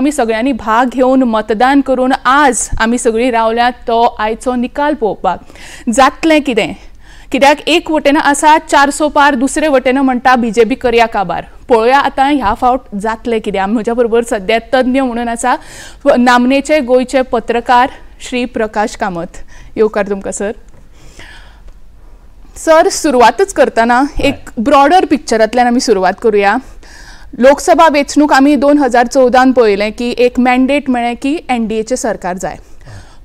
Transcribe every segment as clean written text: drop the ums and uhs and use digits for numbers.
आम्ही सगळ्यांनी भाग घेऊन मतदान करून आज आम्ही सगळी रावल्यात तो आयचो निकाल पळोवपाक जातलें कितें कित्याक एक वटेन आसा 400 पार दुसरे वटेन म्हणटा बीजेपी करया काबार पळोवया आतां ह्या फावट जातलें कितें म्हज्या बरोबर सद्या तज्ञ म्हणून आसा नामनेचे गोंयचे पत्रकार श्री प्रकाश कामत येवकार तुमकां सर सुरवातच करतना एक ब्रॉडर पिक्चरांतल्यान आमी सुरवात करूया लोकसभा वेंचणूक आमी 2014 पळयलें की एक मॅन्डेट मेळ्ळें की एनडीएचें सरकार जाय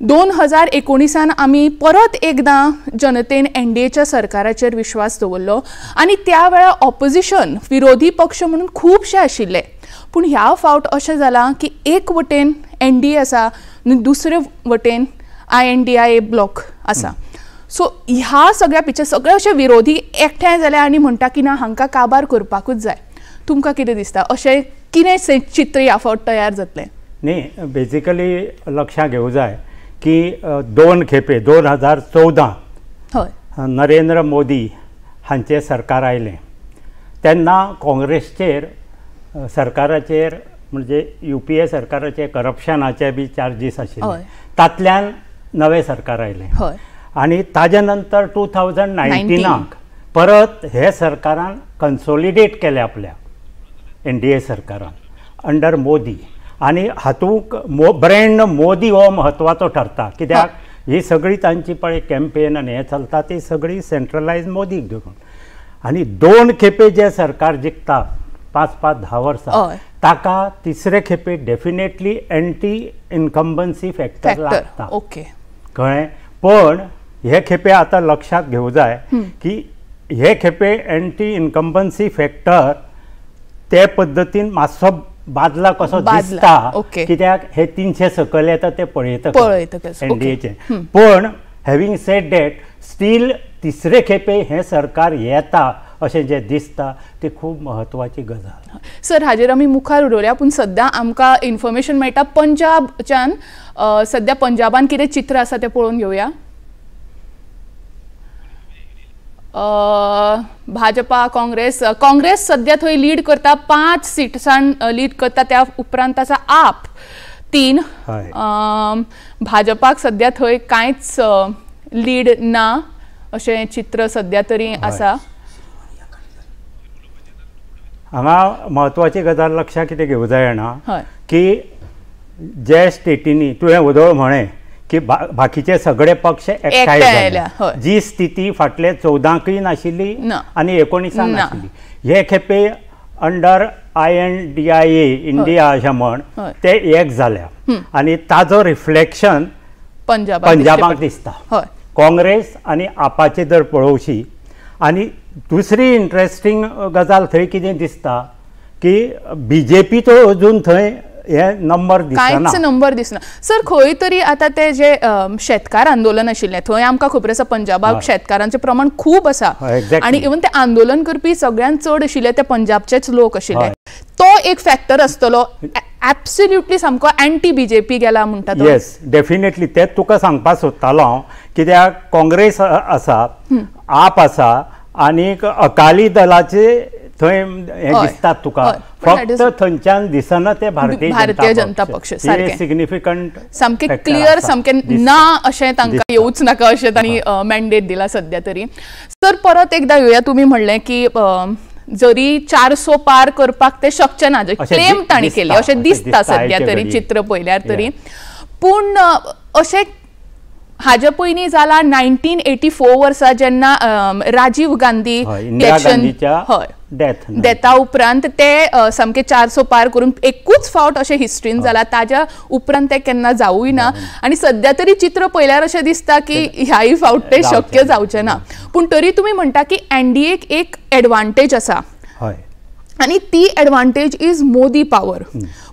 2019 आमी परत एकदां जनतेन एनडीएच्या सरकाराचेर विश्वास दवरलो आनी त्या वेळार ऑपोजिशन विरोधी पक्ष म्हणून खुबशे आशिल्ले पूण ह्या फावट अशें जालां की एक वटेन एनडीए आसा आनी दुसरे वटेन INDIA ब्लॉक आसा सो ह्या सगळ्या पिक्चर सगळे अशे विरोधी एकठांय जाले आनी म्हणटा की ना हांकां काबार करपाकूच जाय तुमकां कितें दिसता अशें कितें चित्र ह्या फावट तयार जातलें न्ही बेजिकली लक्षात घेवं जाय की 2 खेपे 2014 हय नरेंद्र मोदी हांचें सरकार आयलें तेन्ना काँग्रेसचेर सरकाराचेर म्हणजे UPA सरकाराचे करप्शनाचे बी चार्जीस आशिल्ले तातल्यान नवें सरकार आयलें हय आनी ताजे नंतर 2019 परत हे सरकारान कन्सोलिडेट केले आपल्या NDA सरकारान अंडर मोदी आनी हातूंक ब्रँड मोदी हो म्हत्वाचो ठरता कित्याक ही सगळी तांची पळय कॅम्पेन आनी हें चलता ती सगळी सेंट्रलायज मोदीक धरून आनी 2 खेपे जे सरकार जिखता 5-5 10 वर्सां ताका तिसरे खेपे डेफिनेटली एंटी इनकम्बन्सी फॅक्टर लागता ओके कळ्ळें पण हे खेपे आतां लक्षात घेवं जाय की हे खेपे एंटी इनकम्बन्सी फॅक्टर ते पद्दतीन मातसो बादला कसो दिसता कित्याक हे 300 सकयल येता ते पळयतकच एनडीएचे पण हॅविंग सेड दॅट स्टील तिसरे खेपे हे सरकार येता अशें जे दिसता ती खूब म्हत्वाची गजाल सर हाजेर आमी मुखार उडोवया पूण सद्या आमकां इन्फॉर्मेशन मेळटा पंजाबच्यान सद्या पंजाबान कितें चित्र आसा तें पळोवन घेवया भाजपा काँग्रेस सध्या थंय लीड करता 5 सीट्सान लीड करता त्या उपरांत आसा आप 3 भाजपाक सध्या थंय कांयच लीड ना अशें चित्र सध्या तरी आसा हांगा म्हत्वाची गजाल लक्षात कितें घेवं जाय जाणा की जे स्टेटींनी तुवें उदळ म्हळें की बाकीचे सगळे पक्ष एकठांय जाले जी स्थिती फाटले 14कय नाशिल्ली आनी 19 नाशिल्ली हे खेपे अंडर INDIA इंडिया अशें म्हण ते एक जाल्या आनी ताजो रिफ्लेक्शन पंजाबाक दिसता काँग्रेस आनी आपाचे जर पळोवशी आनी दुसरी इंट्रस्टींग गजाल थंय कितें दिसता की BJPचो अजून थंय हे नंबर दिसना सर खंय तरी आतां ते जे शेतकार आंदोलन आशिल्लें थंय आमकां खबर आसा पंजाबाक शेतकारांचें प्रमाण खूब आसा आनी इवन ते आंदोलन करपी सगळ्यांत चड आशिल्ले ते पंजाबचेच लोक आशिल्ले तो एक फॅक्टर आसतलो एब्सोल्युटली सामको एंटी BJP गेला म्हणटा तो येस डेफिनेटली तेच तुका सांगपाक सोदतालो हांव कित्याक काँग्रेस आसा आप आसा आनीक अकाली दलाचे थंय हे दिसतात तुका फक्त थंयच्यान दिसना ते भारतीय जनता पक्ष सिग्निफिकंट सामकें क्लियर सामकें ना अशें तांकां येवूच नाका अशें तांणी मॅन्डेट दिला सध्या तरी सर परत एकदां येवया तुमी म्हणलें की जरी 400 पार करपाक ते शक्य ना क्लेम तांणी केली अशें दिसता सध्या तरी चित्र पळयल्यार तरी पूण अशें हाजे पयलीं जाला 1984 वर्सा जेन्ना राजीव गांधी डेथा उपरांत ते सामके 400 पार करून एकूच फावट अशें हिस्ट्रीन जाला ताज्या उपरांत ते केन्ना जावूय ना आनी सध्या तरी चित्र पळयल्यार अशें दिसता की ह्याय फावट ते शक्य जावचें ना पूण तरी तुमी म्हणटा की एनडीएक एक एडवांटेज आसा आनी ती एडवांटेज इज मोदी पावर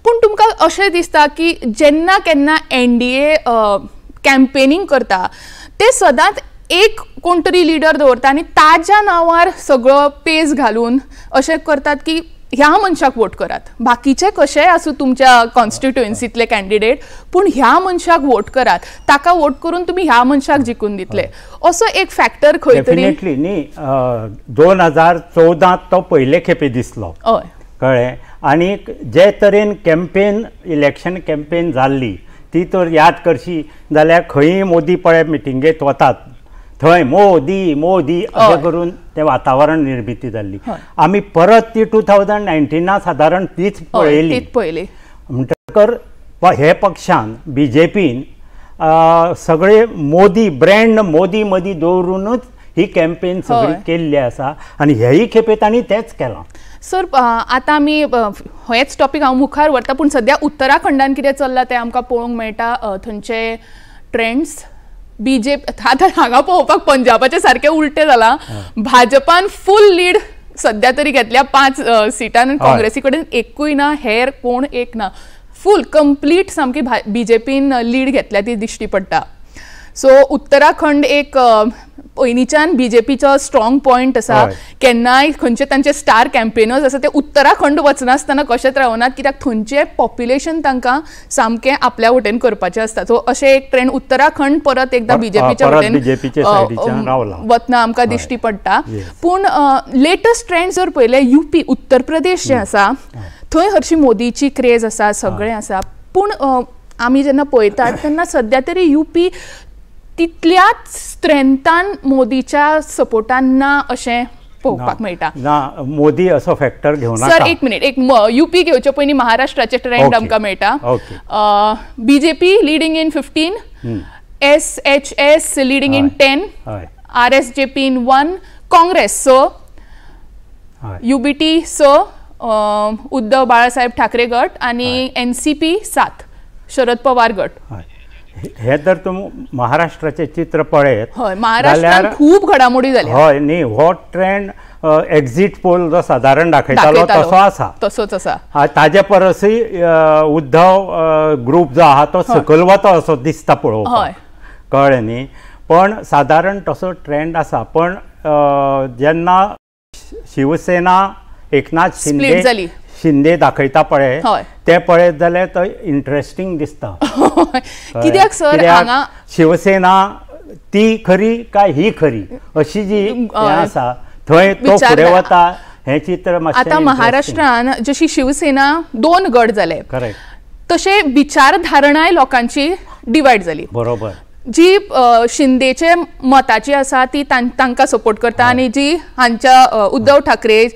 पूण तुमकां अशें दिसता की जेन्ना केन्ना एनडीए कॅम्पेनिंग करता ते सदांच एक कोण तरी लिडर दवरता आनी ताज्या नांवार सगळो पेज घालून अशें करतात की ह्या मनशाक वोट करात बाकीचे कशेय आसूं तुमच्या कॉन्स्टिट्युएन्सींतले कॅन्डिडेट पूण ह्या मनशाक वोट करात ताका वोट करून तुमी ह्या मनशाक जिखून दितले असो एक फॅक्टर खंय तरी डेफिनेटली न्ही 2014 तो पयले खेपे दिसलो कळ्ळें आनी जे तरेन कॅम्पेन इलेक्शन कॅम्पेन जाल्ली ती तर याद करशी जाल्यार खंयी मोदी पळय मिटिंगेक वतात थंय मोदी मोदी अशें करून तें वातावरण निर्मिती जाल्ली. आमी परत ती 2019 सादारण तीच पळयली. म्हणटकर हे पक्षान BJPन सगळे मोदी ब्रँड मोदी मदीं दवरूनच ही कॅम्पेन सगळी केल्ली आसा आनी हेय खेपे तांणी तेंच केलां. सर आतां आमी हेच टॉपीक हांव मुखार व्हरता पूण सद्या उत्तराखंडान कितें चल्लां तें आमकां पळोवंक मेळटा. थंयचे ट्रेंड्स BJP आतां हांगा पळोवपाक पंजाबाचे सारकें उलटें जालां. भाजपान फूल लीड सद्या तरी घेतल्या 5 सिटान काँग्रेसी कडेन एकूय ना हेर कोण एक ना फूल कंप्लीट सामकी BJPन लीड घेतल्या ती दिश्टी पडटा. सो उत्तराखंड एक पयलींच्यान BJPचो स्ट्रॉंग पॉयंट आसा. केन्नाय खंयचे तांचे स्टार कॅम्पेनर्स आसा ते उत्तराखंड वचनासतना कशेंच रावनात कित्याक थंयचे पॉप्युलेशन तांकां सामकें आपल्या वटेन करपाचें आसता. सो अशें एक ट्रेंड उत्तराखंड परत एकदा BJPच्या वटेन वतना आमकां दिश्टी पडटा. पूण लेटस्ट ट्रेंड जर पळयले UP उत्तर प्रदेश जे आसा थंय हरशी मोदीची क्रेज आसा सगळें आसा. पूण आमी जेन्ना पळयतात तेन्ना सद्या तरी UP तितल्याच स्ट्रेंथान मोदीच्या सपोर्टान ना अशें पळोवपाक मेळटा. ना मोदी असो फॅक्टर घेवन सर एक मिनिट एक UP घेवचे पयलीं महाराष्ट्राचे ट्रेंड आमकां मेळटा. BJP leading in 15, SHS leading in 10, RSJP in 1, Congress 6, UBT 6, Uddhav Balasaheb Thackeray गट आणि NCP 7 शरद पवार गट. हे जर तुम्ही महाराष्ट्राचे चित्र पळयत महाराष्ट्रात खूप घडामोडी जाल्या. हय न्ही हो ट्रेंड एक्झिट पोल जो साधारण दाखयतालो तसो आसा तसोच आसा. ताजे परसय उद्धव ग्रुप जो आहा तो सकयल वता असो दिसता पळोवपाक कळ्ळें न्ही. पण साधारण तसो ट्रेंड आसा. पण जेन्ना शिवसेना एकनाथ शिंदे दाखयता पळय ते पळयत जाल्यार तो इंटरेस्टिंग दिसता. कित्याक सर हांगा शिवसेना ती खरी काय ही खरी अशी जी आसा थंय तो फुडें वता हे चित्र मातशें. आतां महाराष्ट्रान जशी शिवसेना 2 गट जाले तशे विचारधारणाय लोकांची डिवायड जाली. बरोबर. जी शिंदेचे मताची आसा ती तांकां सपोर्ट करता आनी जी हांच्या उद्धव ठाकरे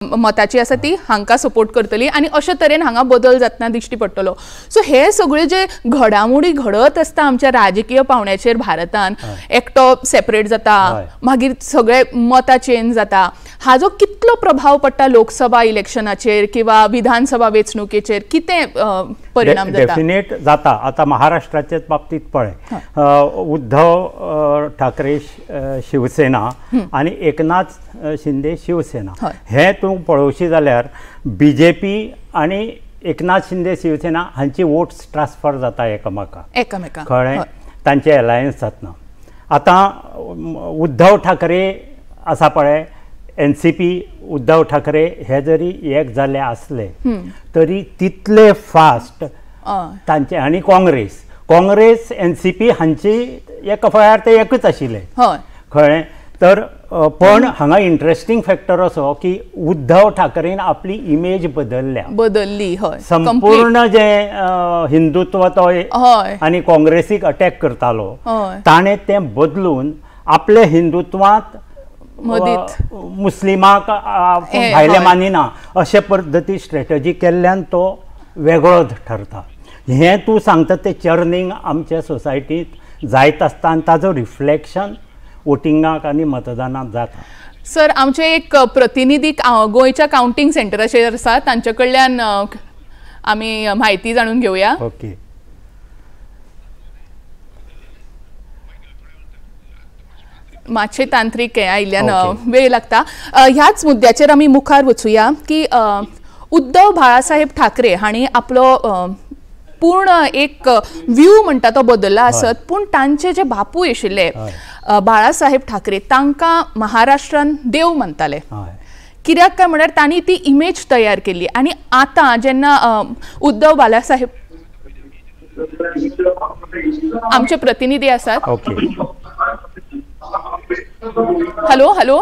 मताची आसा ती हांकां सपोर्ट करतली आनी अशे तरेन हांगा बदल जातना दिश्टी पडटलो. सो हे सगळे जे घडामोडी घडत आसता आमच्या राजकीय पावंड्याचेर भारतान एकटो सेपरेट जाता मागीर सगळे मतां चेंज जाता हाजो कितलो प्रभाव पडटा लोकसभा इलेक्शनाचेर किंवा विधानसभा वेंचणुकेचेर कितें परिणाम जाता? डेफिनेट जाता. आतां महाराष्ट्राच्याच बाबतींत पळय उद्धव ठाकरे शिवसेना आनी एकनाथ शिंदे शिवसेना हे तूं पळोवशी जाल्यार BJP आनी एकनाथ शिंदे शिवसेना हांची वोट्स ट्रान्सफर जाता एकामेकाक कळ्ळें तांचे अलायन्स जातना. आतां उद्धव ठाकरे आसा पळय NCP उद्धव ठाकरे हे जरी एक जाले आसले तरी तितले फास्ट तांचे आनी काँग्रेस NCP हांची एका फळार ते एकच आशिल्ले कळ्ळें. तर पण हांगा इंटरेस्टिंग फॅक्टर असो की उद्धव ठाकरेन आपली इमेज बदलली. संपूर्ण जे हिंदुत्व तो आनी काँग्रेसीक अटॅक करतालो ताणें तें बदलून आपले हिंदुत्वांत मुस्लिमाक भायले मानिना अशे पद्दती स्ट्रॅटजी केल्ल्यान तो वेगळो ठरता. हें तूं सांगता तें चर्निंग आमच्या सोसायटींत जायत आसता आनी ताजो रिफ्लेक्शन वोटिंगाक आनी मतदानाक जाता. सर आमचे एक प्रतिनिधी गोंयच्या काउंटिंग सेंटराचेर आसा तांचे कडल्यान आमी म्हायती जाणून घेवया. ओके. मातशे तांत्रीक हे आयिल्ल्यान वेळ लागता. ह्याच मुद्द्याचेर आमी मुखार वचुया की उद्धव बाळासाहेब ठाकरे हांणी आपलो पूर्ण एक व्यू म्हणटा तो बदलला आसत पूण तांचे जे बापूय आशिल्ले बाळासाहेब ठाकरे तांकां महाराष्ट्रान देव मानताले. कित्याक काय म्हळ्यार तांणी ती इमेज तयार केल्ली आनी आतां जेन्ना उद्धव बाळासाहेब आमचे प्रतिनिधी आसात. हॅलो हॅलो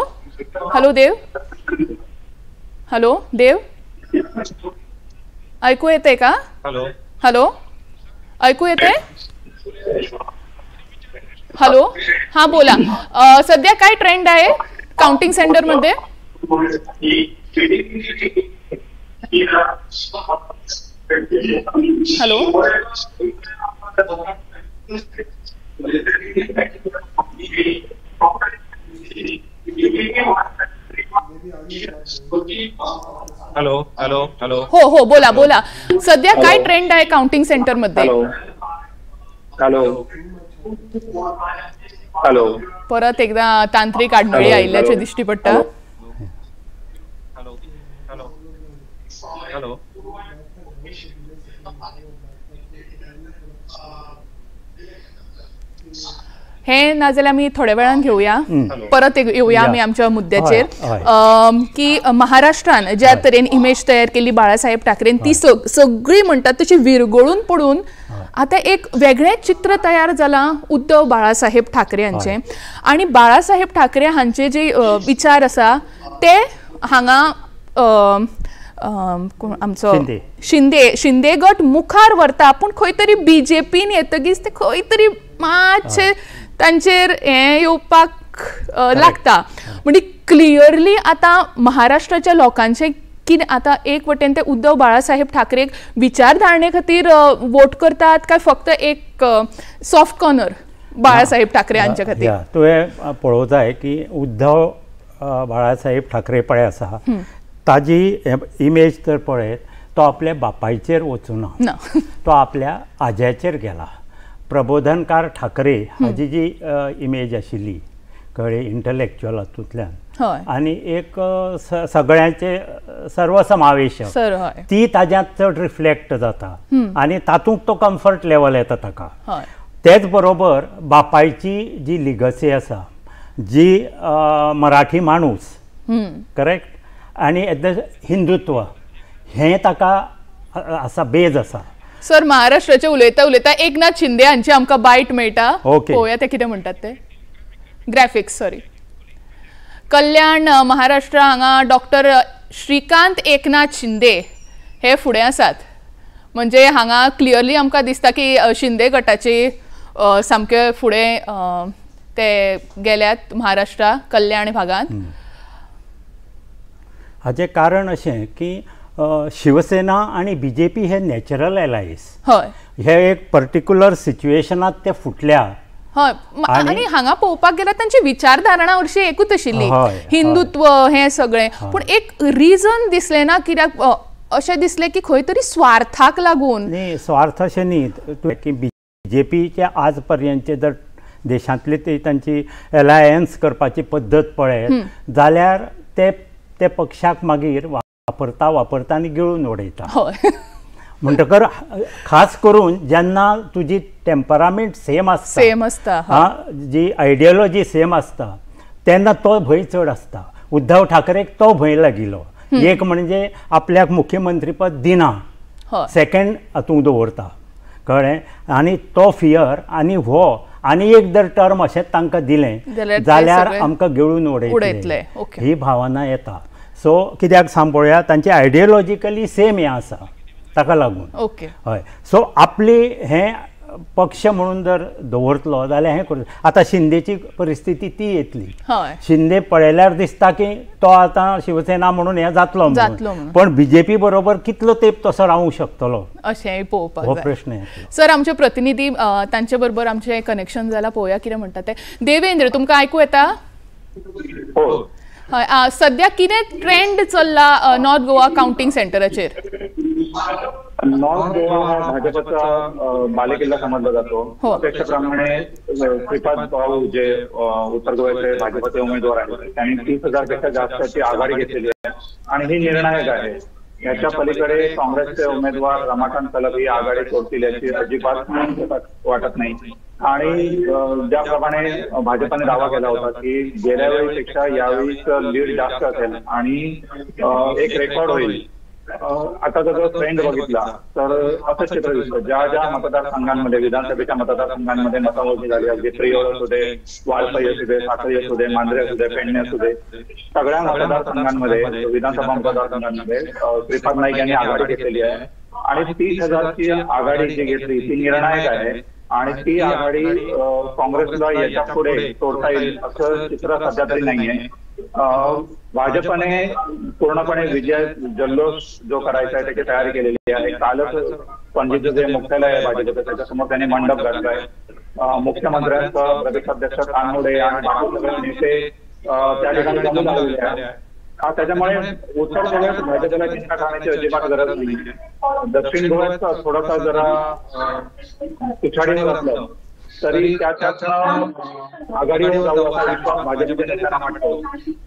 हॅलो देव. हॅलो देव ऐकू येते का? हॅलो हॅलो, ऐकू येते? हॅलो, हा बोला. सध्या काय ट्रेंड आहे काउंटिंग सेंटर मध्ये? Hello, hello hello hello. हो हो, बोला बोला. सध्या काय ट्रेंड आहे काउंटिंग सेंटर मध्ये? Hello hello hello. परत एकदा तांत्रिक अडचणी आयल्याचे दिसती पडता. Hello hello hello. हे ना जाल्यार आमी थोड्या वेळान घेऊया. परत येऊया आमी आमच्या मुद्द्याचेर की महाराष्ट्रान ज्या तरेन इमेज तयार केली बाळासाहेब ठाकरेन ती सगळी म्हणटात तशी विरगळून पडून आता एक वेगळेच चित्र तयार जाला उद्धव बाळासाहेब ठाकरे हांचे. आणि बाळासाहेब ठाकरे हांचे जे विचार आसा ते हांगा आमचो शिंदे गट मुखार व्हरता, पूण खंय तरी बीजेपीन येतगीच ते खंय तरी मातशे तांचेर हे येवपाक लागता. म्हणजे क्लियरली आता महाराष्ट्राच्या लोकांचे की आता एक वटेन ते उद्धव बाळासाहेब ठाकरेक विचारधारणे खातीर वोट करतात काय फक्त एक सॉफ्ट कॉर्नर बाळासाहेब ठाकरे हांचे खातीर? तुवें पळोवंक जाय की उद्धव बाळासाहेब ठाकरे पळय आसा ताजी इमेज तर पळयत तो आपल्या बापायचेर वचूना, तो आपल्या आज्याचेर गेला. प्रबोधनकार ठाकरे हाजी जी इमेज आशिल्ली कळ्ळें इंटलेक्च्युअल हातूंतल्यान आनी एक सगळ्यांचे सर्वसमावेशक ती ताज्यांत चड रिफ्लेक्ट जाता आनी तातूंत तो कम्फर्ट लेवल येता ताका. तेच बरोबर बापायची जी लिगसी आसा जी मराठी माणूस करेक्ट आणि हिंदुत्व हें ताका आसा बेज आसा. सर महाराष्ट्राचे उलयता उलयता एकनाथ शिंदे हांचे आमकां बायट मेळटा. पळोवया ते कितें म्हणटात ते. Graphics sorry. कल्याण महाराष्ट्र हांगा डॉक्टर श्रीकांत एकनाथ शिंदे हे फुडें आसात. म्हणजे हांगा क्लियरली आमकां दिसता की शिंदे गटाचे सामके फुडें ते गेल्यात महाराष्ट्रा कल्याण भागांत. हाचें कारण अशें की शिवसेना आणि बीजेपी हे नॅचरल एलायस. हे एक पर्टिक्युलर सिच्युएशनात ते फुटल्या. आणि हांगा पळोवपाक गेल्यार तांची विचारधारणा हरशी एकूच आशिल्ली, हिंदुत्व हे सगळें. पूण एक रिजन दिसलें ना, कित्याक अशें दिसलें की खंय तरी स्वार्थाक लागून. न्ही, स्वार्थ अशें न्ही की बीजेपीचे आज पर्यंतचे जर देशांतली ती तांची एलायन्स करपाची पद्दत पळयत जाल्यार ते पक्षाक मागीर वापरता आनी गिळून उडयता. म्हणटकर खास करून जेन्ना तुजी टेम्परामेंट सेम आसता, जी आयडियोलॉजी सेम आसता, तेन्ना तो भंय चड आसता. उद्धव ठाकरेक तो भंय लागिल्लो. एक म्हणजे आपल्याक मुख्यमंत्रीपद दिना, सेकंड हातूंत दवरता कळ्ळें. आनी तो फियर आनी हो आनी एक जर टर्म अशेंच तांकां दिलें जाल्यार आमकां गिळून उडयतले ही भावना येता. सो कित्याक सांपळोवया तांचे आयडियोलॉजिकली सेम हें आसा ताका लागून. हय. सो आपली हें पक्ष म्हणून जर दवरतलो जाल्यार हें करूं. आतां शिंदेची परिस्थिती ती येतली. शिंदे पळयल्यार दिसता की तो आतां शिवसेना म्हणून हें जातलो म्हणून, पण बीजेपी बरोबर कितलो तेंप तसो रावूंक शकतलो अशें पळोवपाक हो प्रश्न येतलो. सर आमचे प्रतिनिधी तांचे बरोबर आमचें कनेक्शन जालां, पळोवया कितें म्हणटा ते. देवेंद्र, तुमकां आयकूं येता? हय. सध्या कितें ट्रेंड चल्ला नॉर्थ गोवा काउंटिंग सेंटराचेर? नॉर्थ गोवा हा भाजपचा बालेकिल्ला समजला जातो. अपेक्षेप्रमाणे श्रीपाद भाऊ जे उत्तर गोव्याचे भाजपचे उमेदवार आहेत त्यांनी 30,000पेक्षा जास्तची आघाडी घेतलेली आहे आणि ही निर्णायक आहे. याच्या पलीकडे काँग्रेसचे उमेदवार रमाकांत तलब ही आघाडी सोडतील याची अजिबात वाटत नाही. आणि ज्याप्रमाणे भाजपाने दावा केला होता की गेल्या वेळीपेक्षा यावेळीच लीड जास्त असेल आणि एक रेकॉर्ड होईल, आता जर ट्रेंड बघितला तर असं चित्र दिसतं, ज्या ज्या मतदारसंघांमध्ये विधानसभेच्या मतदारसंघांमध्ये मतमोजणी झाली, अगदी प्रियोर असू दे, वाळपई असू दे, साखळी असू दे, मांजरे असू दे, पेडणे असू दे, सगळ्या मतदारसंघांमध्ये विधानसभा मतदारसंघांमध्ये श्रीपाद नाईक यांनी आघाडी घेतलेली आहे आणि 30,000ची आघाडी जी घेतली ती निर्णायक आहे आणि ती आघाडी काँग्रेसला याच्या पुढे तोडता येईल असं चित्र सध्या तरी नाहीये. भाजपने पूर्णपणे विजय जल्लोष जो करायचा आहे त्याची तयारी केलेली आहे. कालच पणजीचं जे मुख्यालय आहे भाजपचं त्याच्यासमोर त्यांनी मंडप घातलाय. मुख्यमंत्र्यांचं प्रदेशाध्यक्ष कानोडे आणि बाकी सगळे नेते त्या ठिकाणी जमून आलेले आहेत. त्याच्यामुळे उत्तर गोव्यात भाजपला चिंता करण्याची अजिबात गरज नाही. दक्षिण गोव्यात थोडासा जरा पिछाडीवर असलं तरी त्याच्यातनं आघाडीवर जाऊ असा विश्वास भाजपच्या नेत्यांना वाटतो,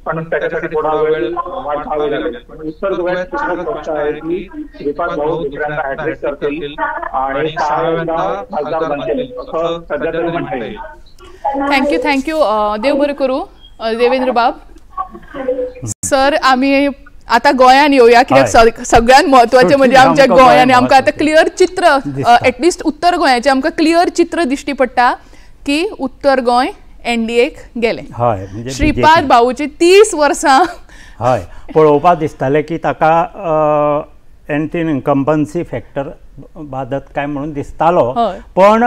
पण त्याच्यासाठी थोडा वेळ वाट पाहावी लागेल. पण उत्तर गोव्यात तिसरं स्पष्ट आहे की श्रीपाद भाऊ दुसऱ्यांदा हॅट्रिक करतील आणि 6 वेळा खासदार बनतील असं सध्या तरी म्हणता येईल. थँक्यू देव बरें करू देवेंद्र बाब. सर आम्ही आता गोंयान येऊया, कित्याक सगळ्यात महत्वाचे म्हणजे आमच्या गोंयान आमकां आता क्लियर चित्र एटलिस्ट उत्तर गोंयाचे आमकां क्लियर चित्र दिश्टी पडटा की उत्तर गोंय एनडीएक गेले. श्रीपाद भाऊची 30 वर्सां हय पळोवपाक दिसताले की ताका एंटी इनकम्बन्सी फॅक्टर बादत काय म्हणून दिसतालो, पण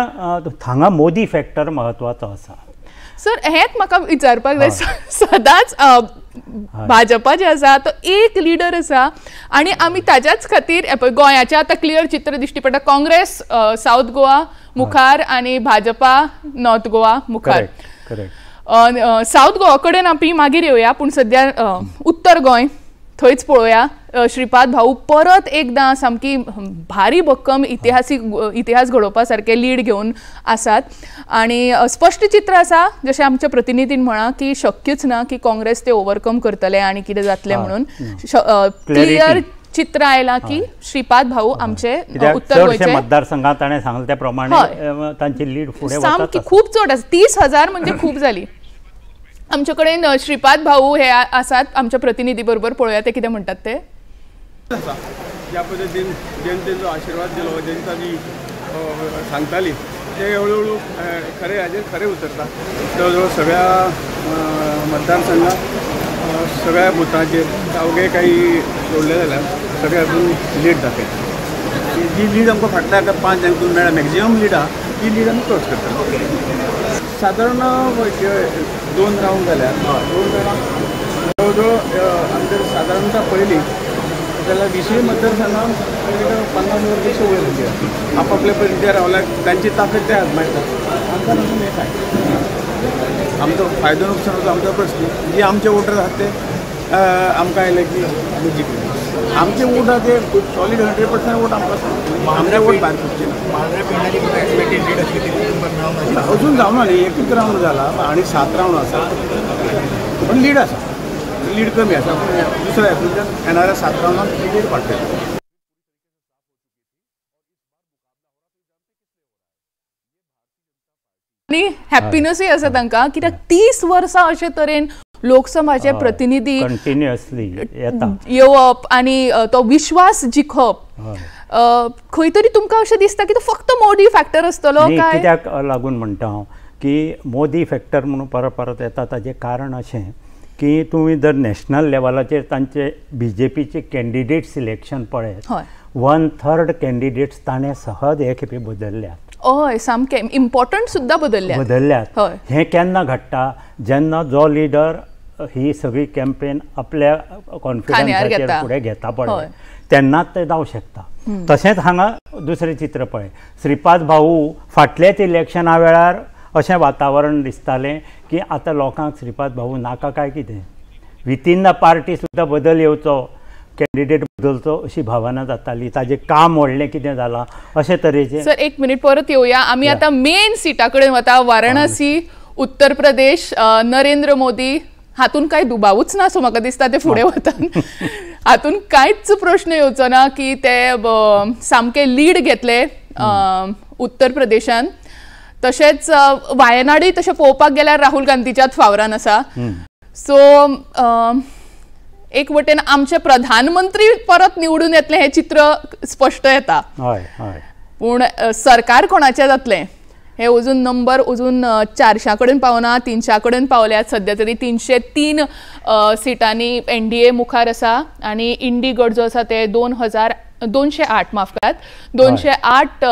हांगा मोदी फॅक्टर म्हत्वाचो आसा. सर हेच म्हाका विचारपाक जाय, सदांच भाजपा जे आसा तो एक लीडर आसा आणि आमी ताच्याच खातीर गोंयाचें आतां क्लियर चित्र दिश्टी पडटा. काँग्रेस साऊथ गोवा मुखार आणि भाजपा नॉर्थ गोवा मुखार. साऊथ गोवा कडेन आमी मागीर येवया, पूण सद्या उत्तर गोंय थंयच पळोवया. श्रीपाद भाऊ परत एकदां सामकी भारी भक्कम इतिहास घडोवपा सारके लीड घेवन आसात आणि स्पश्ट चित्र आसा जशें आमच्या प्रतिनिधीन म्हणा की शक्यच ना की काँग्रेस ते ओवरकम करतले आणि कितें जातलें म्हणून. क्लियर चित्र आयलां की श्रीपाद भाऊ आमचे उत्तर गोंयचे मतदारसंघात ताणें सांगले त्या प्रमाणे तांची लीड फुडें वता. सामकी खूब चड आसा, 30,000 म्हणजे खूब जाली. आमचे कडेन श्रीपाद भाऊ हे आसात आमच्या प्रतिनिधी बरोबर, पळोवया ते कितें म्हणटात ते. ज्या पद्दतीन जनतेचो आशिर्वाद दिलो, जनता जी सांगताली ते हळूहळू खरे हाजेर खरें उतरता. जवळ सगळ्या मतदारसंघात सगळ्या बुथांचेर अवघे काही सोडले जाल्यार सगळे हातून लीड दाखयता. जी लीड आमकां फाटल्या 5 हातून मेळ्ळा मॅक्झिमम लीड आहा ती लीड आमी क्रॉस करता. सादारण 2 रावंड जाल्यार 2 रावंड जवळ आमचे सादारणता पळयली जाल्यार 20 मतदारसंघांत 50 वर्सां वयर गेल्या. आपापल्या परिस्थिती रावल्याक तांची ताकद ते आजमायता. आमकां अजून हें काय आमचो फायदो नुकसान होता आमचो प्रश्न जे आमचे वोटर आहात ते आमकां आयले की आमी जिखले. आमचे वोट आहा ते सॉलीड 100% वोट आमकां आमचे वोट भायर पडचे ना. अजून जावन ना, एकूच रावंड जाला आनी 7 रावंड आसा, पण लीड आसा. लीड कमी आसा, दुसऱ्या हातूंतल्यान येणाऱ्या 7 रावंडांत लीड वाडटली. आणि हॅपीनेसय आसा तांकां, कित्याक 30 वर्सां अशे तरेन लोकसभाचे प्रतिनिधी कंटिन्युअसली येवप आणि तो विश्वास जिखप. खंय तरी तुमकां अशें दिसता की तो फक्त मोदी फॅक्टर आसतलो काय? कित्याक लागून म्हणटा हांव की मोदी फॅक्टर म्हणून परत परत येता ताचें कारण अशें की तुमी जर नॅशनल लेवलाचेर तांचे बीजेपीचे कॅन्डिडेट सिलेक्शन पळयत, 1/3 कॅन्डिडेट्स ताणें सहज हे खेपे बदलल्यात. हय सामके इम्पॉर्टंट सुद्धा बदलल्यात. हें केन्ना घडटा जेन्ना जो लिडर ही सगळी कॅम्पेन आपल्या कॉन्फिडन्साचेर फुडें घेता पळय तेन्नाच ते जावं शकता. तशेंच हांगा दुसरें चित्र पळय. श्रीपाद भाऊ फाटल्याच इलेक्शना वेळार अशें वातावरण दिसतालें की आतां लोकांक श्रीपाद भाऊ नाका काय कितें, विथीन द पार्टी सुद्दां बदल येवचो, कॅन्डिडेट बदलचो अशी भावना जाताली. ताजें काम व्हडलें कितें जालां अशे तरेचें. सर 1 मिनिट परत येवया. आमी आतां मेन सिटा कडेन वता. वाराणसी उत्तर प्रदेश. नरेंद्र मोदी हातून कांय दुबावूच ना सो म्हाका दिसता ते फुडें वतात. हातून कांयच प्रश्न येवचो ना की ते सामके लीड घेतले उत्तर प्रदेशान. तशेंच वायनाडूय तशें पळोवपाक गेल्यार राहुल गांधीच्याच फावरान आसा. सो एक वटेन आमचे प्रधानमंत्री परत निवडून येतले हे चित्र स्पष्ट येता. पूण सरकार कोणाचें जातलें हे अजून नंबर अजून 400 कडेन पावना, 300 कडेन पावल्यात. सध्या तरी 303 सिटांनी NDA मुखार आसा आणि इंडी गट जो आसा ते 208 माफ करात 208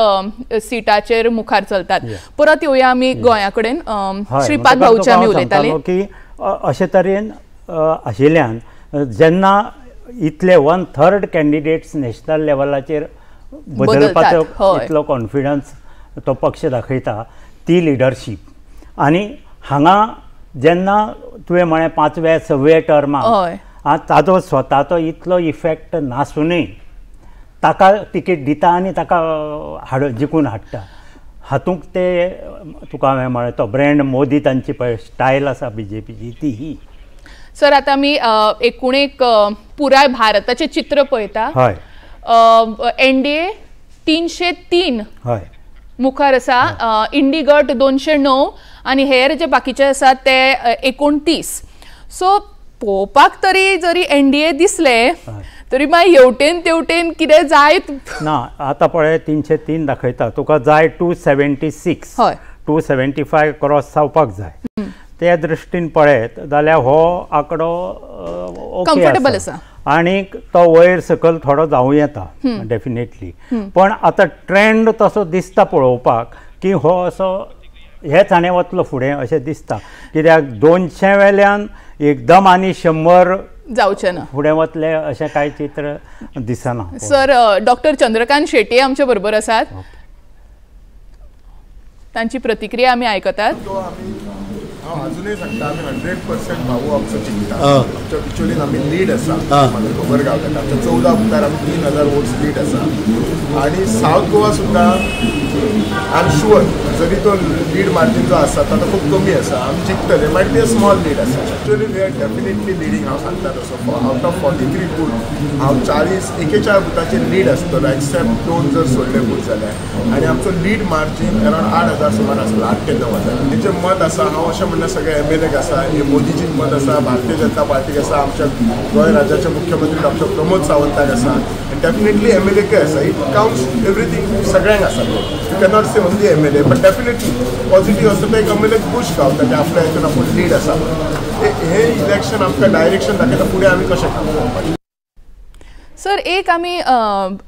सिटाचेर मुखार चलतात. परत येवया आमी गोंया कडेन. श्रीपाद भाऊचे आमी उलयताले की अशे तरेन आशिल्ल्यान जेन्ना इतले 1/3 कॅन्डिडेट्स नॅशनल लेवलाचेर बदलपाचो इतलो कॉन्फिडन्स तो पक्ष दाखयता, ती लिडरशीप. आणि हांगा जेन्ना तुवें म्हळें 5व्या 6व्या टर्माक ताजो स्वताचो इतलो इफेक्ट नासूनय ताका तिकेट दिता आणि ताका जिखून हाडटा. हातूंत ते तुका हांवें म्हळें तो ब्रँड मोदी तांची पळय स्टायल आसा BJPची ती ही. सर आतां आमी एकूण एक पुराय भारताचें चित्र पळयता. NDA 303 मुखार आसा, इंडी गट 209 आणि हेर जे बाकीचे आसात ते 29. सो पळोवपाक तरी जरी NDA दिसले तरी मागीर हेवटेन तेवटेन कितें जायत ना. आतां पळय 303 दाखयता, तुका जाय 276 275 क्रॉस जावपाक जाय. त्या दृश्टीन पळयत जाल्यार हो आंकडो कम्फर्टेबल आसा आणि तो वयर सकल थोडो जावं येता डेफिनेटली. पण आतां ट्रेंड तसो दिसता पळोवपाक की हो असो हेच आनी वतलो फुडें अशें दिसता. कित्याक 200 वेल्यान एकदम आनी 100 जावचें ना फुडें वतले अशें कांय चित्र दिसना. सर डॉक्टर चंद्रकांत शेट्ये आमचे बरोबर आसात, तांची प्रतिक्रिया आमी आयकतात. अजूनही सांगता आम्ही 100% भाऊ आमचो जिंकता. आमच्या बिचोलीन आम्ही लीड आसा, म्हणजे खबर गावता. आमच्या 14 मुखार आमी 3000 वोट्स लीड आसा. आणि साऊथ गोवा सुद्धा आय एम शुअर जरी तो लीड मार्जिन जो आसा तो खूप कमी आसा, आमी जिंकतले. Might be a small lead आसा. Actually we are definitely leading. हांव सांगता तसो आउट ऑफ 43 बूथ हांव 41 बुथाचेर लीड आसतलो, एक्सेप्ट 2 जर सोडले बूथ जाल्यार. आणि आमचो लीड मार्जिन अरावंड 8000 सुमार आसलो, 8 ते 9000. तेंचें मत आसा. हांव अशें म्हणना सगळे MLA आसा, हे मोदीचीच मत आसा, भारतीय जनता पार्टीक आसा, आमच्या गोंय राज्याचे मुख्यमंत्री डॉक्टर प्रमोद सावंताक आसा, आनी डेफिनेटली MLA के आसा. इट काउंट्स एवरीथिंग, सगळ्यांक आसा. You cannot say only MLA, but definitely positive असता एक MLA पुश गावता की आपल्या हितून आपूण लीड आसा. हे इलेक्शन आमकां डायरेक्शन दाखयता फुडें आमी कशें काम करपाचें. सर एक आमी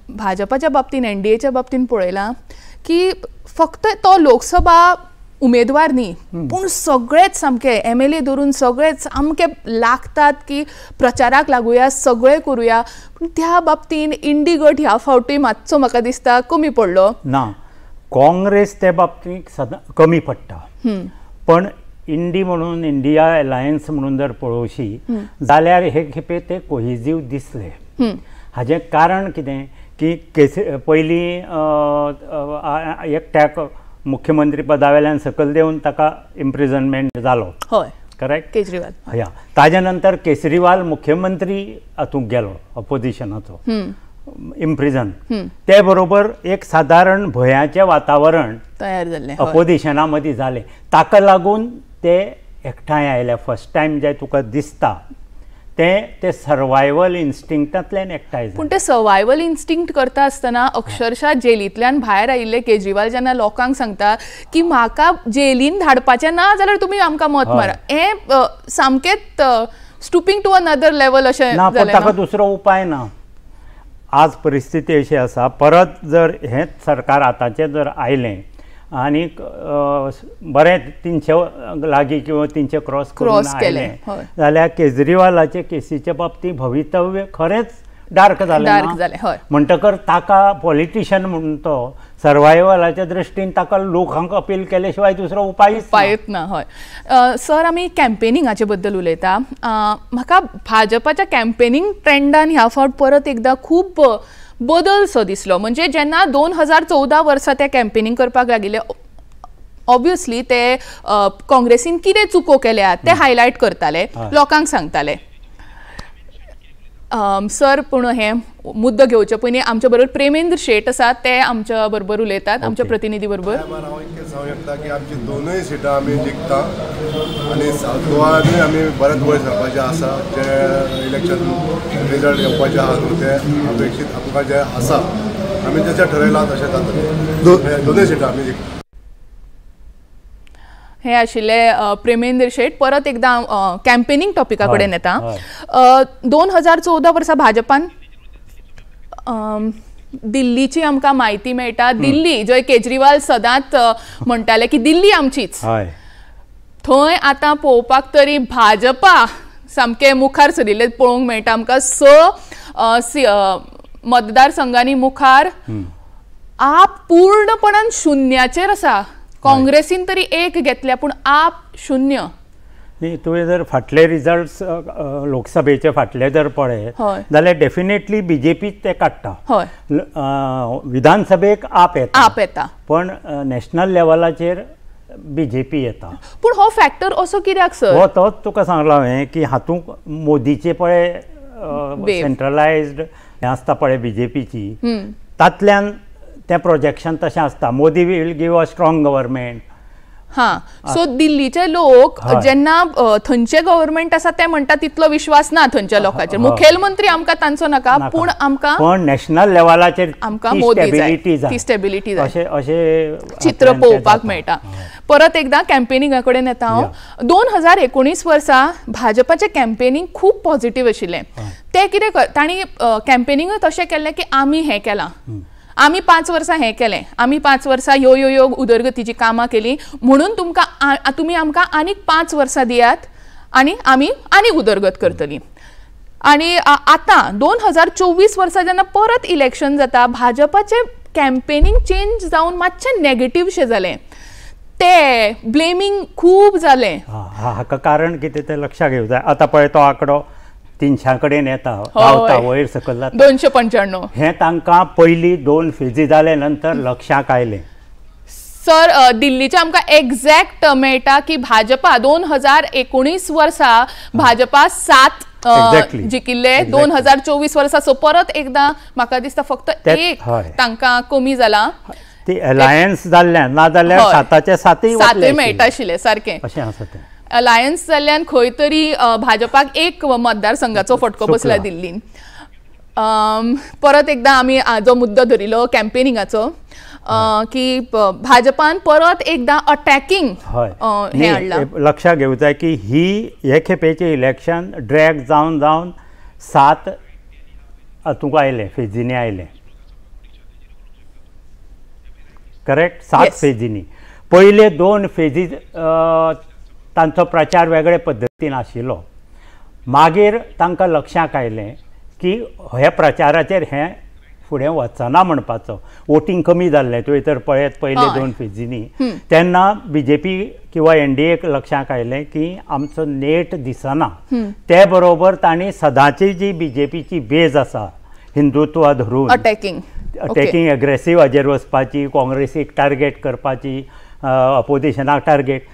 भाजपाच्या बाबतीन NDAच्या बाबतीन पळयलां की फक्त तो लोकसभा उमेदवार न्ही पूण सगळेच सामके MLA धरून सगळेच सामके लागतात की प्रचाराक लागुया, सगळे करूया. पूण त्या बाबतीन इंडी गट ह्या फावटी मातसो म्हाका दिसता कमी पडलो. ना, काँग्रेस त्या बाबतीत सदां कमी पडटा. पण इंडी म्हणून इंडिया अलायन्स म्हणून जर पळोवशी जाल्यार हे खेपे ते कोहेजीव दिसले. हाजें कारण कितें की पयलीं एकट्याक मुख्यमंत्री पदावेल्यान सकल देऊन ताका इम्प्रिजनमेंट जालो. करेक्ट. केजरीवाल. ताज्या नंतर केजरीवाल मुख्यमंत्री हातूंत गेलो अपोजिशनाचो, इम्प्रिजन. ते बरोबर एक साधारण भयाचें वातावरण तयार जाल्लें अपोजिशना मदीं जालें. ताका लागून ते एकठांय आयले. फर्स्ट टायम जे तुका दिसता ते सर्वायवल इन्स्टिंक्टांतल्यान एकठांय जालें. पूण ते सर्वायवल इन्स्टिंक्ट करता आसतना अक्षरशः जेलींतल्यान भायर आयिल्ले केजरीवाल जेन्ना लोकांक सांगता की म्हाका जेलीन धाडपाचें ना जाल्यार तुमी आमकां मत मारा, हें सामकेंच स्टुपिंग टू अनदर लेवल अशें ना. पण ताका दुसरो उपाय ना. आज परिस्थिती अशी आसा, परत जर हेंच सरकार आतांचें जर आयलें आनी बरें 300 लागीं किंवा 300 क्रॉस केलें जाल्यार केजरीवालाचे केसीच्या बाबतींत भवितव्य खरेंच डार्क जालें. म्हणटकर ताका पॉलिटिशियन म्हणून तो सर्वायवलाच्या दृश्टीन ताका लोकांक अपील केले शिवाय दुसरो उपायच ना. सर आमी कॅम्पेनिंगाचे बद्दल उलयता. म्हाका भाजपाच्या कॅम्पेनिंग ट्रेंडान ह्या फावट परत एकदां खूब बदल सो दिसलो. म्हणजे जेन्ना 2014 वर्सा ते कॅम्पेनिंग करपाक लागिल्ले, ऑब्वियसली ते काँग्रेसीन कितें चुको केल्या ते हायलायट करताले, लोकांक सांगताले. सर पूण हे मुद्दो घेवचे पयलीं आमच्या बरोबर प्रेमेंद्र शेट आसात, ते आमच्या बरोबर उलयतात, आमच्या प्रतिनिधी बरोबर. हांव इतकें सांगूं शकता की आमची दोनूय सिटां आमी जिखता आनी सावथ गोवानूय आमी बरेंच वयर सरपाचें आसा. जे इलेक्शन रिजल्ट येवपाचे आहा न्हू ते अपेक्षीत आमकां जे आसा आमी जशें ठरयलां तशें जातलें. दोनूय सिटां आमी जिखता. हे आशिल्ले प्रेमेंद्र शेट. परत एकदा कॅम्पेनिंग टॉपिका कडेन येता. 2014 वर्सा भाजपान दिल्लीची आमकां म्हायती मेळटा. दिल्ली जंय केजरीवाल सदांच म्हणटाले की दिल्ली आमचीच, थंय आतां पळोवपाक तरी भाजपा सामके मुखार सरिल्ले पळोवंक मेळटा आमकां. 6 मतदारसंघांनी मुखार. आप पूर्णपणान शुन्याचेर आसा. काँग्रेसीन तरी 1 घेतल्या पूण आप 0. न्ही तुवें जर फाटले रिजल्ट्स लोकसभेचे फाटले जर पळयत जाल्यार डेफिनेटली बीजेपी ते काडटा. विधानसभेक आप येता पण नॅशनल लेवलाचेर बीजेपी येता. पूण हो फॅक्टर असो कित्याक सर? हो तोच तुका सांगला हांवें की हातूंत मोदीचे पळय सेंट्रलायज्ड हें आसता पळय बीजेपीची, तातल्यान तें प्रोजेक्शन तशें आसता. Modi will give a strong government. So दिल्लीचे लोक जेन्ना थंयचे गव्हर्मेंट आसा ते म्हणटा तितलो विश्वास ना थंयच्या लोकांचेर. मुखेलमंत्री आमकां तांचो नाका पूण नॅशनल लेवलाचेर आमकां मोदी जाय, ती स्टेबिलिटी जाय अशें चित्र पळोवपाक मेळटा. परत एकदा कॅम्पेनिंगा कडेन येता हांव. 2019 वर्सा भाजपाचें कॅम्पेनिंग खूब पॉझिटिव्ह आशिल्लें. ते कितें तांणी कॅम्पेनिंगूय तशें केल्लें की आमी हें केलां, आमी 5 वर्सां हें केलें, आमी 5 वर्सां ह्यो उदरगतीची कामां केली, म्हणून तुमी आमकां आनीक 5 वर्सां दियात आनी आमी आनीक उदरगत करतलीं. आनी आतां 2024 वर्सा जेन्ना परत इलेक्शन जाता भाजपाचें कॅम्पेनिंग चेंज जावन मातशें नेगेटिव्हशें जालें. ते ब्लेमींग खूब जालें. हाका कारण कितें तें लक्षात घेवंक जाय. आतां पळय तो आंकडो 300 कडेन येता, वयर सकयल जाता 295. हें तांकां पयलीं 2 फेजी जाले नंतर लक्षाक आयलें. सर दिल्लीचे आमकां एक्झॅक्ट मेळटा की भाजपा 2019 वर्सा भाजपा 7 जिकिल्ले, 2024 वर्सा. सो परत एकदा म्हाका दिसता फक्त 1 तांकां कमी जाला. ती अलायन्स जाल्ल्यान ना जाल्यार 7चे 7 मेळटा आशिल्ले सारकें. अशें आसा तें. अलायन्स जाल्ल्यान खंय तरी भाजपाक 1 मतदारसंघाचो फटको बसला दिल्लीन. परत एकदा आमी जो मुद्दो धरिलो कॅम्पेनिंगाचो की भाजपान परत एकदा अटॅकिंग हें हाडलां. लक्षात घेवंक जाय की हे खेपेचें इलेक्शन ड्रॅग जावन 7 हातूंक आयलें, फेजींनी आयलें. करेक्ट? 7 फेजींनी. पयले 2 फेजी तांचो प्रचार वेगळे पद्दतीन आशिल्लो. मागीर तांकां लक्षाक आयलें की ह्या प्रचाराचेर हें फुडें वचना म्हणपाचो. वोटींग कमी जाल्लें तुवें तर पळयत पयले 2 फेजींनी. तेन्ना बीजेपी किंवा एनडीएक लक्षाक आयलें की आमचो नेट दिसना. ते बरोबर तांणी सदांची जी बीजेपीची बेज आसा हिंदुत्वा धरून अटॅकिंग एग्रेसीव हाजेर वचपाची, काँग्रेसीक टार्गेट करपाची, अपोजिशनाक टार्गेट,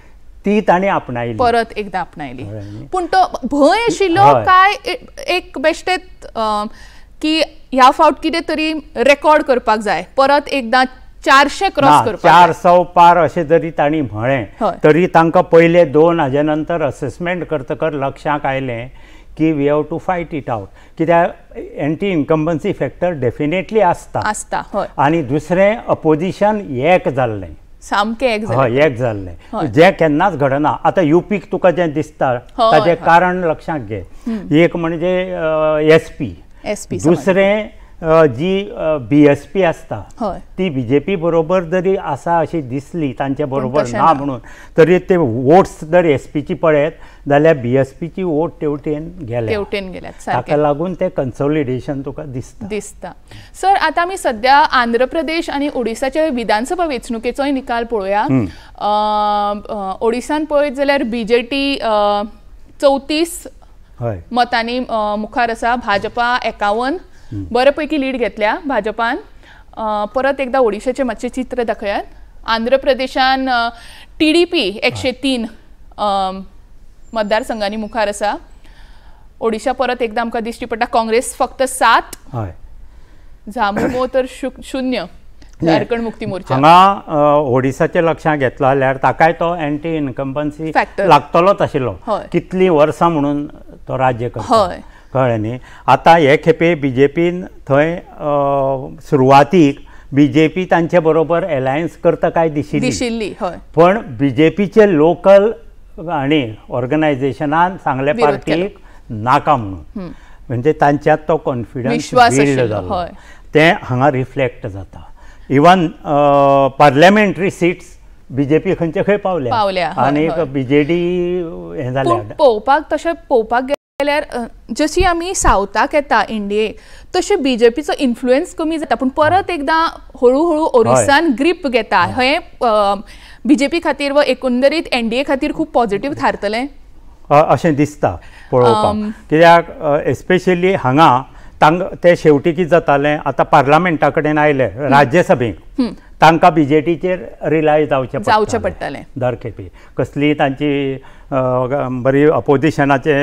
ती ताणी आपणायली, परत एकदा आपणायली. पूण तो भंय आशिल्लो काय एक बेश्टेत की ह्या फावट कितें तरी रेकॉर्ड करपाक जाय, परत एकदा 400 क्रॉस करपाक, 400 पार अशें जरी ताणी म्हळें तरी तांकां पयले 2 हाजे नंतर असेसमेंट करतकर लक्षाक आयलें की we have to fight it out. कित्याक एंटी इन्कम्बन्सी फॅक्टर डेफिनेटली आसता. आनी दुसरें अपोजिशन एक जाल्लें, सामकें एक जाल्लें, जें केन्नाच घडना. आतां युपीक तुका जें दिसता ताचें कारण लक्षांत घे. एक म्हणजे एसपी, दुसरें जी बीएसपी आसता ती बीजेपी बरोबर जरी आसा अशी दिसली, तांचे बरोबर ना म्हणून, तरी ते वोट्स जर एसपीची पळयत जाल्यार बीएसपीची वोट तेवटेन गेल्यात. ताका लागून ते कन्सोलिडेशन तुका दिसता. सर आतां आमी सध्या आंध्र प्रदेश आनी ओडिसाचे विधानसभा वेंचणुकेचोय निकाल पळोवया. ओडिसान पळयत जाल्यार बीजेटी 34 मतांनी मुखार आसा, भाजपा 51 बरे पैकी लीड घेतल्या भाजपान. परत एकदा ओडिशाचे मातशें चित्र दाखयात. आंध्र प्रदेशान TDP 103 मतदारसंघांनी मुखार आसा. ओडिशा परत एकदा आमकां दिश्टी पडटा काँग्रेस फक्त 7 हय झामुमो तर 0 झारखंड मुक्ती मोर्चा हांगा ओडिसाचे लक्षांत घेतलो जाल्यार ताकाय तो एंटी इनकम्बन्सी लागतलोच आशिल्लो कितलीं वर्सां म्हणून तो राज्य करता कळ्ळें न्ही आतां हे खेपे BJPन थंय सुरवातीक BJP तांचे बरोबर एलायन्स करता काय दिशिल्ली पण BJPचे लोकल आनी ऑर्गनायझेशनान सांगले पार्टीक नाका म्हणून म्हणजे तांच्यात तो कॉन्फिडन्स बिल्ड जालो तें हांगा रिफ्लेक्ट जाता इवन पार्लमेंटरी सीट्स BJP खंयचे खंय पावल्या आनी BJD हें जालें पळोवपाक तशें पळोवपाक गेल्यार जशी आमी सावथाक येता इंडियेक तशें BJPचो इन्फ्लुएन्स कमी जाता पूण परत एकदां हळू हळू ओरिसान ग्रीप घेता हें BJP खातीर व एकंदरीत NDA खातीर खूब पॉझिटिव्ह थारतलें अशें दिसता पळोवपाक कित्याक एस्पेशली हांगा ते शेवटी कितें जातालें आतां पार्लमेंटा कडेन आयले राज्यसभेक तांकां BJPचेर रिलाय जावचें पडटलें दर खेपे कसली तांची बरी अपोजिशनाचे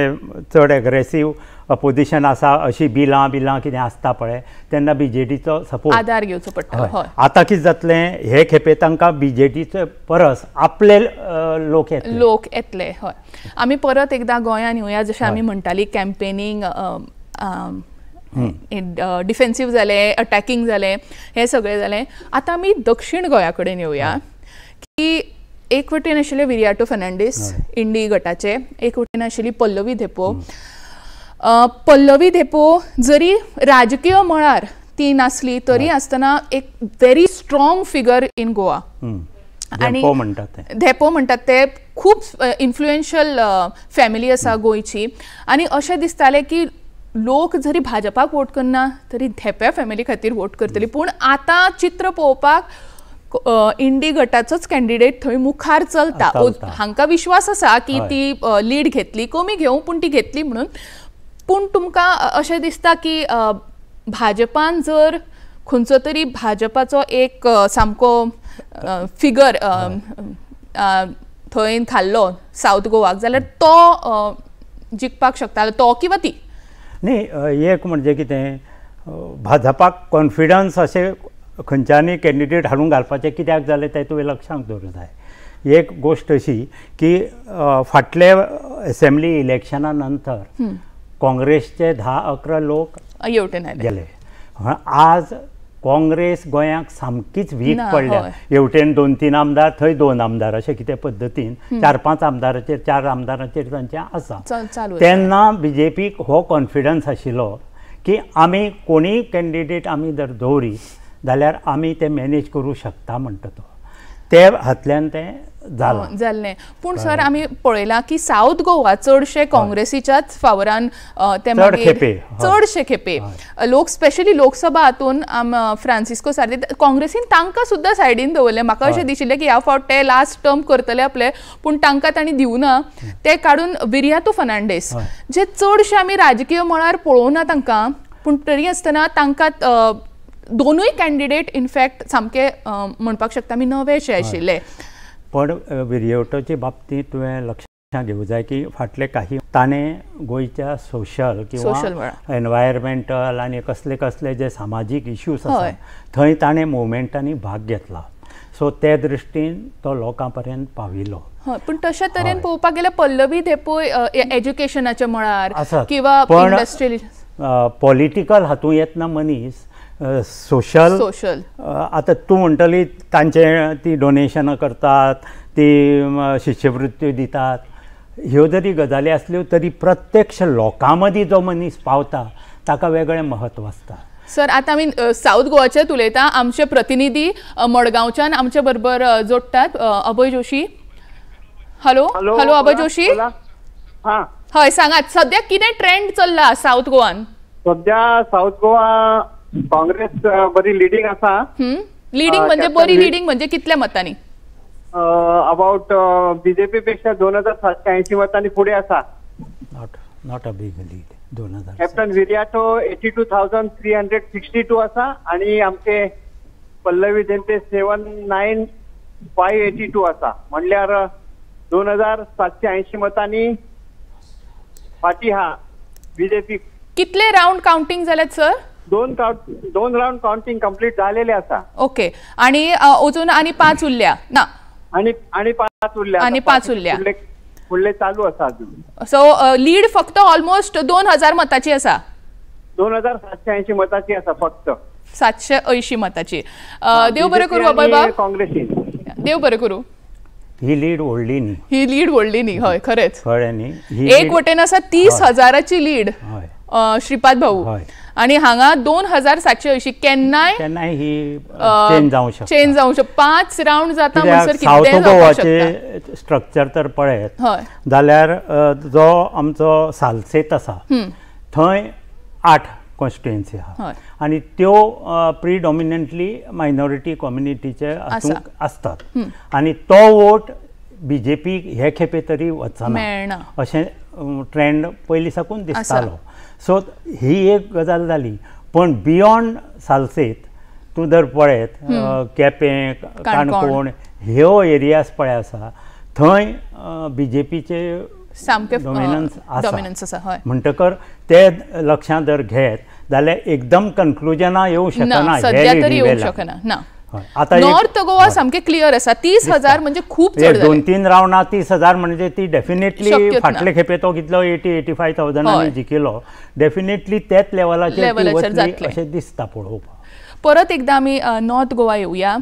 चड एग्रेसीव अपोजिशन आसा अशी बिलां कितें आसता पळय तेन्ना BJPचो सपोर्ट आदार घेवचो पडटा आतां कितें जातलें हे खेपे तांकां BJPचे परस आपले लोक येतले हय आमी परत एकदां गोंयान येवया जशें आमी म्हणटाली कॅम्पेनींग डिफेन्सिव्ह जालें अटॅकिंग जालें हें सगळें जालें आतां आमी दक्षिण गोंया कडेन येवया की एक वटेन आशिल्ले विरियाटो फर्नांडीस इंडी गटाचे एक वटेन आशिल्ली पल्लवी धेपो जरी राजकीय मळार ती नासली तरी आसतना एक very strong figure in Goa आनी धेपो म्हणटात ते खूब इन्फ्लुएन्शियल फॅमिली आसा गोंयची आनी अशें दिसतालें की लोक जरी भाजपाक वोट करना तरी धेप्या फॅमिली खातीर वोट करतली पूण आतां चित्र पळोवपाक इंडी गटाचोच कॅन्डिडेट थंय मुखार चलता हांकां विश्वास आसा की ती लीड घेतली कमी घेवं पूण ती घेतली म्हणून पूण तुमकां अशें दिसता की भाजपान जर खंयचो तरी भाजपाचो एक सामको फिगर थंय घाल्लो सावथ गोवाक जाल्यार तो जिखपाक शकतालो तो किंवा ती न्ही एक म्हणजे कितें भाजपाक कॉन्फिडन्स अशें खंयच्यानी कॅन्डिडेट हाडून घालपाचें कित्याक जालें तें तुवें लक्षांत दवरूंक जाय एक गोश्ट अशी की फाटले असेंब्ली इलेक्शना नंतर काँग्रेसचे 10-11 लोक गेले आज काँग्रेस गोंयांक सामकीच वीक पडल्या हेवटेन 2-3 आमदार थंय 2 आमदार अशें कितें पद्दतीन 4-5 आमदाराचेर 4 आमदाराचेर तांचें आसा तेन्ना BJPक हो कॉन्फिडन्स आशिल्लो की आमी कोणीय कॅन्डिडेट आमी जर दवरी जाल्यार आमी ते मॅनेज करूं शकता म्हणटा तो ते हातल्यान तें जाल्लें पूण सर आमी पळयलां की सावथ गोवा चडशे काँग्रेसीच्याच फावरान ते चडशे खेपे लोक स्पेशली लोकसभा हातून फ्रांसिस्को सार्दी काँग्रेसीन तांकां सुद्दां सायडीन दवरलें म्हाका अशें दिशिल्लें की ह्या फावट ते लास्ट टर्म करतले आपले पूण तांकां तांणी दिवना ते काडून विरियाटो फर्नांडीस जे चडशे आमी राजकीय मळार पळोवना तांकां पूण तरी आसतना तांकां दोनूय कॅन्डिडेट इनफॅक्ट सामके म्हणपाक शकता आमी नवेशे आशिल्ले पण विरियाटोचे बाबतींत तुवें लक्षांत घेवंक जाय की फाटले काही ताणें गोंयच्या सोशल किंवा एनवायरमेंटल आनी कसले कसले जे सामाजीक इश्यूज आसा थंय ताणें मुवमेंटांनी भाग घेतला सो ते दृश्टीन तो लोकां पर्यंत पाविल्लो पूण तशा तरेन पळोवपाक गेल्यार पल्लवी धेपो एज्युकेशनाच्या मळार किंवा इंडस्ट्रियल पॉलिटिकल हातूंत येतना मनीस सोशल आतां तूं म्हणटली तांचे ती डोनेशनां करतात ती शिश्यवृत्त्यो दितात ह्यो जरी गजाली आसल्यो तरी प्रत्यक्ष लोकां मदीं जो मनीस पावता ताका वेगळें म्हत्व आसता सर आतां आमी सावथ गोवाचेच उलयता आमचे प्रतिनिधी मडगांवच्यान आमचे बरोबर जोडटात अभय जोशी हॅलो अभय जोशी हय सांगात सद्या कितें ट्रेंड चल्ला सावथ गोवान सद्या सावथ गोवा काँग्रेस बरी लिडिंग आसा लिडिंग म्हणजे बरी लिडिंग म्हणजे कितल्या मतांनी अबाउट BJP पेक्षा 2780 मतांनी पुढे आसा not a big lead 2000 captain Viriato 82,362 आसा आणि आमचे पल्लवी धेंपे 79,582 आसा म्हणल्यार 2780 मतांनी फाटी हा बीजेपी कितले राउंड काउंटिंग जाल्यात सर? दोन राउंड काउंटिंग कंप्लीट झालेले आसा. ओके. आणि अजून आणि 5 उरल्या ना? आणि 5 उरल्या. आणि 5 उरल्या. फुडले चालू आसा अजून. सो लीड फक्त ऑलमोस्ट 2000 मताची आसा. 2780 मताची आसा फक्त. 780 मताची. देव बरें करू बाबा. काँग्रेसीन देव बरें करू. ही लीड व्हडली न्ही. ही लीड व्हडली न्ही. हय खरेंच. कळ्ळें न्ही. एक वटेन आसा 30,000ची लीड श्रीपाद भाऊ आणि हांगा 2780. केन्नाय ही चेंज जावंक शकता. चेंज जावंक शकता. 5 राउंड जाता म्हणसर साउथ गोवाचे स्ट्रक्चर तर पळयत जाल्यार जो आमचो सालसेत आसा थंय 8 कॉन्स्टिट्युएन्सी आहा आनी त्यो प्रिडॉमिनंटली मायनॉरिटी कम्युनिटीचे आसतात आनी तो वोट बीजेपी हे खेपे तरी वचना अशें ट्रेंड पयलीं साकून दिसतालो. सो ही एक गजाल जाली. पण बियॉन्ड सालसेत तूं जर पळयत केपें काणकोण ह्यो एरियाज पळय आसा थंय बीजेपीचे सामके डॉमिनन्स आसा. म्हणटकर ते लक्षांत जर घेत जाल्यार एकदम कन्क्लुजनां येवंक शकना. सद्या तरी येवंक शकना. आता नॉर्थ गोवा सामके क्लियर आसा. 30,000 म्हणजे खूप चड. 2-3 राउंडां 30,000 म्हणजे ती डेफिनेटली फाटले खेपे तो कितलो 80-85,000 जिखिलो. डेफिनेटली तेच लेवलाचेर अशें दिसता पळोवपाक. परत एकदा आमी नॉर्थ गोवा येवया.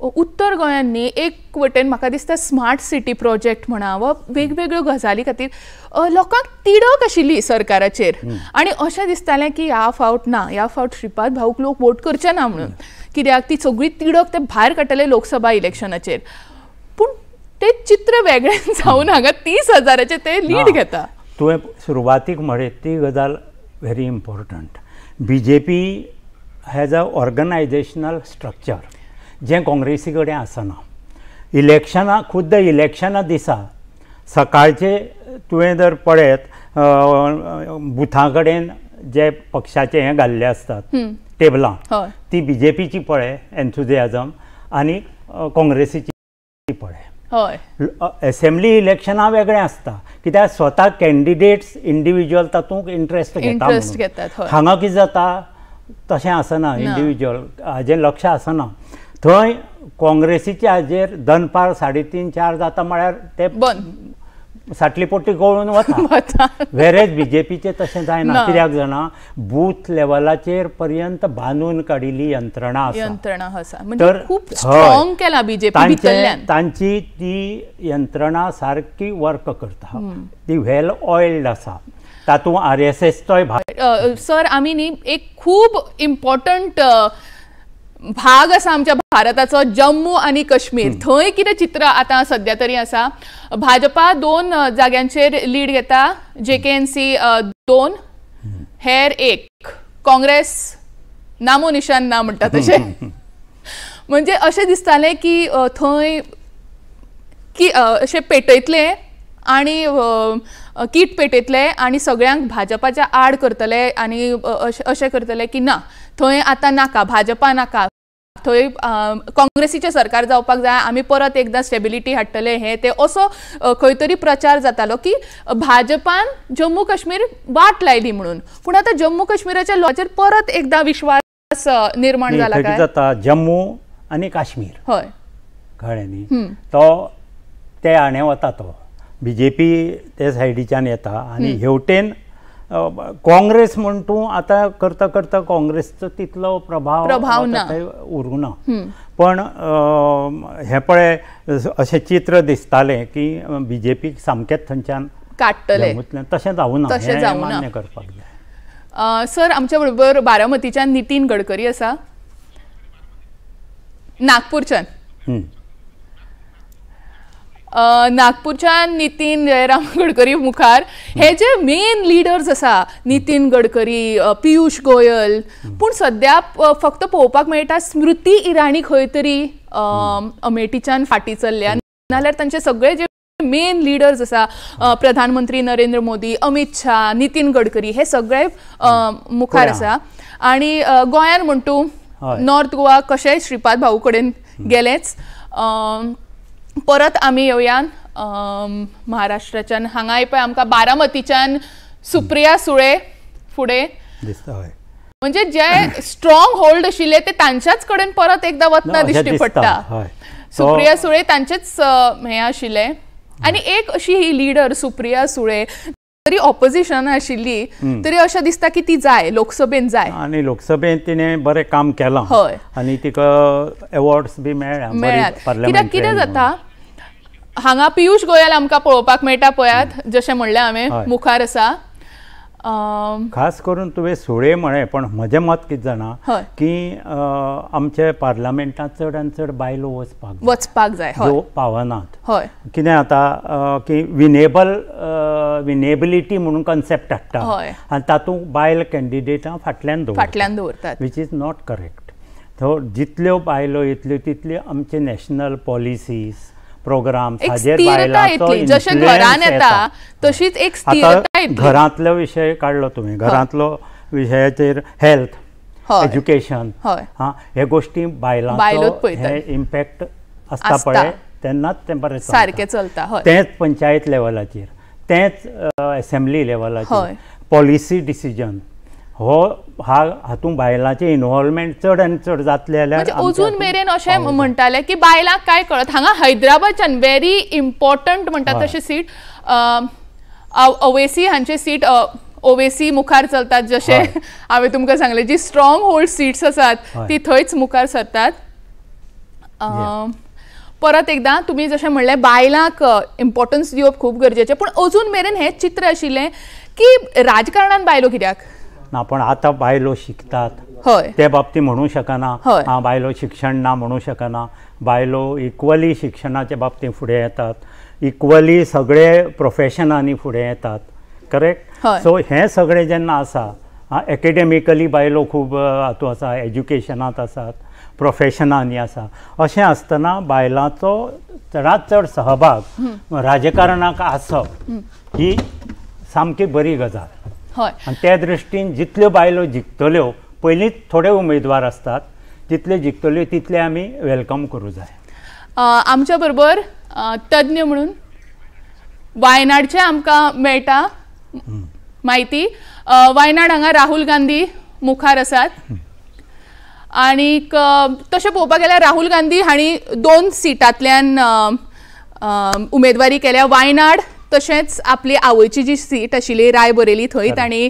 उत्तर गोंयांनी एक वटेन म्हाका दिसता स्मार्ट सिटी प्रोजेक्ट म्हणा वा वेगवेगळ्यो गजाली खातीर लोकांक तिडक आशिल्ली सरकाराचेर आनी अशें दिसतालें की ह्या फावट श्रीपाद भाऊक लोक वोट करचे ना म्हणून. कित्याक ती सगळी तिडक ते भायर काडटले लोकसभा इलेक्शनाचेर. पूण ते चित्र वेगळें जावन हांगा 30,000चे ते लीड घेता. तुवें सुरवातीक म्हणत ती गजाल very important. BJP has a organisational structure जें काँग्रेसी कडेन आसना. खुद्द इलेक्शना दिसा सकाळचे तुवें जर पळयत बुथां कडेन जे पक्षाचे हे घाल्ले असतात टेबलां ती बीजेपीची पळय एन्थुजियाजम आनी काँग्रेसीची पळय. असेंब्ली इलेक्शनां वेगळें आसता कित्याक स्वता कॅन्डिडेट्स इंडिविज्युअल तातूंत इंट्रस्ट घेतात. हांगा कितें जाता तशें आसना. इंडिविज्युअल हाजें लक्ष आसना. थंय काँग्रेसीचे हाजेर दनपार 3:30-4 जाता म्हळ्यार ते साटली पोटी गळून वता. वेरेज बीजेपीचे तशें जायना. कित्याक जाणा बूथ लेवलाचेर पर्यंत बांदून काडिल्ली यंत्रणा आसा. तर तांची ती यंत्रणा सारकी वर्क करता. ती वेल ऑयल्ड आसा. तातूंत RSSचोय भाग. सर आमी न्ही एक खूब इम्पॉर्टंट भाग आसा आमच्या भारताचो जम्मू आनी काश्मीर. थंय कितें चित्र आतां सद्या तरी आसा. भाजपा 2 जाग्यांचेर लीड घेता. JKNC 2 हेर 1. काँग्रेस नामो निशान ना म्हणटा तशें. म्हणजे अशें दिसतालें की थंय की अशें पेटयतले आनी कीट पेटयतले आनी सगळ्यांक भाजपाच्या आड करतले आनी अशें करतले की ना थंय आतां नाका भाजपा नाका थंय काँग्रेसीचें सरकार जावपाक जाय आमी परत एकदां स्टेबिलिटी हाडटले हे ते असो खंय तरी प्रचार जातालो की भाजपान जम्मू काश्मीर वाट लायली म्हणून. पूण आतां जम्मू काश्मीराच्या लॉचेर परत एकदां विश्वास निर्माण जाला काय जाता. जम्मू आनी काश्मीर हय कळ्ळें न्ही. तो ते आणे वता तो बीजेपी ते सायडीच्यान येता आनी हेवटेन काँग्रेस म्हण तूं आतां करता करता काँग्रेसचो तितलो प्रभाव उरूं ना. पण हे पळय अशें चित्र दिसतालें की बीजेपीक सामकेंच थंयच्यान काडटले. तशें जावूं ना. मान्य करपाक जाय. सर आमच्या बरोबर बारामतीच्यान नितीन गडकरी आसा. नागपूरच्यान नागपूरच्यान नितीन जयराम गडकरी मुखार. हे जे मेन लिडर्स आसा नितीन गडकरी पियुष गोयल पूण सद्या फक्त पळोवपाक मेळटा स्मृती इराणी खंय तरी अमेठीच्यान फाटी चल्ल्या. नाल्यार तांचे सगळे जे मेन लिडर्स आसा प्रधानमंत्री नरेंद्र मोदी अमित शाह नितीन गडकरी हे सगळे मुखार आसा. आनी गोंयान म्हण तूं नॉर्थ गोवा कशेंय श्रीपाद भाऊ कडेन गेलेच. परत आमी येवया महाराष्ट्राच्यान. हांगाय पळय आमकां बारामतीच्यान सुप्रिया सुळे फुडें दिसता. हय, म्हणजे जे स्ट्रॉंग होल्ड आशिल्ले ते तांच्याच कडेन परत एकदा वतना दिश्टी पडटा. सुप्रिया सुळे तांचेच हे आशिल्ले आनी एक अशी ही लिडर सुप्रिया सुळे तरी ऑपोजिशन आशिल्ली तरी अशें दिसता की ती जाय लोकसभेन जाय आनी लोकसभेन तिने बरें काम केलां. हय, आनी तिका अवॉर्ड्स बी मेळ्यात. कित्याक जाता हांगा पियुष गोयल आमकां पळोवपाक मेळटा पळयात जशें म्हणलें हांवें मुखार आसा. खास करून तुवें सुळे म्हळें पण म्हजें मत कितें जाणा की आमचे पार्लमेंटांत चड आनी चड बायलो वचपाक जाय पावनात. हय, कितें जाता की विनेबिलिटी म्हणून कन्सेप्ट हाडटा आनी तातूंत बायल कॅन्डिडेटां फाटल्यान दवरतात which is not correct. So जितल्यो बायलो येतल्यो तितल्यो आमचे नॅशनल पॉलिसीज प्रोग्राम जशें घरान येता तशीच एक स्थिरता येतली. घरांतलो विशय काडलो तुमी, घरांतलो विशयाचेर हेल्थ एज्युकेशन हे गोष्टी बायलांचो हे इम्पॅक्ट आसता पळय तेन्नाच तें बरें सारकें चलता. तेंच पंचायत लेवलाचेर, तेंच असेंब्ली लेवलाचेर पॉलिसी डिसिजन हातूंत बायलांचें इनवॉल्वमेंट चड आनी चड जातलें जाल्यार अजून मेरेन अशें म्हणटाले की बायलांक काय कळत. हांगा हैदराबादच्यान व्हेरी इम्पॉर्टंट म्हणटात तशें सीट ओवेसी हांचे सीट ओवेसी मुखार चलतात. जशें हांवें तुमकां सांगलें जी स्ट्रॉंग होल्ड सीट्स आसात ती थंयच मुखार सरतात. परत एकदां तुमी जशें म्हणलें बायलांक इम्पॉर्टन्स दिवप खूब गरजेचें. पूण अजून मेरेन हें चित्र आशिल्लें की राजकारणान बायलो कित्याक ना, पण आतां बायलो शिकतात. हय, ते बाबतींत म्हणूं शकना बायलो शिक्षण ना म्हणूं शकना. बायलो इक्वली शिक्षणाच्या बाबतींत फुडें येतात, इक्वली सगळे प्रोफेशनांनी फुडें येतात. करेक्ट. सो हें सगळें जेन्ना आसा एकेडेमिकली बायलो खूब हातूंत आसा, एज्युकेशनांत आसात, प्रोफेशनांनी आसा. अशें आसतना बायलांचो चडांत चड सहभाग राजकारणाक आसप ही सामकी बरी गजाल. आनी त्या दृश्टीन जितल्यो बायलो जिखतल्यो पयलींच थोडे उमेदवार असतात, जितले जिखतल्यो तितले आमी वेलकम करूं जाय. आमच्या बरोबर तज्ञ म्हणून वायनाडचे आमकां मेळटा म्हायती. वायनाड हांगा राहुल गांधी मुखार आसात आनीक तशें पळोवपाक गेल्यार राहुल गांधी हांणी 2 सिटांतल्यान उमेदवारी केल्या. वायनाड तशेंच आपली आवयची जी सीट आशिल्ली रायबरेली थंय तांणी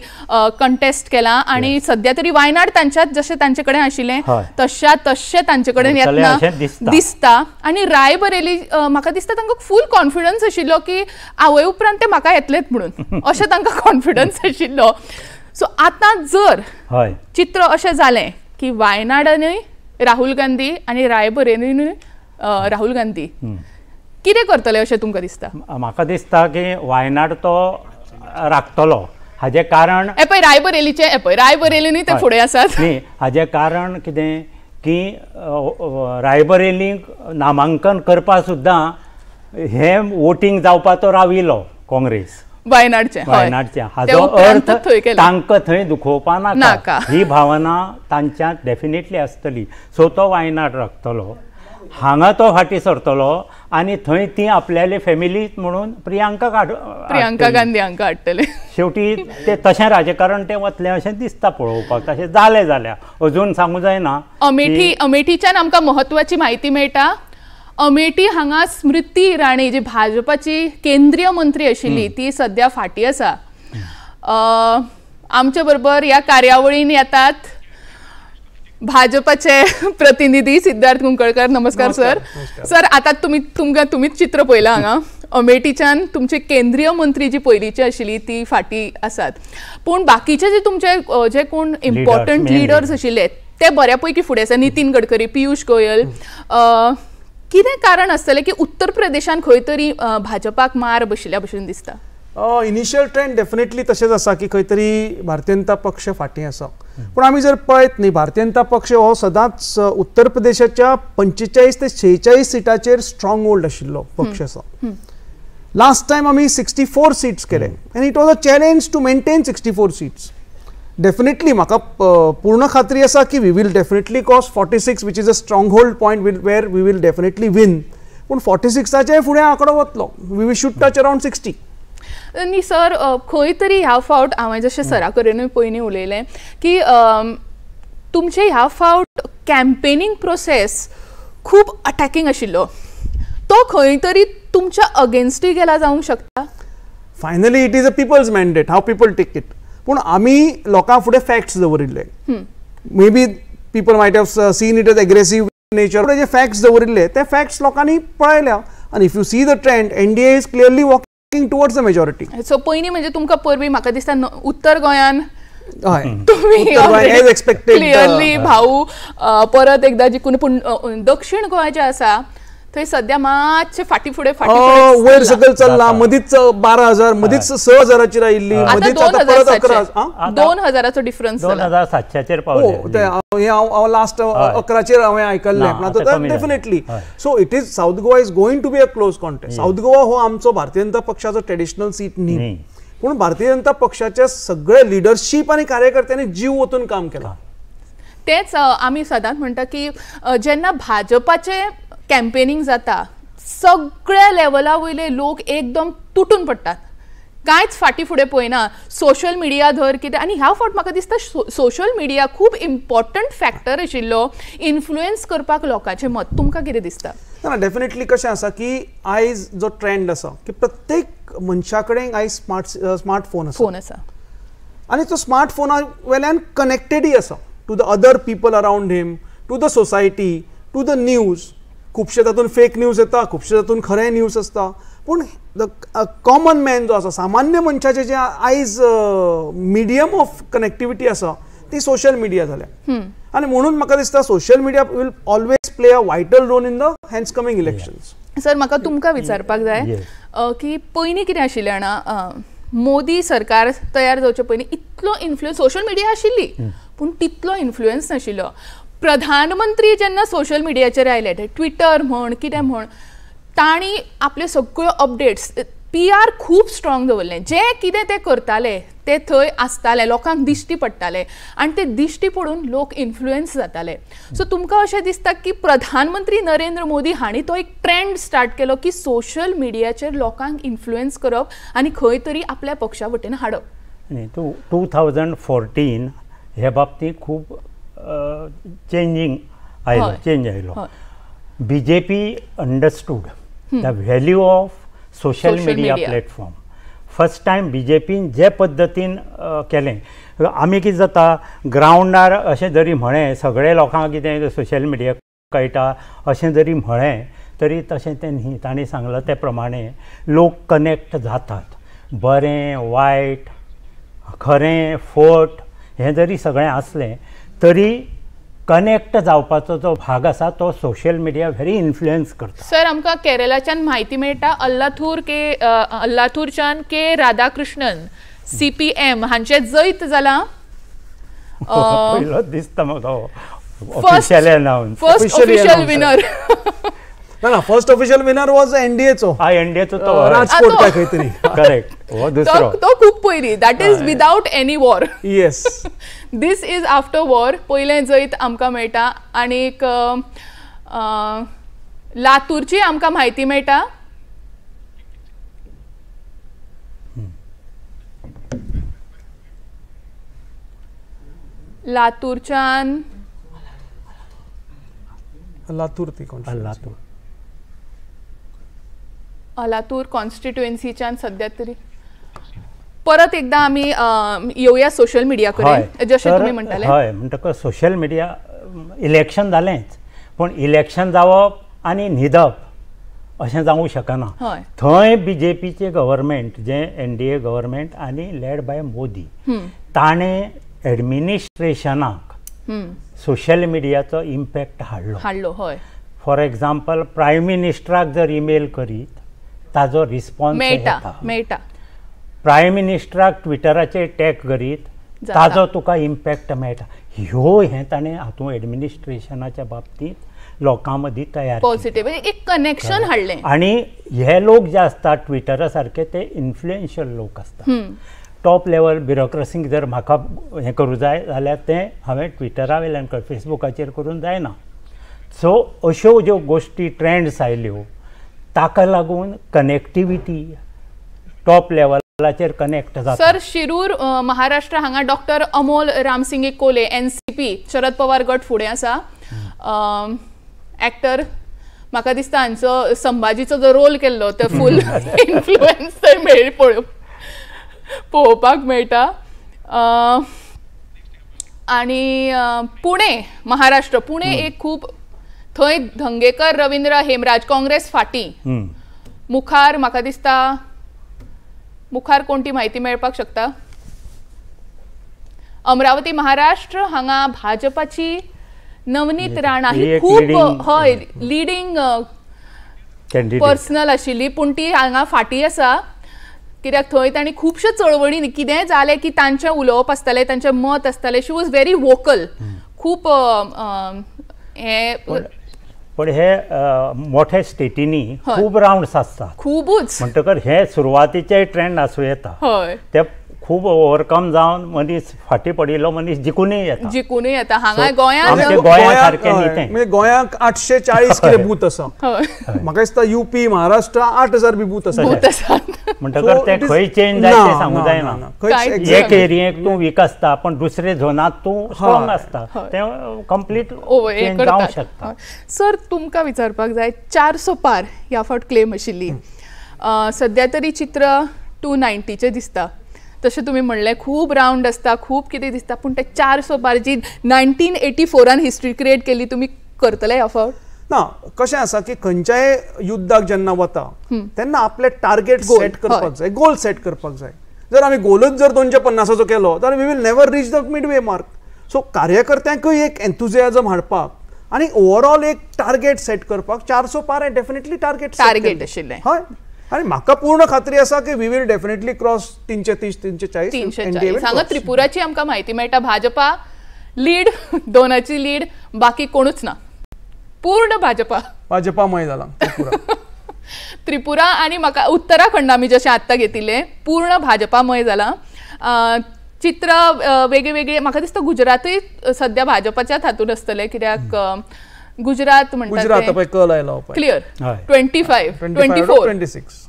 कंटेस्ट केला आनी सद्या तरी वायनाड तांच्यात जशें तांचे कडेन आशिल्लें तशें तांचे कडेन येतना दिसता. आनी रायबरेली म्हाका दिसता तांकां फूल कॉन्फिडन्स आशिल्लो की आवय उपरांत ते म्हाका येतलेच म्हणून अशें तांकां कॉन्फिडन्स आशिल्लो. सो आतां जर चित्र अशें जालें की वायनाडानूय राहुल गांधी आनी रायबरेलीनूय राहुल गांधी कितें करतले अशें तुमकां दिसता? म्हाका दिसता की वायनाड तो राखतलो. हाजें कारण पळय रायबरेलीचे पळय रायबरेलीनूय ते फुडें आसात न्ही. हाजें कारण कितें की रायबरेलीक नामांकन करपा सुद्दां हे वोटींग जावपाचो राविलो काँग्रेस वायनाडचे. हाजो अर्थ तांकां थंय दुखोवपा नाका ही भावना तांच्यात डेफिनेटली आसतली. सो तो वायनाड राखतलो, हांगा तो फाटी सरतलो आनी थंय ती आपल्याली फॅमिली म्हणून प्रियांका गांधी हांकां हाडटले. शेवटी ते तशें राजकारण ते वतलें अशें दिसता पळोवपाक. तशें जालें जाल्यार अजून सांगूं जायना. अमेठीच्यान आमकां म्हत्वाची म्हायती मेळटा. अमेठी हांगा स्मृती इराणी जी भाजपाची केंद्रीय मंत्री आशिल्ली ती सद्या फाटी आसा. आमचे बरोबर ह्या कार्यावळीन येतात भाजपाचे प्रतिनिधी सिद्धार्थ कुंकळकर. नमस्कार सर. सर आता तुम्हीच चित्र पळयलां हांगा. अमेठीच्यान तुमचे केंद्रीय मंत्री जी पयलींची आशिल्ली ती फाटी आसात, पूण बाकीचे जे तुमचे जे कोण इम्पॉर्टंट लिडर्स आशिल्ले ते बऱ्यापैकी फुडें आसा. नितीन गडकरी, पियुष गोयल. कितें कारण आसतलें की उत्तर प्रदेशान खंय तरी भाजपाक मार बशिल्ल्या भशेन दिसता? इनिशियल ट्रेंड डेफिनेटली तशेंच आसा की खंय तरी भारतीय जनता पक्ष फाटीं आसा. पूण आमी जर पळयत न्ही भारतीय जनता पक्ष हो सदांच उत्तर प्रदेशाच्या 45 ते 46 सिटाचेर स्ट्रॉंग होल्ड आशिल्लो पक्ष आसा. लास्ट टायम आमी 64 सीट्स केले आनी it was a challenge to maintain 64 seats. Definitely म्हाका पूर्ण खात्री आसा की we will definitely cross 46 which is a stronghold point where we will definitely win. पूण 46चे फुडें आंकडो वतलो. We will should touch around 60. न्ही सर, खंय तरी ह्या फावट हांवें जशें सरा कडेनूय पयलीं उलयलें की तुमचे ह्या फावट कॅम्पेनींग प्रोसेस खूब अटॅकिंग आशिल्लो, तो खंय तरी तुमच्या अगेन्स्टूय गेला जावंक शकता? Finally it is a people's mandate, how people take it. पूण आमी लोकां फुडें फॅक्ट्स दवरिल्ले. May be people might have seen it as aggressive nature, जे फॅक्ट्स दवरिल्ले ते फॅक्ट्स लोकांनी पळयल्या. आनी if you see the trend, NDA is clearly walking towards the majority. So पयलीं म्हणजे तुमकां परबी म्हाका दिसता उत्तर गोंयान क्लियरली भाऊ परत एकदा जिखून, पूण दक्षिण गोंय जे आसा थंय सध्या मातशे फाटी फुडें वयर सकयल चल्ला. मदींच 12,000, मदींच 6,000 आयिल्ली, मदींच 2,000चो डिफरन्स 2,700 पावले. हांव लास्ट 11 हांवें आयकल्लें definitely. So it is south Goa is going to be a close contest. South Goa हो आमचो भारतीय जनता पक्षाचो ट्रेडिशनल सीट न्ही, पूण भारतीय जनता पक्षाच्या सगळे लिडरशीप आनी कार्यकर्त्यांनी जीव ओतून काम केलां. तेच आमी सदांच म्हणटा की जेन्ना भाजपाचे कॅम्पेनींग जाता सगळ्या लेवला वयले लोक एकदम तुटून पडटात, कांयच फाटी फुडें पळयना. सोशल मिडिया धर कितें, आनी ह्या फावट म्हाका दिसता सोशल मिडिया खूब इम्पॉर्टंट फॅक्टर आशिल्लो इन्फ्लुएन्स करपाक लोकांचें मत. तुमकां कितें दिसता? ना, डेफिनेटली कशें आसा की आयज जो ट्रेंड आसा की प्रत्येक मनशा कडेन आयज स्मार्टफोन आसा, आनी तो स्मार्टफोना वेल्यान कनेक्टेडूय आसा to the other people around him, to the society, to the news. खुबशे तातूंत फेक न्यूज येता, खुबशे तातूंत खरें न्यूज आसता. पूण कॉमन मॅन जो आसा, सामान्य मनशाचें जे आयज मिडियम ऑफ कनेक्टिविटी आसा ती सोशल मिडिया जाल्या. आनी म्हणून म्हाका दिसता social media will always play a vital role in the hence coming elections. Sir, म्हाका तुमकां विचारपाक जाय की पयलीं कितें आशिल्लें जाणा, मोदी सरकार तयार जावचे पयलीं इतलो इन्फ्लुएन्स सोशल मिडिया आशिल्ली पूण तितलो इन्फ्लुएन्स नाशिल्लो. प्रधानमंत्री जेन्ना सोशल मिडियाचेर आयले, ट्विटर म्हण कितें म्हण, तांणी आपल्यो सगळ्यो अपडेट्स PR खूब स्ट्रॉंग दवरलें. जे कितें ते करताले ते थंय आसताले, लोकांक दिश्टी पडटाले आनी ते दिश्टी पडून लोक इन्फ्लुएन्स जाताले. सो तुमकां अशें दिसता की प्रधानमंत्री नरेंद्र मोदी हांणी तो एक ट्रेंड स्टार्ट केलो की सोशल मिडियाचेर लोकांक इन्फ्लुएन्स करप आनी खंय तरी आपल्या पक्षा वटेन हाडप? 2014 हे बाबतींत खूब चेंज आयलो. BJP understood the value of social media platform. First time BJPन जे पद्दतीन केलें. आमी कितें जाता ग्रावंडार अशें जरी म्हळें सगळे लोकांक कितें सोशल मिडिया कळटा अशें जरी म्हळें तरी तशें तें न्ही. तांणी सांगलां ते प्रमाणे लोक कनेक्ट जातात. बरें वायट खरें फोट हें जरी सगळें आसलें तरी कनेक्ट जावपाचो जो भाग आसा तो सोशल मिडिया व्हेरी इन्फ्लुएन्स करता. सर, आमकां केरलाच्यान म्हायती मेळटा अल्लाथूरच्यान के राधाकृष्णन CPM हांचें जैत जालां. पयलोच दिसता म्हाका official announce. First official winner. ना, फर्स्ट ऑफिशियल विनर वॉज एनडीएचो. एनडीएचो तो राजकोट काय खंय तरी. करेक्ट. हो दुसरो तो खूब पयलीं. That is without any war. Yes. This is after war. पयलें जैत आमकां मेळटा. आनीक लातूरची आमकां म्हायती मेळटा. लातूरच्यान अलातूर कॉन्स्टिट्युएन्सीच्यान सध्या तरी. परत एकदा आमी येवया सोशल मिडिया कडेन. जशें तुमी म्हणटाले हय, म्हणटकच सोशल मिडिया इलेक्शन जालेंच पूण इलेक्शन जावप आनी न्हिदप अशें जावंक शकना. थंय BJPचे गव्हर्मेंट जे NDA गव्हर्मेंट आनी लेड बाय मोदी ताणें एडमिनिस्ट्रेशनाक सोशल मिडियाचो इम्पॅक्ट हाडलो. हय. फॉर एग्जाम्पल प्रायम मिनिस्टराक जर ईमेल करीत ताजो रिस्पॉन्स मेळटा. प्रायम मिनिस्टराक ट्विटराचेर टॅग करीत ताजो तुका इम्पॅक्ट मेळटा. हें ताणें हातूंत एडमिनिस्ट्रेशनाच्या बाबतींत लोकां मदीं तयार पॉझिटिव्ह एक कनेक्शन हाडलें. आनी हे लोक जे आसतात ट्विटरा सारके ते इन्फ्लुएन्शियल लोक आसतात. टॉप लेवल ब्युरोक्रेसीक जर म्हाका हें करूं जाय जाल्यार तें हांवें ट्विटरा वयल्यान फेसबुकाचेर करूंक जायना. सो अश्यो ज्यो गोश्टी ट्रेंड्स आयल्यो ताका लागून कनेक्टिविटी टॉप लेवलाचेर कनेक्ट जाता. सर, शिरूर महाराष्ट्र हांगा डॉक्टर अमोल रामसिंगे कोले NCP शरद पवार गट फुडें आसा. एक्टर म्हाका दिसता हांचो संभाजीचो जो रोल केल्लो तो फूल इन्फ्लुएन्स थंय पळोवपाक मेळटा. आणि पुणे महाराष्ट्र, पुणे एक खूब थंय धंगेकर रवींद्र हेमराज काँग्रेस फाटी. मुखार म्हाका दिसता मुखार कोणती माहिती मेळपाक शकता? अमरावती महाराष्ट्र हांगा भाजपाची नवनीत राणा ही खूब हय लिडिंग पर्सनल आशिल्ली, पूण ती हांगा फाटी आसा. कित्याक थंय तांणी खुबश्यो चळवळींनी कितेंय जालें की तांचें उलोवप आसतालें, तांचें मत आसतालें. शी वॉज व्हेरी वोकल. खूब हे पण हे मोठ्या स्टेटीनी खूब राउंड्स आसतात, खूबच म्हणटकर हे सुरवातीचे ट्रेंड आसूं येता. ते खूब ओवरकम जावन मनीस फाटी पडिल्लो मनीस जिखूनय येता. हांगा गोंयांक 840 कितें बूथ आसा. म्हाका दिसता UP महाराष्ट्र 8000 बी बूथ आसा. म्हणटकर ते खंय चेंज जाय ते सांगूंक जायना. एक एरियेक तूं वीक आसता पण दुसरे झोनात तूं स्ट्रॉंग आसता, ते कंप्लीट चेंज जावंक शकता. सर, तुमकां विचारपाक जाय, 400 पार ह्या फावट क्लेम आशिल्ली. सद्या तरी चित्र 290 दिसता. तशें तुमी म्हणलें खूब राउंड आसता, खूब कितें दिसता, पूण ते 400 पार जी 1984 हिस्ट्री क्रिएट केली तुमी करतले ह्या फावट? ना, कशें आसा की खंयच्याय युद्धाक जेन्ना वता तेन्ना आपले टार्गेट सेट करपाक जाय, गोल सेट करपाक जाय. जर आमी गोलच जर 250चो केलो जाल्यार we will never reach the midway mark. So कार्यकर्त्यांकूय एक एन्थुजियाझम हाडपाक आनी ओवरऑल एक टार्गेट सेट करपाक 400 पार डेफिनेटली टार्गेट आशिल्लें. हय, आणि म्हाका पूर्ण खात्री आसा की वी विल डेफिनेटली क्रॉस 330 340. हांगा त्रिपुराची आमकां म्हायती मेळटा, भाजपा लीड 2ची लीड, बाकी कोणूच ना, पूर्ण भाजपामय जाला त्रिपुरा. आणि म्हाका उत्तराखंड आमी जशें आत्तां घेतिल्लें पूर्ण भाजपामय जाला. चित्र वेगळे वेगळे. म्हाका दिसता गुजरातूय सद्या भाजपाच्याच हातून आसतलें, कित्याक गुजरात म्हणटा क्लियर 25, 24, 26.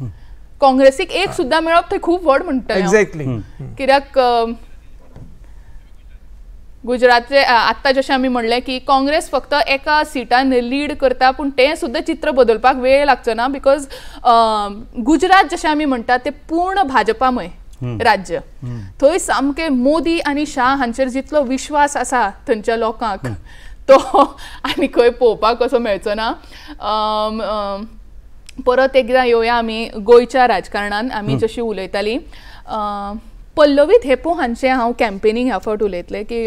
काँग्रेसीक एक सुद्धा मेळप थंय खूब व्हड म्हणटा. एक्झॅक्टली. कित्याक गुजरातचे आत्तां जशें आमी म्हणलें की काँग्रेस फक्त एका सिटान लीड करता, पूण तें सुद्दां चित्र बदलपाक वेळ लागचो ना. बिकॉज गुजरात जशें आमी म्हणटा तें पूर्ण भाजपामय राज्य. थंय सामके मोदी आनी शाह हांचेर जितलो विश्वास आसा थंयच्या लोकांक तो आनी खंय पळोवपाक कसो मेळचो ना. परत एकदां येवया आमी गोंयच्या राजकारणान. आमी जशी उलयतालीं, पल्लवी धेपो हांचें हांव कॅम्पेनींग ह्या फावट उलयतलें की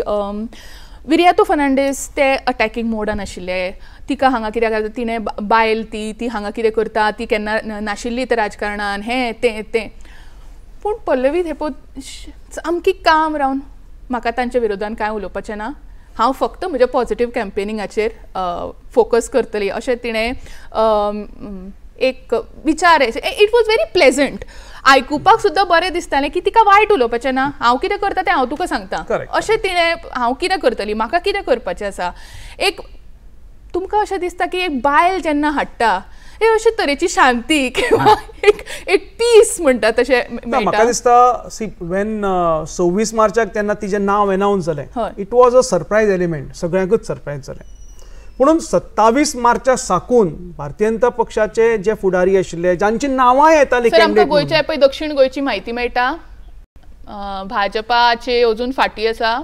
विरियातो फर्नांडीस ते अटॅकिंग मोडान आशिल्ले. तिका हांगा कित्याक तिणें बायल ती हांगा कितें करता, ती केन्ना नाशिल्ली त्या राजकारणान, हें तें. पूण पल्लवी धेपो सामकी काम रावन म्हाका तांच्या विरोधान कांय उलोवपाचें ना. हांव फक्त म्हज्या पॉझिटिव्ह कॅम्पेनिंगाचेर फोकस करतली अशें तिणें एक विचार. It was very pleasant. आयकुपाक सुद्दां बरें दिसतालें की तिका वायट उलोवपाचें ना. हांव कितें करता तें हांव तुका सांगता अशें तिणें. हांव कितें करतली, म्हाका कितें करपाचें आसा. एक तुमकां अशें दिसता की एक बायल जेन्ना हाडटा हे अशे तरेची शांती किंवा एक पीस म्हणटा तशें म्हाका दिसता. वेन 26 मार्चाक तेन्ना तिजें नांव अनाउन्स जालें, it was a surprise element, सगळ्यांकूच सरप्रायज जालें. म्हणून 27 मार्चा साकून भारतीय जनता पक्षाचे जे फुडारी आशिल्ले जांची नांवां येतालीं, आमकां गोंयच्या पळय दक्षिण गोंयची म्हायती मेळटा. भाजपाचे अजून फाटी आसा.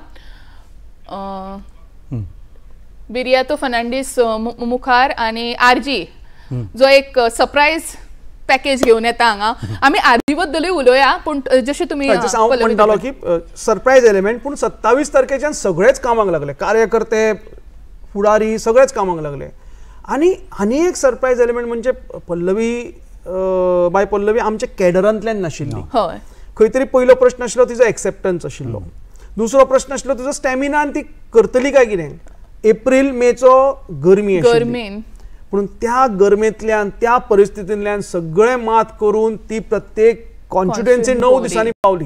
विरियातो फर्नांडीस मुखार आनी RG जो एक सरप्रायज पॅकेज घेवन येता हांगा. आमी RG बद्दलूय उलोवया, पूण जशें तुमी म्हणटालो की सरप्रायज एलिमेंट. पूण 27 तारखेच्यान सगळेच कामाक लागले, कार्यकर्ते फुडारी सगळेच कामाक लागले. आनी एक सरप्रायज एलिमेंट म्हणजे पल्लवी आमच्या कॅडरांतल्यान नाशिल्ली. खंय तरी पयलो प्रश्न आशिल्लो तिजो एक्सेप्टन्स आशिल्लो. दुसरो प्रश्न आशिल्लो तिजो स्टॅमिना, आनी ती करतली काय कितें. एप्रील मेचो गरमी आशिल्ली, पूण त्या गरमेंतल्यान त्या परिस्थितींतल्यान सगळें मात करून ती प्रत्येक कॉन्स्टिट्युएन्सी 9 दिसांनी पावली.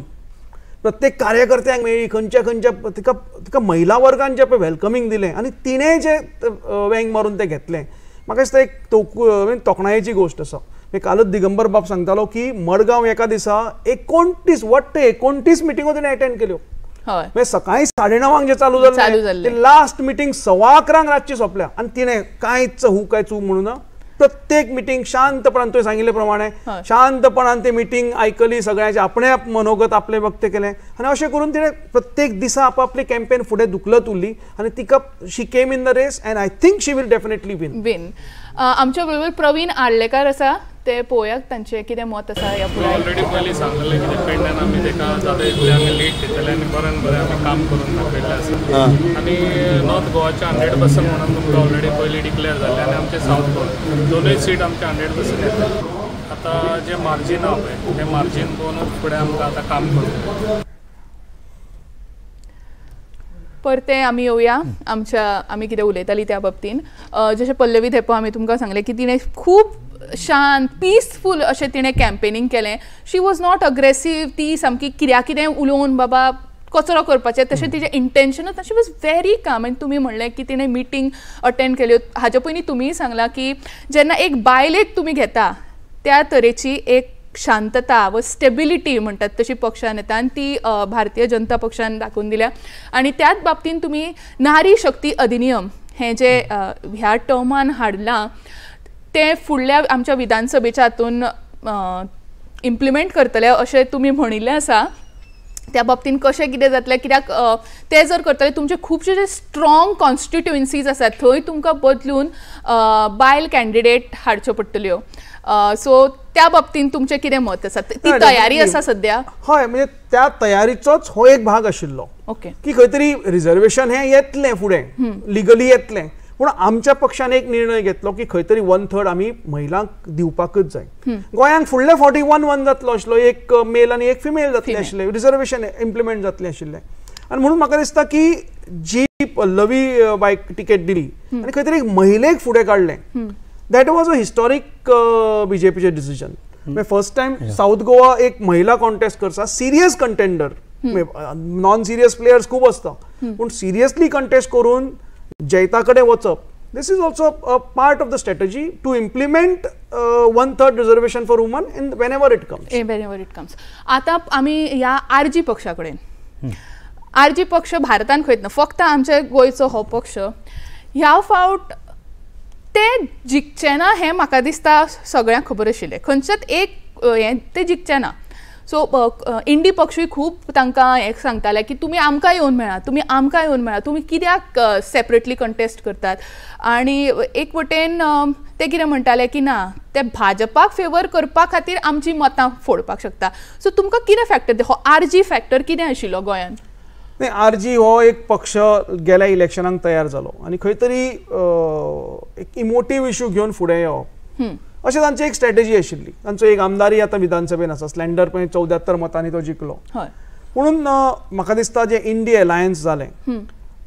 प्रत्येक कार्यकर्त्यांक मेळ्ळी. खंयच्या तिका महिला वर्गान जे पळय वेलकमिंग दिलें आनी तिणें जे वेंग मारून तें घेतलें. म्हाका दिसता एक तोखणायेची गोष्ट आसा. कालच दिगंबर बाब सांगतालो की मडगांव एका दिसा 29 मिटिंगो ताणें अटेंड केल्यो. म्हणजे सकाळी 9:30 जे चालू जालें लास्ट मिटींग 11:15 रातची सोंपल्या आनी तिणें कांयच हू काय चू म्हणून प्रत्येक मिटींग शांतपणान तुवें सांगिल्ले प्रमाणे शांतपणान ते मिटींग आयकली, सगळ्यांचे आपणे मनोगत आपले वक्ते केले आनी अशें करून तिणें प्रत्येक दिसा आपापली कॅम्पेन फुडें धुकलत उरली आनी तिका she came in the race and I think she will definitely win. आमच्या बरोबर प्रवीण आर्लेकर आसा, ते पळोवयाक तांचें कितें मत आसा ह्या पुराय. ऑलरेडी पयलीं सांगलें की पेडण्यान आमी ताका जाता तितलें आमी लीड घेतलें आनी बरें आमी काम करून दाखयल्लें आसा. आनी नॉर्थ गोवाचे 100% म्हणून तुमकां ऑलरेडी पयलीं डिक्लेअर जाल्लें आनी आमचे सावथ गोवा दोनूय सीट आमचे 100% येता. आतां जे मार्जीन आहा पळय ते मार्जीन पळोवनूच फुडें आमकां आतां काम करूंक. परते आमी येवया आमी कितें उलयतालीं त्या बाबतीन. जशें पल्लवी थेपो आमी तुमकां सांगलें की तिणें खूब शांत पीसफूल अशें तिणें कॅम्पेनींग केलें. शी वॉज नॉट अग्रेसीव, ती सामकी कितें उलोवन बाबा कचरो करपाचें तशें तिचें इंटेन्शनूच. शी वॉज व्हेरी काम. आनी तुमी म्हणलें की तिणें मिटींग अटेंड केल्यो. हाचे पयलीं तुमीय सांगलां की जेन्ना एक बायलेक तुमी घेता त्या तरेची एक शांतता व स्टेबिलिटी म्हणटात तशी पक्षान येता आनी ती भारतीय जनता पक्षान दाखोवन दिल्या. आनी त्याच बाबतीन तुमी नारी शक्ती अधिनियम हें जे ह्या टर्मान हाडलां ते फुडल्या आमच्या विधानसभेच्या हातून इम्प्लिमेंट करतले अशें तुमी म्हणिल्लें आसा. त्या बाबतीन कशें कितें जातलें, कित्याक ते जर करतले तुमचे खुबशे जे स्ट्रॉंग कॉन्स्टिट्युएन्सीज आसात थंय तुमकां बदलून बायल कॅन्डिडेट हाडच्यो पडटल्यो. सो त्या बाबतीन तुमचें कितें मत आसा, ती तयारी आसा सद्या? हय, म्हणजे त्या तयारीचोच हो एक भाग आशिल्लो. ओके, की खंय तरी रिजर्वेशन हें येतलें फुडें लिगली येतलें, पूण आमच्या पक्षान एक निर्णय घेतलो की खंय तरी 1/3 आमी महिलांक दिवपाकच जाय. गोंयांक फुडले 41 जातलो आसलो, एक मेल आनी एक फिमेल जातले आशिल्ले, रिजर्वेशन इम्प्लिमेंट जातलें आशिल्लें. आनी म्हणून म्हाका दिसता की जी पल्लवी बायक टिकेट दिली आनी खंय तरी एक महिलेक फुडें काडलें, दॅट वॉज अ हिस्टॉरीक बीजेपीचे decision. First time south Goa एक महिला कॉन्टेस्ट करता, serious contender. Non serious players खूब आसता पूण सिरियसली कंटेस्ट करून जैता कडेन वचप. This is also a part of the strategy to implement 1/3 reservation for woman in whenever it comes. आतां आमी ह्या आरजी पक्षा कडेन, आरजी पक्ष भारतान खंयच ना, फक्त आमच्या गोंयचो हो पक्ष. ह्या फावट ते जिखचे ना हें म्हाका दिसता सगळ्यांक खबर आशिल्लें. खंयचेच एक हें ते जिखचे ना. सो इंडी पक्षूय खूब तांकां हें सांगताले की तुमी आमकां येवन मेळा, तुमी कित्याक सेपरेटली कंटेस्ट करतात. आनी एक वटेन ते कितें म्हणटाले की ना, ते भाजपाक फेवर करपा खातीर आमची मतां फोडपाक शकता. सो तुमकां कितें फॅक्टर, हो आरजी फॅक्टर कितें आशिल्लो गोंयांत? नाही, आरजी हो एक पक्ष गेल्या इलेक्शनाक तयार जालो आनी खंय तरी एक इमोटीव इश्यू घेवन फुडें येवप अशें तांची एक स्ट्रॅटेजी आशिल्ली. तांचो एक आमदारी आतां विधानसभेन आसा, स्लँडर 74 मतांनी तो जिखलो. म्हणून म्हाका दिसता जे इंडी अलायन्स जालें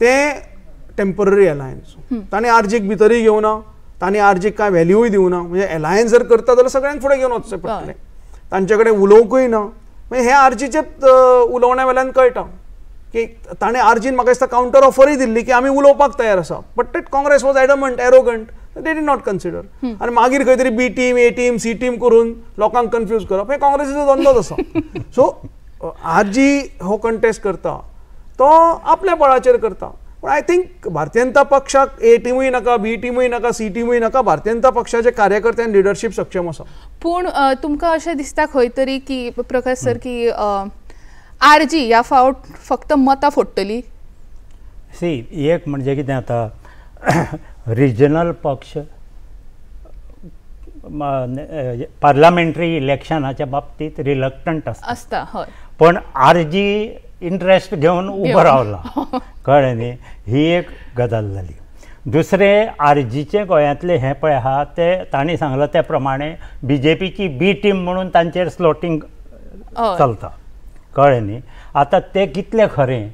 तें टेम्पररी अलायन्स. ताणें आरजीक भितरूय घेवना, ताणें आरजीक कांय व्हॅल्यूय दिवना. म्हणजे अलायन्स जर करता जाल्यार सगळ्यांक फुडें घेवन वचचें पडटलें. तांचे कडेन उलोवंकूय ना. म्हणजे हे आरजीचे उलोवण्या वेल्यान कळटा की ताणें आरजीन म्हाका दिसता काउंटर ऑफरूय दिल्ली की आमी उलोवपाक तयार आसा. But that Congress was adamant, arrogant, they did not consider. आनी मागीर खंय तरी B team, A team, C team करून लोकांक कन्फ्यूज करप हे काँग्रेसीचो धंदोच आसा. सो आरजी हो कंटेस्ट करता तो आपल्या बळाचेर करता. पण आय थिंक भारतीय जनता पक्षाक ए टीमूय नाका, बी टीमूय नाका, सी टीमूय नाका. भारतीय जनता पक्षाचे कार्यकर्ते आनी लिडरशीप सक्षम आसा. पूण तुमकां अशें दिसता खंय तरी की प्रकाश सर की आरजी ह्या फावट फक्त मतां फोडटली? एक म्हणजे कितें जाता, रिजनल पक्ष पार्लमेंटरी इलेक्शनाच्या बाबतींत रिलक्टंट आसता. पण आरजी इंट्रस्ट घेवन उबो रावला, कळ्ळें न्ही. ही एक गजाल जाली. दुसरें आरजीचे गोंयांतले हें पळय आहा ते तांणी सांगलां त्या प्रमाणे बीजेपीची बी टीम म्हणून तांचेर स्लोटींग चलता, कळ्ळें न्ही. आतां तें कितलें खरें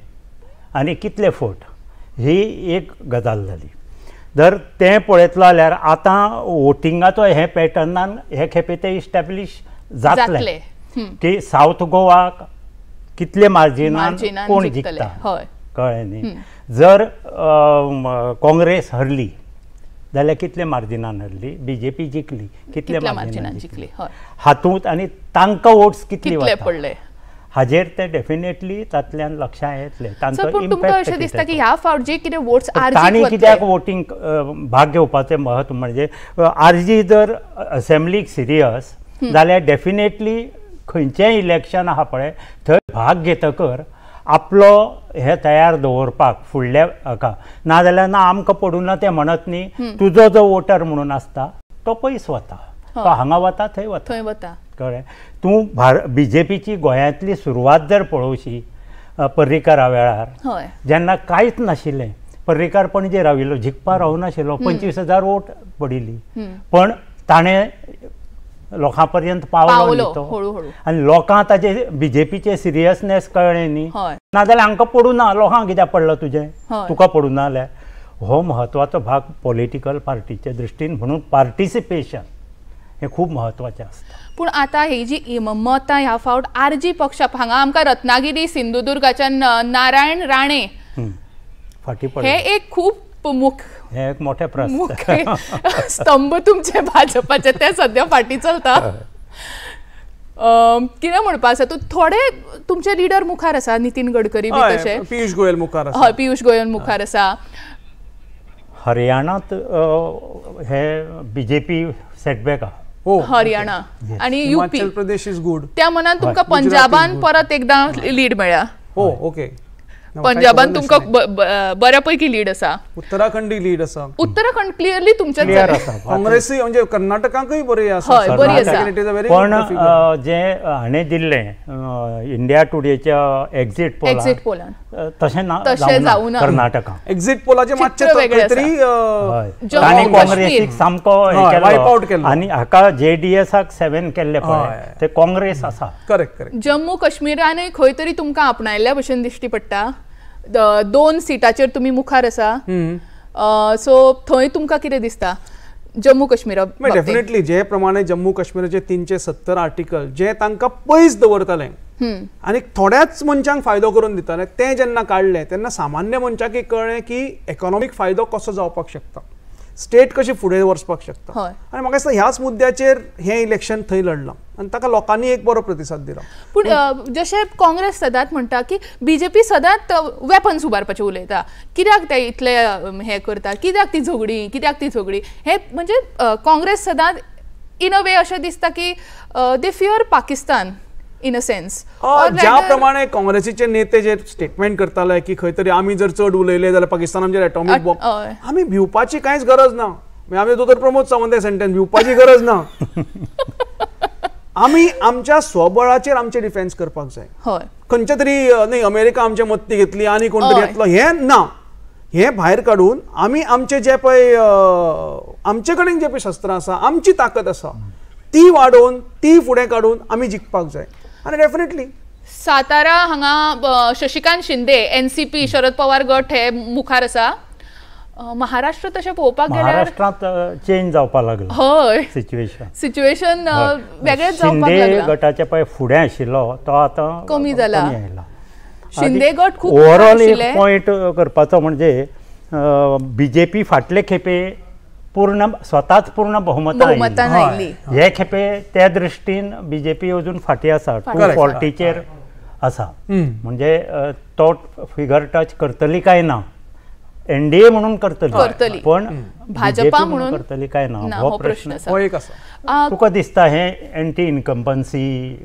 आनी कितलें फोट ही एक गजाल जाली. जर तें पळयतलो जाल्यार आतां वोटिंगाचो हे पॅटर्नान हे खेपे ते इस्टॅब्लीश जातलें की सावथ गोवाक कितले मार्जिनान कोण जिखता, कळ्ळें न्ही. जर काँग्रेस हरली जाल्यार कितले मार्जिनान हरली, बीजेपी जिखली कितले मार्जिनान जिखली, हातूंत आनी तांकां वोट्स कितले पडले हाजेर ते डेफिनेटली तातल्यान लक्षांत येतले, तांचो इम्पॅक्ट दिसता की ह्या फावट जे कितें वोट्स तांणी कित्याक वोटींग भाग घेवपाचें म्हत्व म्हणजे आरजी जर असेंब्लीक सिरियस जाल्यार डेफिनेटली खंयचेंय इलेक्शन आहा पळय थंय भाग घेतकर आपलो हे तयार दवरपाक फुडल्या हाका, नाजाल्यार ना आमकां पडून ना तें म्हणत न्ही तुजो जो वोटर म्हणून आसता तो पयस वता, तो हांगा वता थंय वता कळ्ळें. तूं बीजेपीची गोंयांतली सुरवात जर पळोवशी पर्रीकारा वेळार जेन्ना कांयच नाशिल्लें, पर्रीकार पणजे राविल्लो, जिखपा रावनाशिल्लो, 25,000 वोट पडिल्ली, पण ताणें लोकां पर्यंत पावलो तो आनी लोकांक ताजे बीजेपीचे सिरियसनेस कळ्ळें न्ही, नाजाल्यार हांकां पडूं ना लोकांक कित्याक पडलो तुजें, तुका पडूं ना जाल्यार हो म्हत्वाचो भाग पॉलिटिकल पार्टीचे दृश्टीन, म्हणून पार्टिसिपेशन हे खूब म्हत्वाचें आसता. पूण आतां ही जी मतां ह्या फावट आरजी पक्षा हांगा आमकां रत्नागिरी सिंधुदुर्गाच्यान नारायण राणे फाटी हे एक खूब हे एक मोठे स्तंभ तुमचे भाजपाचे ते सध्या फाटी चलता. कितें म्हणपा आसा तूं थोडे तुमचे लिडर मुखार आसा, नितीन गडकरी बी तशे, पियुष गोयल मुखार आसा, पियुष गोयल मुखार आसा. हरियाणात हे बीजेपी सेटबॅक आहा, हरियाणा आणि यूपी प्रदेश इज गुड. त्या मनान तुमकां पंजाबान परत एकदां लीड मेळ्ळा. ओके, पंजाबान तुमकां बऱ्यापैकी लीड आसा. उत्तराखंडी लीड आसा. उत्तराखंड क्लियरली तुमच्या काँग्रेसी म्हणजे कर्नाटकांकूय बरी आसा, बरी आसा. पण जे हाणें दिल्लें इंडिया टुडेच्या एक्झिट पोलान तशें जावना कर्नाटका. एक्झिट पोलाचे मातशे तरी तांणी काँग्रेसीक सामको वायप आउट केलो आनी हाका JDSक 7 केल्ले पळय ते काँग्रेस आसा. करेक्ट. जम्मू काश्मीरानूय खंय तरी तुमकां आपणायल्ल्या भशेन दिश्टी पडटा. 2 सिटाचेर तुमी मुखार आसा, सो थंय तुमकां कितें दिसता जम्मू काश्मीरा? डेफिनेटली जे प्रमाणे जम्मू काश्मीराचे 370 आर्टिकल जे तांकां पयस दवरताले आनी थोड्याच मनशांक फायदो करून दिताले, ते जेन्ना काडले तेन्ना सामान्य मनशाक कळ्ळें की इकॉनॉमीक फायदो कसो जावपाक शकता, स्टेट कशी फुडें वचपाक शकता. आनी म्हाका दिसता ह्याच मुद्द्याचेर हें इलेक्शन थंय लढलां आनी ताका लोकांनी एक बरो प्रतिसाद दिलो. पूण जशें काँग्रेस सदांच म्हणटा की बीजेपी सदांच वेपन्स उबारपाचें उलयता, कित्याक ते इतले हें करता, कित्याक ती झगडी हे म्हणजे काँग्रेस सदांच इन अ वे अशें दिसता की दे fear Pakistan in a sense. ज्या प्रमाणे काँग्रेसीचे नेते जे स्टेटमेंट करताले की खंय तरी आमी जर चड उलयले जाल्यार पाकिस्तान आमचेर एटॉमीक बॉम्ब, आमी भिवपाची कांयच गरज ना. आमी दोतोर प्रमोद सावंत सेंटेन्स भिवपाची गरज ना. आमी आमच्या स्वबळाचेर आमचे डिफेन्स करपाक जाय. खंयच्या तरी न्ही अमेरिका आमचे मत्ती घेतली आनी कोण तरी येतलो हें ना. हें भायर काडून आमी आमचे जे पळय आमचे कडेन जे पळय शस्त्रां आसा, आमची ताकद आसा ती वाडोवन ती फुडें काडून आमी जिखपाक जाय. आनी डेफिनेटली सातारा हांगा शशिकांत शिंदे NCP शरद पवार गट हे मुखार आसा. महाराष्ट्र तशें पळोवपाक गेल्यार महाराष्ट्रांत चेंज जावपाक लागलो. हय, सिच्युएशन वेगळेच जावपाक लागला. शिंदे गटाचे पळय फुडें आशिल्लो तो आतां कमी जाला. शिंदे गट खूब ओवरऑल एक पॉयंट करपाचो म्हणजे बीजेपी फाटले खेपे पूर्ण स्वताच पूर्ण बहुमतान आयिल्ली. हे खेपे त्या दृश्टीन बीजेपी अजून फाटी आसा, 240चेर आसा. म्हणजे तो फिगर टच करतली काय ना, NDA म्हणून करतली पण भाजपा म्हणून करतली काय ना हो प्रश्न आसा. तुका दिसता हे एंटी इनकम्बन्सी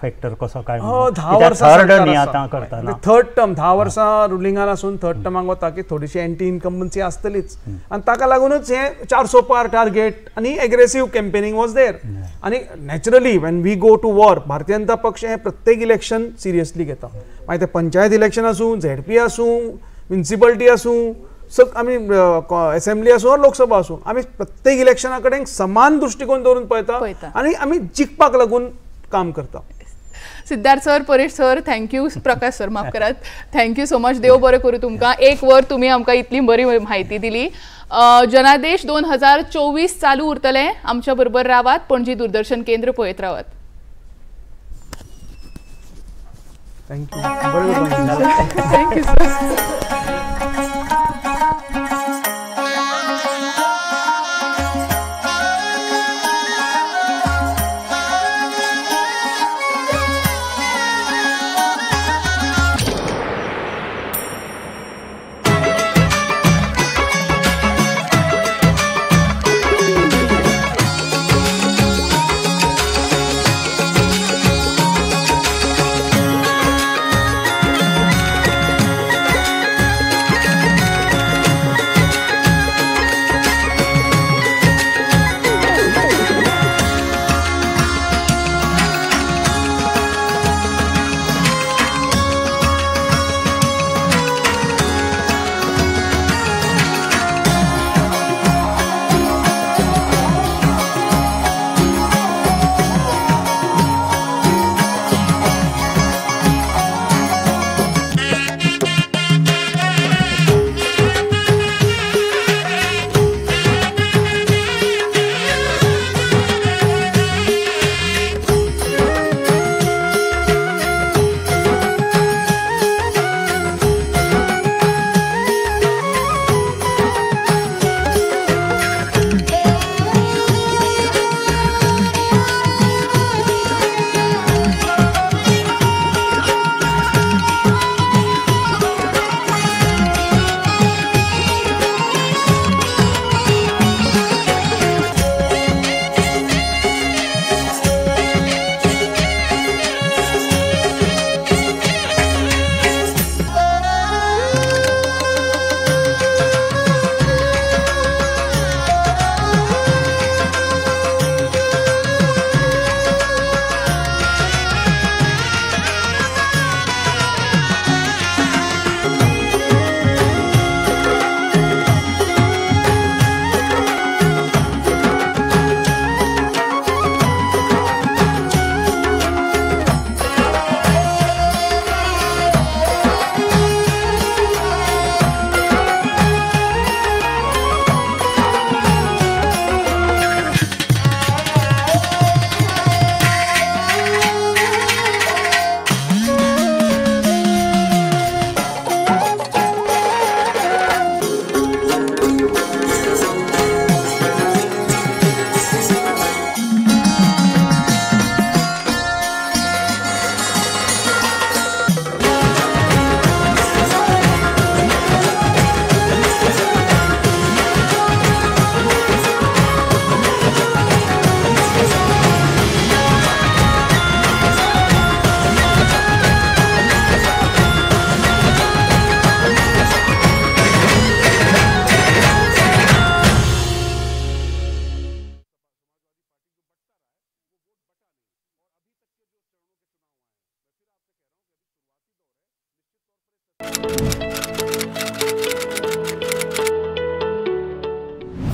फॅक्टर कसो काय? 10 वर्सां आतां करता थर्ड टर्म 10 वर्सां रुलिंगान आसून थर्ड टर्माक वता की थोडीशी एंटी इनकम्बन्सी आसतलीच आनी ताका लागूनच हे 400 पार टार्गेट आनी एग्रेसिव्ह कॅम्पेनिंग वॉज देर. आनी naturally when we go to war Bharatiya Janata पक्ष हे प्रत्येक इलेक्शन सिरियसली घेता. मागीर ते पंचायत इलेक्शन आसूं, ZP आसूं, म्युनिसिपालिटी आसूं, आमी असेंब्ली आसूं वा लोकसभा आसूं, आमी प्रत्येक इलेक्शना कडेन समान दृश्टिकोन दवरून पळयता आनी आमी जिखपाक लागून काम करता. Siddharth sir, Paresh sir, thank you. Prakash sir माफ करात, थँक्यू सो मच. देव बरें करूं तुमकां. 1 वर तुमी आमकां इतली बरी म्हायती दिली. जनादेश 2024 चालू उरतले. आमच्या बरोबर रावात, पणजी दूरदर्शन केंद्र पळयत रावात. Thank you sir.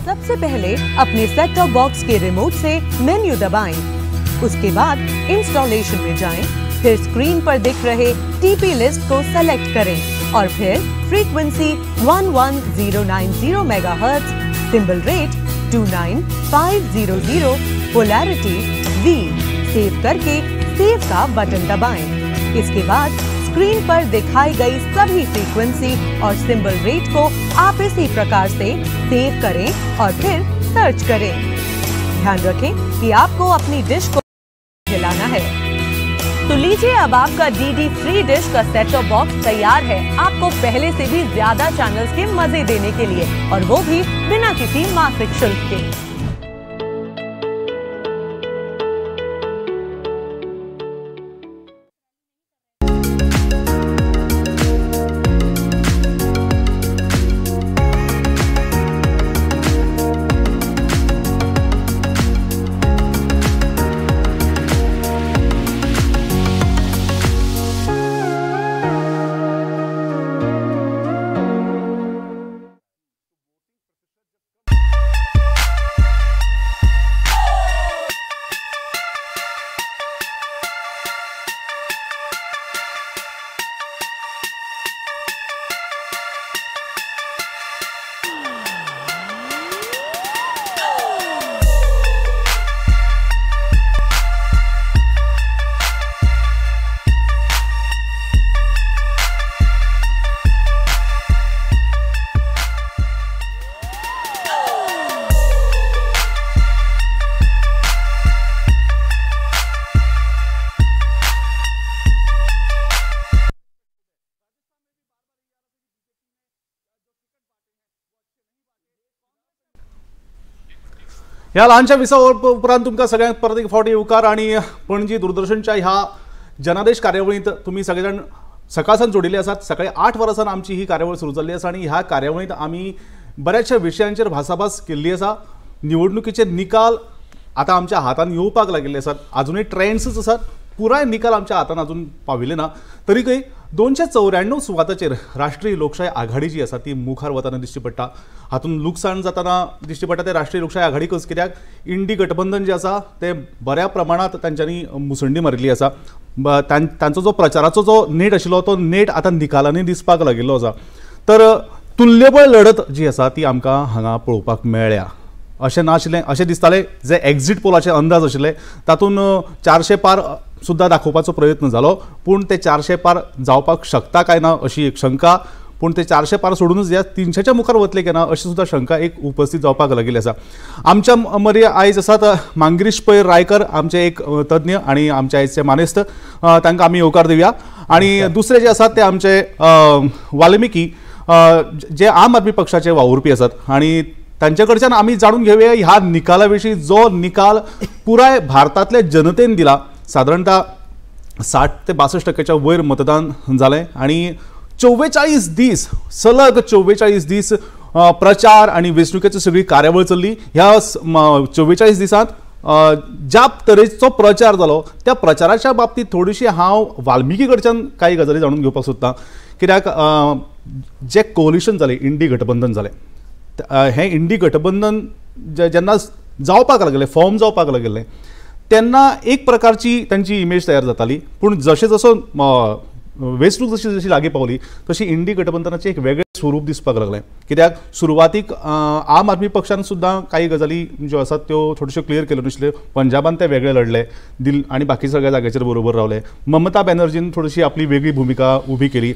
सबसे पहले अपने सेट टॉप बॉक्स के रिमोट से मेन्यू दबाएं। उसके बाद इंस्टॉलेशन में जाएं, फिर स्क्रीन पर दिख रहे टीपी लिस्ट को सेलेक्ट करें और फिर frequency 11090 megahertz, symbol rate 29500, polarity V save करके सेव का बटन दबाएं। इसके बाद स्क्रीन पर दिखाई गई सभी फ्रीक्वेंसी और सिंबल रेट को आप इसी प्रकार से सेव करें और फिर सर्च करें। ध्यान रखें कि आपको अपनी डिश को हिलाना है। तो लीजिए, अब आपका DD फ्री डिश का सेट टॉप बॉक्स तैयार है आपको पहले से भी ज्यादा चैनल्स के मजे देने के लिए, और वो भी बिना किसी मासिक शुल्क के। ह्या ल्हानशा विसा उपरांत तुमकां सगळ्यांक परत एक फावटी येवकार आणि पणजी दूरदर्शनच्या ह्या जनादेश कार्यावळींत तुम्ही सगळेजण सकाळसान जोडिल्ले आसात। सकाळी 8 वरांसान आमची ही कार्यावळ सुरू जाल्ली आसा आणि ह्या कार्यावळींत आमी बऱ्याचशा विशयांचेर भासाभास केल्ली आसा। निवडणुकीचे निकाल आता आमच्या हातान येवपाक लागिल्ले आसात, अजूनही ट्रेंड्सच आसात, पुराय निकाल आमच्या हातान अजून पाविल्ले ना। तरीकय 294 सुवाताचेर राष्ट्रीय लोकशाही आघाडी जी आसा ती मुखार वताना दिश्टी पडटा। हातून लुकसाण जाताना दिश्टी पडटा ते राष्ट्रीय लोकशाही आघाडीकच, कित्याक इंडी गठबंधन जे आसा ते बऱ्या प्रमाणात तांच्यांनी मुसंडी मारिल्ली आसा। तांचो जो प्रचाराचो जो नेट आशिल्लो तो नेट आता निकालांनी दिसपाक लागिल्लो आसा। तर तुल्यबळ लढत जी आसा ती आमकां हांगा पळोवपाक मेळ्ळ्या। अशें नाशिल्लें, अशें दिसतालें जे एक्झिट पोलाचे अंदाज आशिल्ले तातूंत 400 पार सुद्धा दाखोवपाचो प्रयत्न जालो, पूण ते 400 पार जावपाक शकता काय ना अशी एक शंका, पूण ते 400 पार सोडूनच ह्या 300च्या मुखार वतले काय ना अशी सुद्धा शंका एक उपस्थित जावपाक लागिल्ली आसा। आमच्या मदीं आयज आसात मांगरीश पै रायकर, आमचे एक तज्ञ आणि आमचे आयजचे मानेस्त, तांकां आमी येवकार दिवया। आणि दुसरे जे आसात ते आमचे वाल्मिकी, जे आम आदमी पक्षाचे वावुरपी आसात, आणि त्यांच्या कडच्यान आमी जाणून घेवया ह्या निकाला विशीं, जो निकाल पुराय भारतातल्या जनतेन दिला। साधारणतः 60 ते 62% वयर मतदान जालें आणि 44 दीस सलग 44 दीस प्रचार आणि वेंचणुकेची सगळी कार्यावळ चल्ली। ह्या 44 दिसांत ज्या तरेचो प्रचार जालो त्या प्रचाराच्या बाबतीत थोडीशी हांव वाल्मिकी कडच्यान काही गजाली जाणून घेवपाक सोदतां, कित्याक जे कोलिशन जालें, इंडी गठबंधन जालें, हे इंडी गठबंधन जेन्ना जावपाक लागलें, फॉर्म जावपाक लागलें, तेन्ना एक प्रकारची त्यांची इमेज तयार जाताली, पूण जशें जसो वेंचणूक जशी जशी लागीं पावली तशी इंडी गठबंधनाचें एक वेगळें स्वरूप दिसपाक लागलें। कित्याक सुरवातीक आम आदमी पक्षान सुद्दां काही गजाली ज्यो आसात त्यो थोड्योश्यो क्लियर केल्यो नाशिल्ल्यो। पंजाबान ते वेगळे लढले, दिल आणि बाकी सगळ्या जाग्याचेर बरोबर रावले। ममता बॅनर्जीन थोडीशी आपली वेगळी भूमिका उभी केली।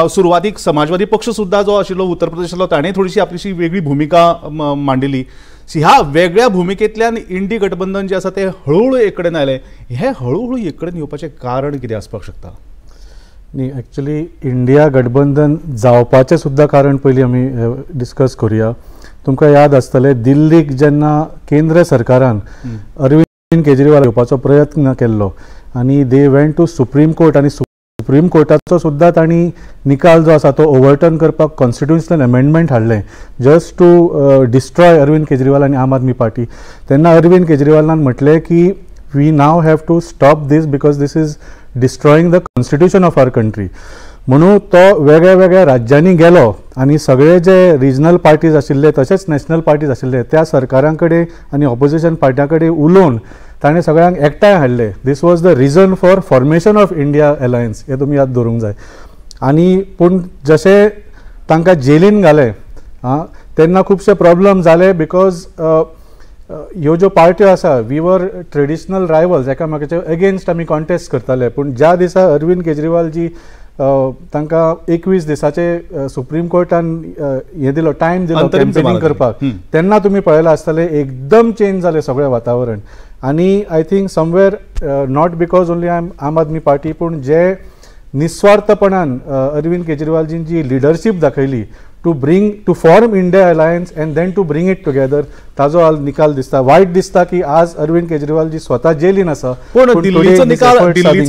सुरवातीक समाजवादी पक्ष सुद्धा जो आशिल्लो उत्तर प्रदेशातलो ताणें थोडीशी आपलीशी वेगळी भूमिका मांडिल्ली। ह्या वेगळ्या भूमिकेंतल्यान इंडी गठबंधन जे आसा ते हळूहळू एक कडेन आयलें। हे हळूहळू एक कडेन येवपाचें कारण कितें आसपाक शकता? न्ही, एक्चुअली इंडिया गठबंधन जावपाचें सुद्दां कारण पयलीं आमी डिस्कस करुया। तुमकां याद आसतलें दिल्लीक जेन्ना केंद्र सरकारान अरविंद केजरीवाल येवपाचो प्रयत्न केल्लो आनी they went to supreme court, आनी सुप्रीम कोर्टाचो सुद्दां तांणी निकाल जो आसा तो ओवरटर्न करपाक कॉन्स्टिट्युशनल अमेंडमेंट हाडलें just to destroy Arvind Kejriwal आनी आम आदमी पार्टी। तेन्ना अरविंद केजरीवालान म्हटलें की we now have to stop this because this is destroying the constitution of our country. म्हणून तो वेगळ्या वेगळ्या राज्यांनी गेलो आणि सगळे जे रिजनल पार्टीज आशिल्ले तशेंच नॅशनल पार्टीज आशिल्ले त्या सरकारां कडेन आनी ऑपोजिशन पार्ट्यां कडेन उलोवन ताणें सगळ्यांक एकठांय हाडले. This was the reason for formation of India alliance, हे तुमी याद दवरूंक जाय. आनी पूण जशें तांकां जेलीन घाले तेन्ना खुबशे प्रॉब्लम जाले बिकॉज ह्यो ज्यो पार्ट्यो आसा वी वर ट्रेडिशनल रायवल्स, एकामेकाचे अगेन्स्ट आमी कॉन्टेस्ट करताले. पूण ज्या दिसा अरविंद केजरीवाल जी तांकां 21 दिसाचे सुप्रीम कोर्टान हे दिलो टायम दिलो कॅम्पेनिंग करपाक, तेन्ना तुमी पळयलां आसतलें एकदम चेंज जालें सगळें वातावरण. आनी I think somewhere not because only Aam Aadmi Party पूण जे निस्वार्थपणान अरविंद केजरीवालजीन जी लिडरशीप दाखयली to form India alliance and then to bring it together, ताजो आज निकाल दिसता. वायट दिसता की आज अरविंद केजरीवाल जी स्वता जेलीन आसा. पूण दिल्लीचो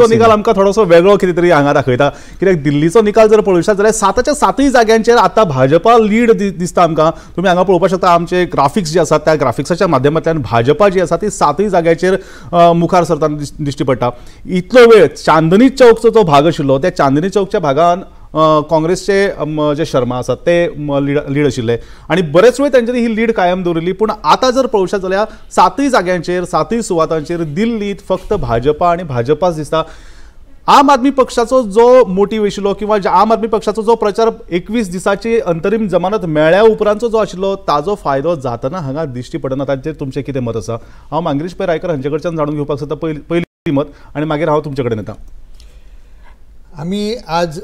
निकाल आमकां थोडोसो वेगळो कितें तरी हांगा दाखयता. कित्याक दिल्लीचो निकाल जर पळयशात जाल्यार 7च्या 7 जाग्यांचेर आतां भाजपा लीड दिसता आमकां. तुमी हांगा पळोवपाक शकता आमचे ग्राफिक्स जे आसात त्या ग्राफिक्साच्या माध्यमांतल्यान भाजपा जी आसा ती 7 जाग्याचेर मुखार सरताना दिश्टी पडटा. इतलो वेळ चांदनी चौकचो जो भाग आशिल्लो त्या चांदनी चौकच्या भागान काँग्रेसचे जे शर्मा आसात ते लीड आशिल्ले आणि बरेच वेळ त्यांच्यानी ही लीड कायम दवरली. पूण आता जर पळोवशात जाल्यार 7 जाग्यांचेर 7 सुवातांचेर दिल्लीत फक्त भाजपा आणि भाजपाच दिसता. आम आदमी पक्षाचो जो मोटीव आशिल्लो किंवा आम आदमी पक्षाचो जो प्रचार 21 दिसाची अंतरीम जमानत मेळ्ळ्या उपरांतचो जो आशिल्लो ताजो फायदो जातना हांगा दिश्टी पडना. ताचेर तुमचें कितें मत आसा? हांव मंगेश पै रायकर हांचे कडच्यान जाणून घेवपाक सोदता पयली मत आणि मागीर हांव तुमचे कडेन येता. आमी आज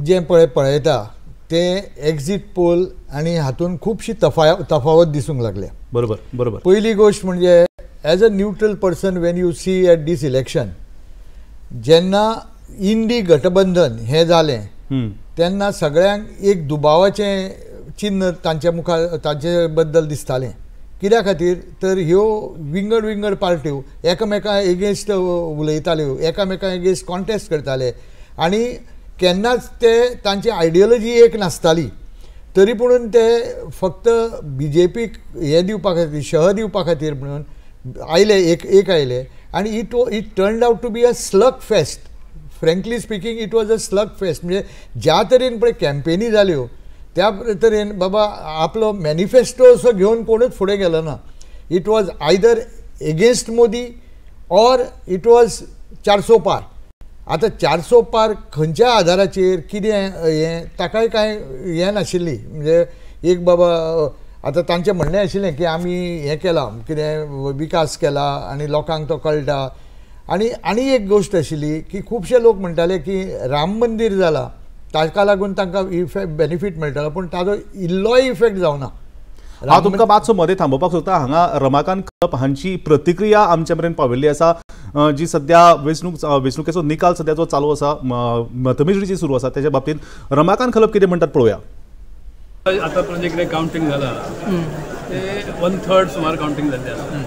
जे पळयता ते एक्झिट पोल आणि हातून खूबशी तफावत दिसूंक लागल्या. बरोबर बरोबर. पहिली गोष्ट म्हणजे as a neutral person when you see at this election जेन्ना इंडी गठबंधन हे जालें तेन्ना सगळ्यांक एक दुबावाचें चिन्ह तांच्या मुखार तांचे बद्दल दिसतालें. कित्या खातीर तर ह्यो विंगड पार्ट्यो एकामेका एगेन्स्ट उलयताल्यो, एकामेका एगेन्स्ट कॉन्टेस्ट करताले आणि केन्नाच ते तांची आयडियोलॉजी एक नासताली. तरी पूण ते फक्त BJPक हे दिवपा खातीर शह दिवपा खातीर म्हणून आयले एक आयले आणि it turned out to be a slug fest. Frankly speaking it was a slug fest. म्हणजे ज्या तरेन पळय कॅम्पेनी जाल्यो त्या तरेन बाबा आपलो मॅनिफेस्टो असो घेवन कोणूच फुडें गेलो ना. It was either against Modi or it was 400 पार. आता 400 पार खंयच्या आधाराचेर कितें हें ताकाय कांय हें नाशिल्ली. म्हणजे एक बाबा आतां तांचें म्हणणें आशिल्लें की आमी हें केलां कितें विकास केला आनी लोकांक तो कळटा. आनी एक गोश्ट आशिल्ली की खुबशे लोक म्हणटाले की राम मंदीर जाला ताका लागून तांकां बेनिफीट मेळटलो पूण ताजो इल्लोय इफेक्ट जावना. हांव तुमकां मातसो मदें थांबोवपाक सोदता. हांगा रमाकांत खलप हांची प्रतिक्रिया आमचे मेरेन पाविल्ली आसा जी सध्या वेंचणुकेचो निकाल सध्या जो चालू आसा मतमेजणी जी सुरू आसा तेच्या बाबतींत रमाकांत खलप कितें म्हणटात पळोवया. आतां पर्यंत कितें कावंटींग जालां ते 1/3 सुमार कावंटींग जाल्लें आसा.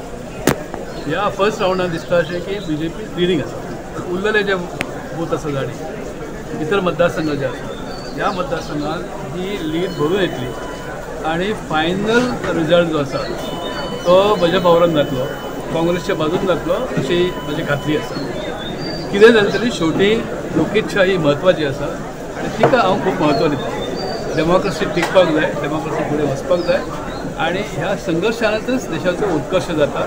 ह्या फर्स्ट रावंडान दिसता अशें की BJP लिडींग आसा. उरलेले जे बूथ आसा जाणी इतर मतदारसंघ जे आसा ह्या मतदारसंघात ही लीड भरून येतली आणि फायनल रिजल्ट जो आसा तो म्हज्या पावरान जातलो, काँग्रेसच्या बाजून जातलो अशी म्हजी खात्री आसा. कितें जालें तरी शेवटी लोकेच्छा ही म्हत्वाची आसा आनी तिका हांव खूब म्हत्व दिता. डेमोक्रेसी टिकपाक जाय, डेमोक्रेसी फुडें वचपाक जाय आणि ह्या संघर्शानच देशाचो उत्कर्श जाता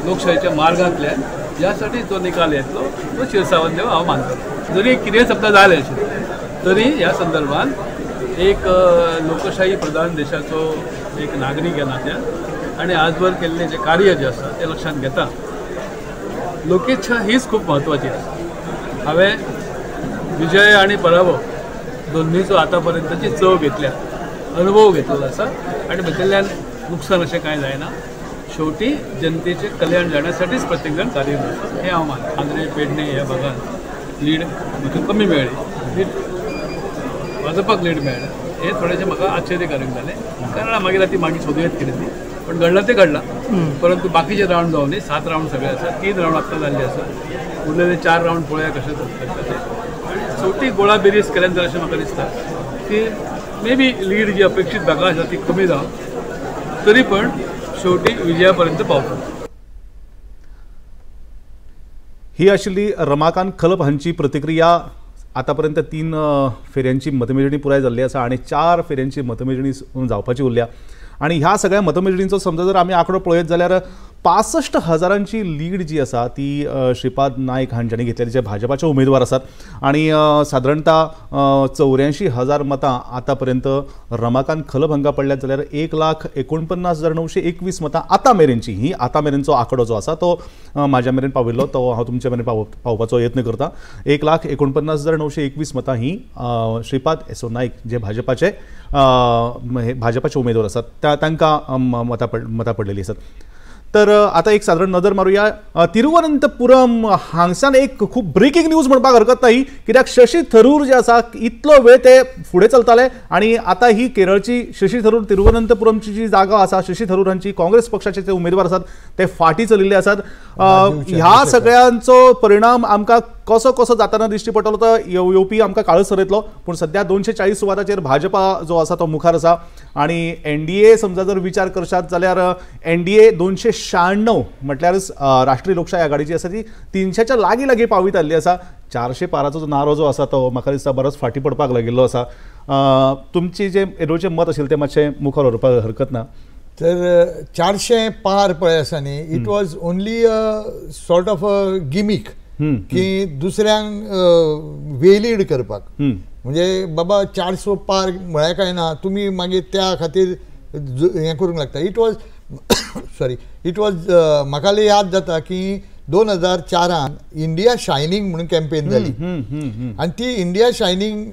लोकशाहीच्या मार्गांतल्यान. ह्या साठी जो निकाल येतलो तो शिरसावन देव हांव मानतलो. जरी कितें समजा जालें आशिल्लें तरी ह्या संदर्भान एक लोकशाही प्रधान देशाचो एक नागरीक ह्या नात्यान आणि आजवर केल्लें जे कार्य जे आसा तें लक्षांत घेता लोकेच्छा हीच खूब म्हत्वाची आसा. हांवें विजय आनी पराभव दोन्हीचो आतां पर्यंतची चव घेतल्या, अनुभव घेतलेलो आसा आनी भितरल्यान नुकसान अशें कांय जायना. शेवटी जनतेचें कल्याण जाण्यासाठीच प्रत्येक जण कार्यरत आसा हें हांव मानतां. आंध्रे पेडणे ह्या भागांत लीड म्हाका कमी मेळ्ळी, भाजपाक लीड मेळ्ळें. हे थोडेशें म्हाका आश्चर्यकारक जालें कारण मागीर ती मागीर सोदुयेत कितें ती पण घडला ते घडला. परंतु बाकीचे रावंड जावन 7 रावंड सगळे आसा, 3 रावंड आत्तां जाल्ले आसा, उरलेले 4 रावंड पळोवया कशें जाता ते. शेवटी गोळा बेरीज केल्या नंतर अशें म्हाका दिसता की मे बी लीड जी अपेक्षीत भागां आसा ती कमी जावन तरी पण शेवटी विजया पर्यंत पावता. ही आशिल्ली रमाकांत खलप हांची प्रतिक्रिया आतापर्यंत 3 फेऱ्यांची मतमेजणी पुराय जाल्ली आसा आणि 4 फेऱ्यांची मतमेजणी जावपाची उरल्या आणि ह्या सगळ्या मतमेजणींचो समजा जर आमी आंकडो पळयत जाल्यार 65,000ची लीड जी आसा ती श्रीपाद नायक हांच्यांनी घेतलेली जे भाजपाचे उमेदवार आसात आणि साधारणतः 84,000 मतां आतापर्यंत रमाकांत खलब हांकां पडल्यात जाल्यार 1,49,921 मतां आतां मेरेनची ही आतां मेरेनचो आंकडो जो आसा तो म्हाज्या मेरेन पाविल्लो तो हांव तुमचे मेरेन पावोवपाचो यत्न करता. 1,49,921 मतां ही श्रीपाद येसो नायक जे भाजपाचे उमेदवार आसात तांकां मतां पडलेली आसात. तर आता एक साधारण नजर मारूया तिरुवनंतपुरम हांगसान एक खूप ब्रेकिंग न्यूज म्हणपाक हरकत नाही कित्याक शशी थरूर जे आसा इतलो वेळ ते फुडें चलताले आणि आता ही केरळची शशी थरूर तिरुवनंतपुरमची जी जागा आसा शशी थरूर हांची काँग्रेस पक्षाचे जे उमेदवार आसात ते फाटी चलिल्ले आसात. ह्या सगळ्यांचो परिणाम आमकां कसो कसो जाताना दिश्टी पडटलो तो येवपी आमकां काळच सरयतलो. पूण सध्या 240 सुवाताचेर भाजपा जो आसा तो मुखार आसा आणि एनडीए समजा जर विचार करशात जाल्यार एनडीए 296 म्हटल्यारच राष्ट्रीय लोकशाही आघाडी जी आसा ती 300च्या लागीं पावीत आल्ली आसा. 400 पाराचो नारो जो आसा तो म्हाका दिसता बरोच फाटी पडपाक लागिल्लो आसा. तुमची जे एरोचें मत असेल ते मातशें मुखार व्हरपाक हरकत ना. तर 400 पार पळय आसा न्ही it was only a sort of a gimmick की दुसऱ्यांक वेलीड करपाक म्हणजे बाबा 400 पार म्हळ्यार काय ना तुमी मागीर त्या खातीर हें करूंक लागता. इट वॉज म्हाका याद जाता की 2004 इंडिया शायनींग म्हणून कॅम्पेन जाली आणि ती India shining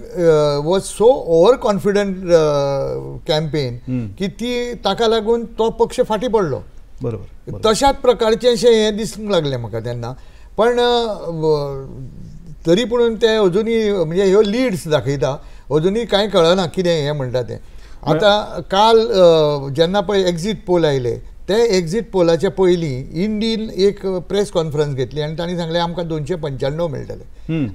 was so over confident campaign की ती ताका लागून तो पक्ष फाटी पडलो. बरोबर तशाच प्रकारचें अशें हें दिसूंक लागलें म्हाका तेन्ना. पण तरी पूण ते अजुनूय म्हणजे ह्यो लिड्स दाखयता अजुनूय कांय कळना कितें हें म्हणटा तें. आतां काल जेन्ना पळय एग्जीट पोल आयले ते एग्जीट पोलाच्या पयलीं इंडीन एक प्रेस कॉन्फरन्स घेतली आनी तांणी सांगलें आमकां 295 मेळटले.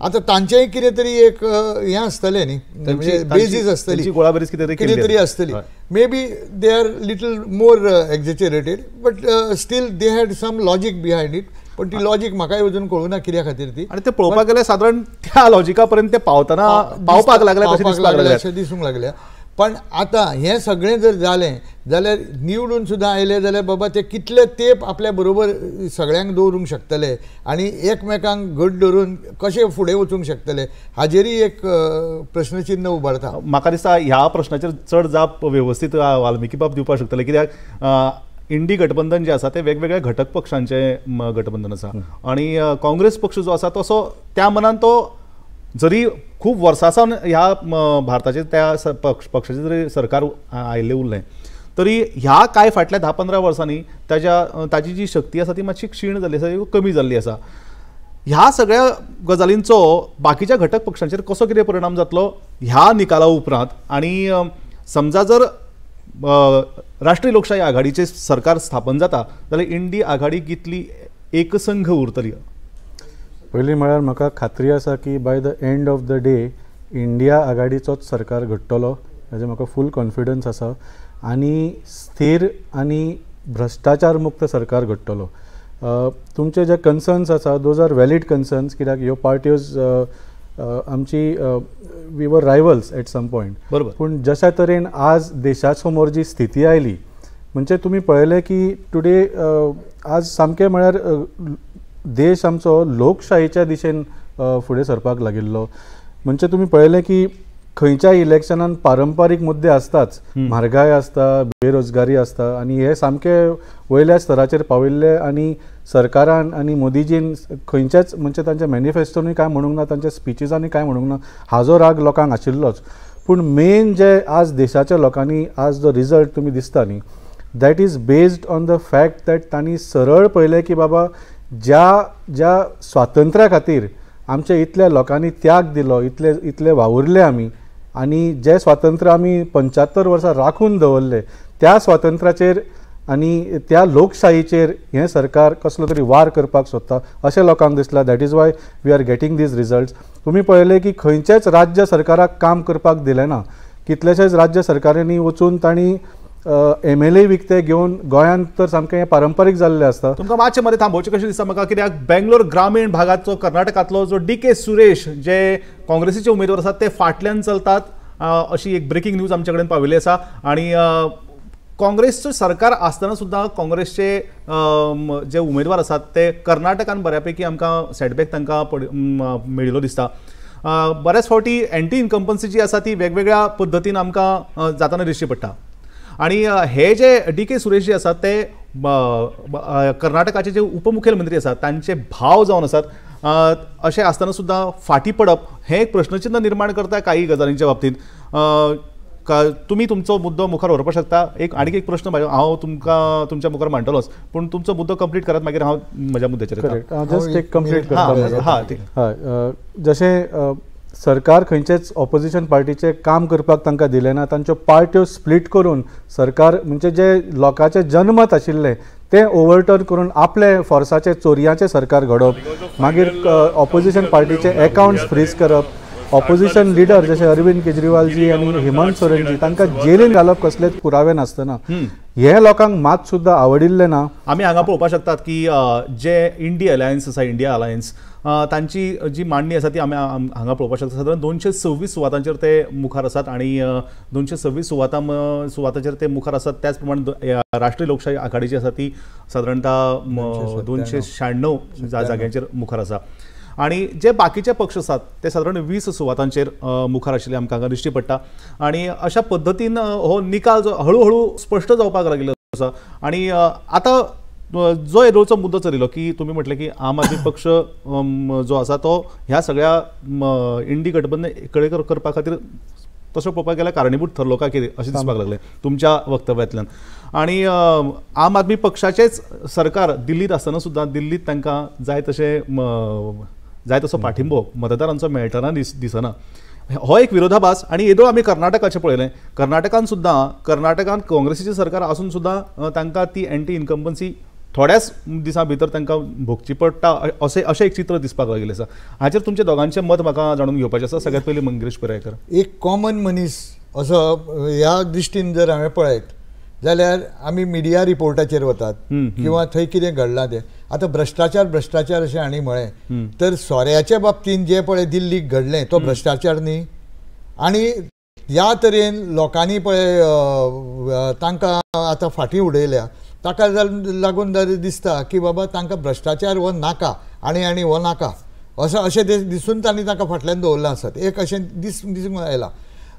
आतां तांचेंय कितें तरी एक हें आसतलें न्ही म्हणजे बेजीस आसतली कितें तरी आसतली. May be they are little more exaggerated but still they had some logic behind it. पण ती लॉजीक म्हाकाय अजून कळूना कित्या खातीर ती आणि ते पळोवपाक गेल्यार साधारण त्या लॉजिका पर्यंत ते पावपाक लागले अशें दिसूंक लागल्या. पण आतां हें सगळें जर जालें जाल्यार निवडून सुद्दां आयले जाल्यार बाबा ते कितले तेंप आपल्या बरोबर सगळ्यांक दवरूंक शकतले आनी एकमेकांक घट धरून कशे फुडें वचूंक शकतले हाजेरय एक प्रश्नचिन्ह उबारता. म्हाका दिसता ह्या प्रश्नाचेर चड जाप वेवस्थीत वाल्मिकी बाब दिवपाक शकतले कित्याक इंडी गठबंधन जे आसा ते वेगवेगळ्या घटक पक्षांचे गठबंधन आसा आणि काँग्रेस पक्ष जो आसा तसो त्या मनान तो जरी खूप वर्सांसान ह्या भारताचे त्या पक्षाचे जरी सरकार आयिल्लें उरलें तरी ह्या काय फाटल्या 10-15 वर्सांनी ताची जी शक्ती आसा ती मातशी क्षीण जाल्ली आसा कमी जाल्ली आसा. ह्या सगळ्या गजालींचो बाकीच्या घटक पक्षांचेर कसो कितें परिणाम जातलो ह्या निकाला उपरांत आणि समजा जर राष्ट्रीय लोकशाही आघाडीचे सरकार स्थापन जाता जाल्यार इंडी आघाडी कितली एकसंघ उरतली. पयलीं म्हळ्यार म्हाका खात्री आसा की by the end of the day India आघाडीचोच सरकार घडटलो हाजे म्हाका फूल कॉन्फिडन्स आसा आनी स्थिर आनी भ्रश्टाचार मुक्त सरकार घडटलो. तुमचे जे कन्सर्न्स आसा दोज आर वॅलीड कन्सर्न्स कित्याक ह्यो पार्ट्योज आमची we were रायवल्स at some point. बरोबर. पूण जशा तरेन आज देशा समोर जी स्थिती आयली म्हणजे तुमी पळयलें की टुडे आज सामकें म्हळ्यार देश आमचो लोकशाहीच्या दिशेन फुडें सरपाक लागिल्लो. म्हणजे तुमी पळयलें की खंयच्याय इलेक्शनान पारंपारीक मुद्दे आसताच म्हारगाय आसता बेरोजगारी आसता आनी हे सामके वयल्या स्तराचेर पाविल्ले आनी सरकारान आनी मोदीजीन खंयच्याच म्हणजे तांच्या मॅनिफेस्टोनी काय म्हणूंक ना तांच्या स्पिचीसांनी काय म्हणूंक ना हाजो राग लोकांक आशिल्लोच. पूण मेन जे आज देशाच्या लोकांनी आज जो रिजल्ट तुमी दिसता न्ही that is based on the fact that तांणी सरळ पळयलें की बाबा ज्या स्वातंत्र्या खातीर आमच्या इतल्या लोकांनी त्याग दिलो इतले वावुरले आमी आनी जे स्वातंत्र्य आमी 75 वर्सां राखून दवरले त्या स्वातंत्र्याचेर आनी त्या लोकशाहीचेर हें सरकार कसलो तरी वार करपाक सोदता अशें लोकांक दिसलां. That is why we are getting these results. तुमी पळयलें की खंयचेच राज्य सरकाराक काम करपाक दिलें ना. कितलेशेच राज्य सरकारांनी वचून तांणी MLA विकते घेवन गोंयांत तर सामकें पारंपारीक जाल्लें आसता. तुमकां मातशें मध्ये थांबोवचें कशें दिसता म्हाका, कित्याक बेंगलोर ग्रामीण भागाचो कर्नाटकांतलो जो DK सुरेश जे काँग्रेसीचे उमेदवार आसात ते फाटल्यान चलतात अशी एक ब्रेकिंग न्यूज आमचे कडेन पाविल्ली आसा. आणि काँग्रेसचं सरकार आसतना सुद्दां काँग्रेसचे जे उमेदवार आसात ते कर्नाटकान बऱ्यापैकी आमकां सेटबॅक तांकां मेळिल्लो दिसता. बऱ्याच फावटी एंटी इनकम्पन्सी जी आसा ती वेगवेगळ्या पद्दतीन आमकां जाताना दिश्टी पडटा. आणि हे जे DK सुरेश जे आसात ते कर्नाटकाचे जे उपमुख्यमंत्री आसात तांचे भाव जावन आसात. अशें आसतना सुद्दां फाटी पडप हें एक प्रश्नचिन्ह निर्माण करता काही गजालींच्या बाबतींत. तुम्ही तुमचो मुद्दो मुखार व्हरपाक शकता. आनीक एक प्रश्न हांव तुमकां तुमच्या मुखार मांडटलोच, पूण तुमचो मुद्दो कंप्लीट करात मागीर हांव म्हज्या मुद्द्याचेर येता. जस्ट एक कंप्लीट करता. जशें सरकार खंयचेच ऑपोजिशन पार्टीचे काम करपाक तांकां दिलें ना, तांच्यो पार्ट्यो स्प्लीट करून सरकार म्हणजे जे लोकांचे जनमत आशिल्ले ते ओव्हरटर्न करून आपले फोर्साचे चोरयांचे सरकार घडोवप, मागीर ऑपोजिशन पार्टीचे अकाउंट्स फ्रीज करप, ऑपोजिशन लिडर जसे अरविंद केजरीवालजी आणि हेमंत सोरेनजी तांकां जेलीन घालप कसलेच पुरावे नासतना हे लोकांक मात सुद्दां आवडिल्ले ना. आमी हांगा पळोवपाक शकतात की जे इंडिया अलायन्स आसा, इंडिया अलायन्स तांची जी मांडणी आसा ती आमी हांगा पळोवपाक शकतात. सादारण 226 सुवातांचेर ते मुखार आसात आणि 226 सुवातांचेर ते मुखार आसात. त्याच प्रमाणे राष्ट्रीय लोकशाही आघाडीची आसा ती साधारणतः 296 जाग्यांचेर मुखार आसा. आणि जे बाकीचे पक्ष आसात ते साधारण 20 सुवातांचेर मुखार आशिल्ले आमकां हांगा दिश्टी पडटा. आणि अशा पद्दतीन हो निकाल जो हळू स्पष्ट जावपाक लागलेलो आसा. आणि आतां जो येदोळचो मुद्दो चलिल्लो की तुमी म्हटलें की आम आदमी पक्ष जो आसा तो ह्या सगळ्या इंडी गठबंधन कडेन करपा खातीर तसो पळोवपाक गेल्यार कारणीभूत थारलो काय कितें अशें दिसपाक लागलें तुमच्या वक्तव्यातल्यान. आणि आम आदमी पक्षाचेच सरकार दिल्लीत आसतना सुद्दां दिल्लीत तांकां जाय तसो पाठिंबो मतदारांचो मेळटना दिसना. हो एक विरोधाभास. आणि येदोळ आमी कर्नाटकाचें पळयलें. कर्नाटकान काँग्रेसीचें सरकार आसून सुद्दां तांकां ती एंटी इनकम्पन्सी थोड्याच दिसां भितर तांकां भोगची पडटा अशें एक चित्र दिसपाक लागलें आसा. हाचेर तुमचें दोगांचें मत म्हाका जाणून घेवपाचें आसा. सगळ्यांत पयलीं मंगेश पिरायकर. एक कॉमन मनीस असो ह्या दृश्टीन जर हांवें पळयत जाल्यार आमी मिडिया रिपोर्टाचेर वतात किंवा थंय कितें घडलां तें. आतां भ्रष्टाचार अशें हांणी म्हळें तर सोऱ्याच्या बाबतींत जें पळय दिल्लीक घडलें तो भ्रष्टाचार न्ही. आनी ह्या तरेन लोकांनी पळय तांकां आतां फाटीं उडयल्या ताका लागून दिसता की बाबा तांकां भ्रष्टाचार हो नाका आनी हो नाका अशें दिसून तांणी तांकां फाटल्यान दवरलां आसत. एक अशें दिसूंक आयलां.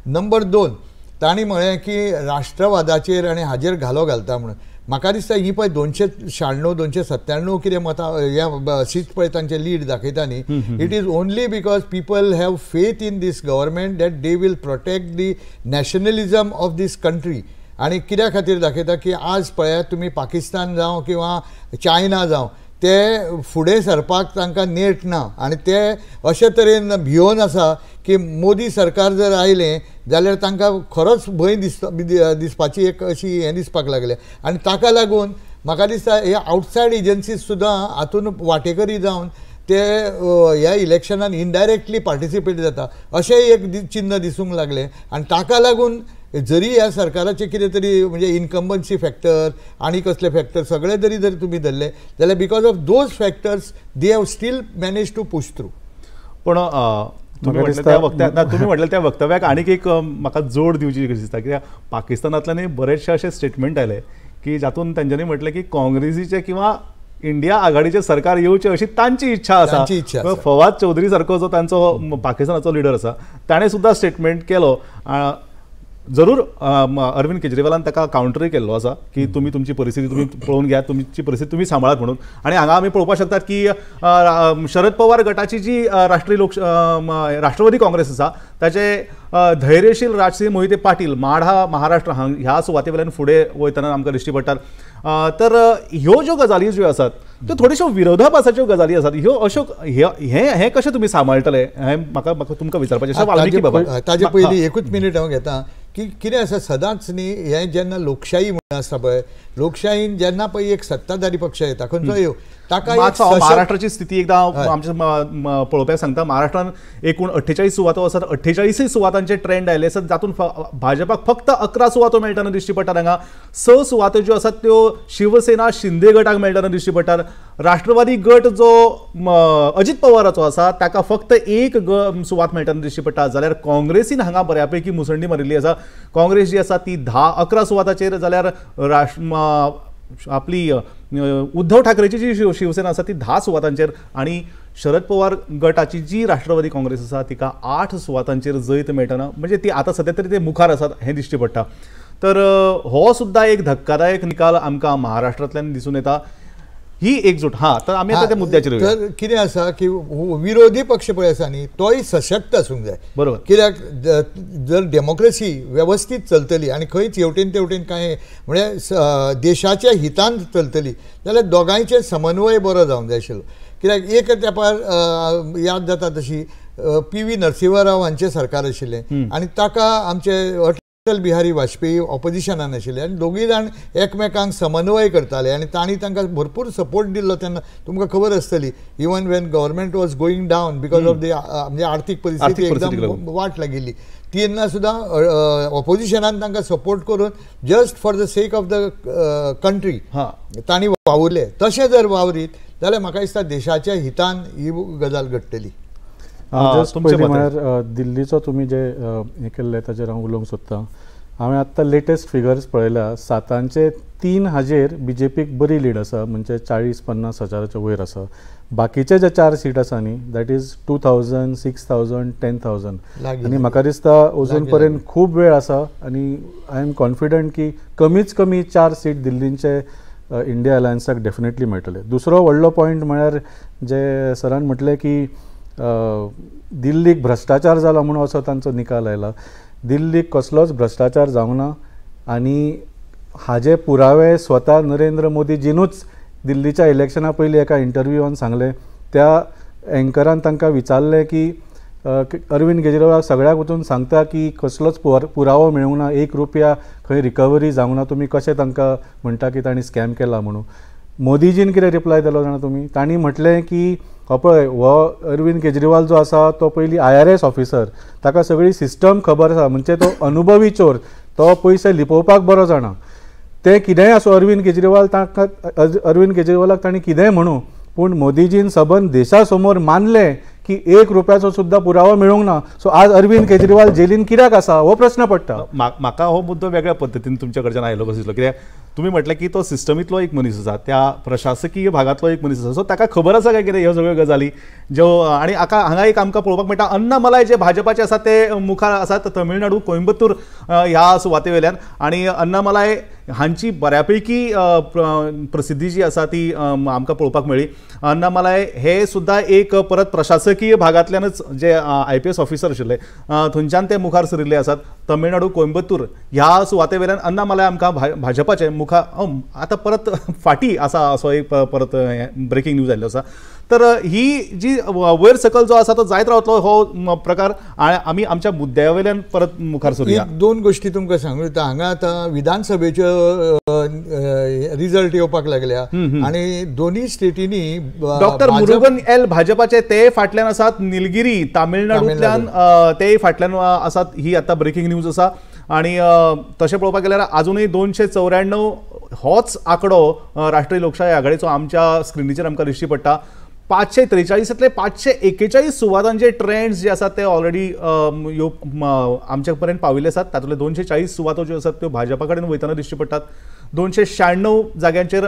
नंबर 2 तांणी म्हळें की राष्ट्रवादाचेर आनी हाजेर घालो घालता म्हणून. म्हाका दिसता ही पळय 296 297 कितें मतां ह्या सीट पळय तांचें लीड दाखयता न्ही, it is only because people have faith in this government that they will protect the nationalism of this country. आनी कित्या खातीर दाखयता की आज पळयात तुमी पाकिस्तान जावं किंवा चायना जावं ते फुडें सरपाक तांकां नेट ना. आनी ते अशे तरेन भियोन आसा की मोदी सरकार जर आयलें जाल्यार तांकां खरोच भंय दिसपाची एक अशी हें दिसपाक लागलें. आनी ताका लागून म्हाका दिसता हे आवटसायड एजन्सीज सुद्दां हातून वांटेकरी जावन ते ह्या इलेक्शनान इनडायरेक्टली पार्टिसिपेट जाता अशें एक चिन्ह दिसूंक लागलें. आनी ताका लागून जरी ह्या सरकाराचे कितें तरी म्हणजे इनकम्बन्सी फॅक्टर आणि कसले फॅक्टर सगळे जरी तुमी धरले जाल्यार because of those factors they have still manage to push through. पण तुम्ही म्हटलें त्या वक्तव्याक आनीक एक म्हाका जोड दिवची कशी दिसता की पाकिस्तानांतल्यानय बरेचशे अशे स्टेटमेंट आयले की जातून तांच्यांनी म्हटलें की काँग्रेसीचे किंवा इंडिया आघाडीचे सरकार येवचे अशी तांची इच्छा आसा. फवाद चौधरी सारको जो तांचो पाकिस्तानाचो लिडर आसा ताणें सुद्दां स्टेटमेंट केलो. जरूर अरविंद केजरीवालान ताका काउंटरूय केल्लो आसा की तुमी तुमची परिस्थिती तुमी पळोवन घेयात, तुमची परिस्थिती तुमी सांबाळात म्हणून. आणि हांगा आमी पळोवपाक शकतात की शरद पवार गटाची जी राष्ट्रवादी काँग्रेस आसा ताचे धैर्यशील राजसिंह मोहिते पाटील माढा महाराष्ट्र ह्या सुवाते वयल्यान फुडें वयतना आमकां दिश्टी पडटात. तर ह्यो ज्यो गजाली ज्यो आसात त्यो थोड्योश्यो विरोधाभासाच्यो गजाली आसात. ह्यो अश्यो हे कशें तुमी सांबाळटले हें म्हाका तुमकां विचारपाचें. वाल्मिकी बाबा ताजे पयलीं एकूच मिनीट हांव घेता की कितें आसा सदांच न्ही हें जेन्ना लोकशाही आसता पळय लोकशायेन जेन्ना पळय एक सत्ताधारी पक्ष येता खंयचो येव ताका महाराष्ट्राची स्थिती एकदा आमच्या पळोवप्याक सांगता. महाराष्ट्रात एकूण 48 सुवातो आसात. 48 सुवातांचे ट्रेंड आयले आसात. जातूंत भाजपाक फक्त 11 सुवातो मेळटाना दिश्टी पडटात. हांगा 6 सुवातो ज्यो आसात त्यो शिवसेना शिंदे गटाक मेळटाना दिश्टी पडटात. राष्ट्रवादी गट जो अजित पवाराचो आसा ताका फक्त एक सुवात मेळटाना दिश्टी पडटा. जाल्यार काँग्रेसीन हांगा बऱ्यापैकी मुसंडी मारिल्ली आसा. काँग्रेस जी आसा ती 11 सुवाताचेर, जाल्यार आपली उद्धव ठाकरेची जी शिवसेना आसा ती 10 सुवातांचेर आणि शरद पवार गटाची जी राष्ट्रवादी काँग्रेस आसा तिका 8 सुवातांचेर जैत मेळटना. म्हणजे ती आता सध्या तरी ते मुखार आसात हें दिश्टी पडटा. तर हो सुद्धा एक धक्कादायक निकाल आमकां महाराष्ट्रांतल्यान दिसून येता. ही एकजूट तर आमी आता त्या मुद्द्याचेर तर कितें आसा की विरोधी पक्ष पळय आसा न्ही तोय सशक्त आसूंक जाय. बरोबर. कित्याक जर डेमोक्रेसी व्यवस्थीत चलतली आनी खंयच हेवटेन तेवटेन कांय म्हणजे देशाच्या हितान चलतली जाल्यार दोगांयचे समन्वय बरो जावंक जाय आशिल्लो. कित्याक एक तेंपार याद जाता तशी PV नरसिंह राव हांचें सरकार आशिल्लें आनी ताका आमचे अटल बिहारी वाजपेयी ऑपोजिशनान आशिल्ले आनी दोगूय जाण एकमेकांक समन्वय करताले आनी तांणी तांकां भरपूर सपोर्ट दिल्लो. तेन्ना तुमकां खबर आसतली even Wien government was going down because of the म्हणजे आर्थीक परिस्थिती एकदम वाट लागिल्ली तेन्ना सुद्दां ऑपोजिशनान तांकां सपोर्ट करून just for the sake of the country तांणी वावुरले. तशें जर वावरीत जाल्यार म्हाका दिसता देशाच्या हितान ही गजाल घडटली. म्हळ्यार दिल्लीचो तुमी जे हें केल्लें ताचेर हांव उलोवंक सोदतां. हांवें आत्तां लेटेस्ट फिगर्स पळयल्या 7चे 3 हाजेर BJPक बरी लीड आसा म्हणजे 40-50 हजाराच्या वयर आसा. बाकीचे जे 4 सीट आसा न्ही दॅट इज 2000, 6000, 10,000 आनी म्हाका दिसता अजून पर्यंत खूब वेळ आसा आनी आय एम कॉन्फिडंट की कमीच कमी 4 सीट दिल्लींचे इंडिया अलायन्साक डेफिनेटली मेळटले. दुसरो व्हडलो पॉयंट म्हळ्यार जे सरान म्हटलें की दिल्लीक भ्रश्टाचार जाला म्हणून असो तांचो निकाल आयला. दिल्लीक कसलोच भ्रश्टाचार जावंक ना आनी हाजे पुरावे स्वता नरेंद्र मोदीजीनूच दिल्लीच्या इलेक्शना पयलीं एका इंटरव्यूवान सांगले. त्या एंकरान तांकां विचारलें की अरविंद केजरीवालाक सगळ्याक वचून सांगता की कसलोच पुरावो मेळूंक ना, 1 रुपया खंय रिकवरी जावंक ना, तुमी कशें तांकां म्हणटा की तांणी स्कॅम केला म्हणून. मोदीजीन कितें रिप्लाय दिलो जाणा तुमी? तांणी म्हटलें की पळय हो अरविंद केजरीवाल जो आसा तो पयलीं IRS ऑफिसर, ताका सगळी सिस्टम खबर आसा, म्हणजे तो अनुभवी चोर, तो पयशे लिपोवपाक बरो जाणा. ते कितेंय आसूं अरविंद केजरीवालाक तांणी कितेंय म्हणू पूण मोदीजीन सबंद देशा समोर मानलें की 1 रुपयाचो सुद्धा पुरावो मेळूंक ना. सो आज अरविंद केजरीवाल जेलीन कित्याक आसा हो प्रश्न पडटा. म्हाका हो मुद्दो वेगळ्या पद्दतीन तुमच्या कडच्यान आयलो कसो दिसलो. कित्याक तुमी म्हटलें की तो सिस्टमीतलो एक मनीस आसा, त्या प्रशासकीय भागातलो एक मनीस आसा. सो ताका खबर आसा काय कितें ह्यो सगळ्यो गजाली ज्यो आनी हांगा एक आमकां पळोवपाक मेळटा अन्नामलाई जे भाजपाचे आसा ते मुखार आसात तमिळनाडू कोयंबतूर ह्या सुवाते वयल्यान. आनी अन्नामलाई हांची बऱ्यापैकी प्रसिद्धी जी आसा ती आमकां पळोवपाक मेळ्ळी. अन्नामलाई हे सुद्धा एक परत प्रशासकीय भागांतल्यानच जे IPS ऑफिसर आशिल्ले थंयच्यान ते मुखार सरिल्ले आसात. तमिळनाडू कोयंबतूर ह्या सुवाते वयल्यान अन्नामलाई आमकां भाजपाचे मुखार आतां परत फाटी आसा असो एक परत ब्रेकिंग न्यूज आयल्लो आसा. तर ही जी वयर सकल जो आसा तो जायत रावतलो हो प्रकार. आमी आमच्या मुद्द्या वयल्यान परत मुखार सरुया. 2 गोश्टी तुमकां सांगूं येता. हांगा आतां विधानसभेच्यो रिजल्ट येवपाक लागल्या आनी दोनी स्टेटींनी डॉक्टर मुरुगन एल भाजपाचे ते फाटल्यान आसात. निलगिरी तामिळनाडूंतल्यान ते फाटल्यान आसात. ही आतां ब्रेकिंग न्यूज आसा. आणि तशें पळोवपाक गेल्यार अजूनय 294 होच आंकडो राष्ट्रीय लोकशाही आघाडीचो आमच्या स्क्रिनीचेर आमकां दिश्टी पडटा. 543तले 541 सुवातांचे ट्रेंड्स जे आसात ते ऑलरेडी आमच्या पर्यंत पाविल्ले आसात. तातूंतले 240 सुवातो ज्यो आसात त्यो भाजपा कडेन वयताना दिश्टी पडटात. 296 जाग्यांचेर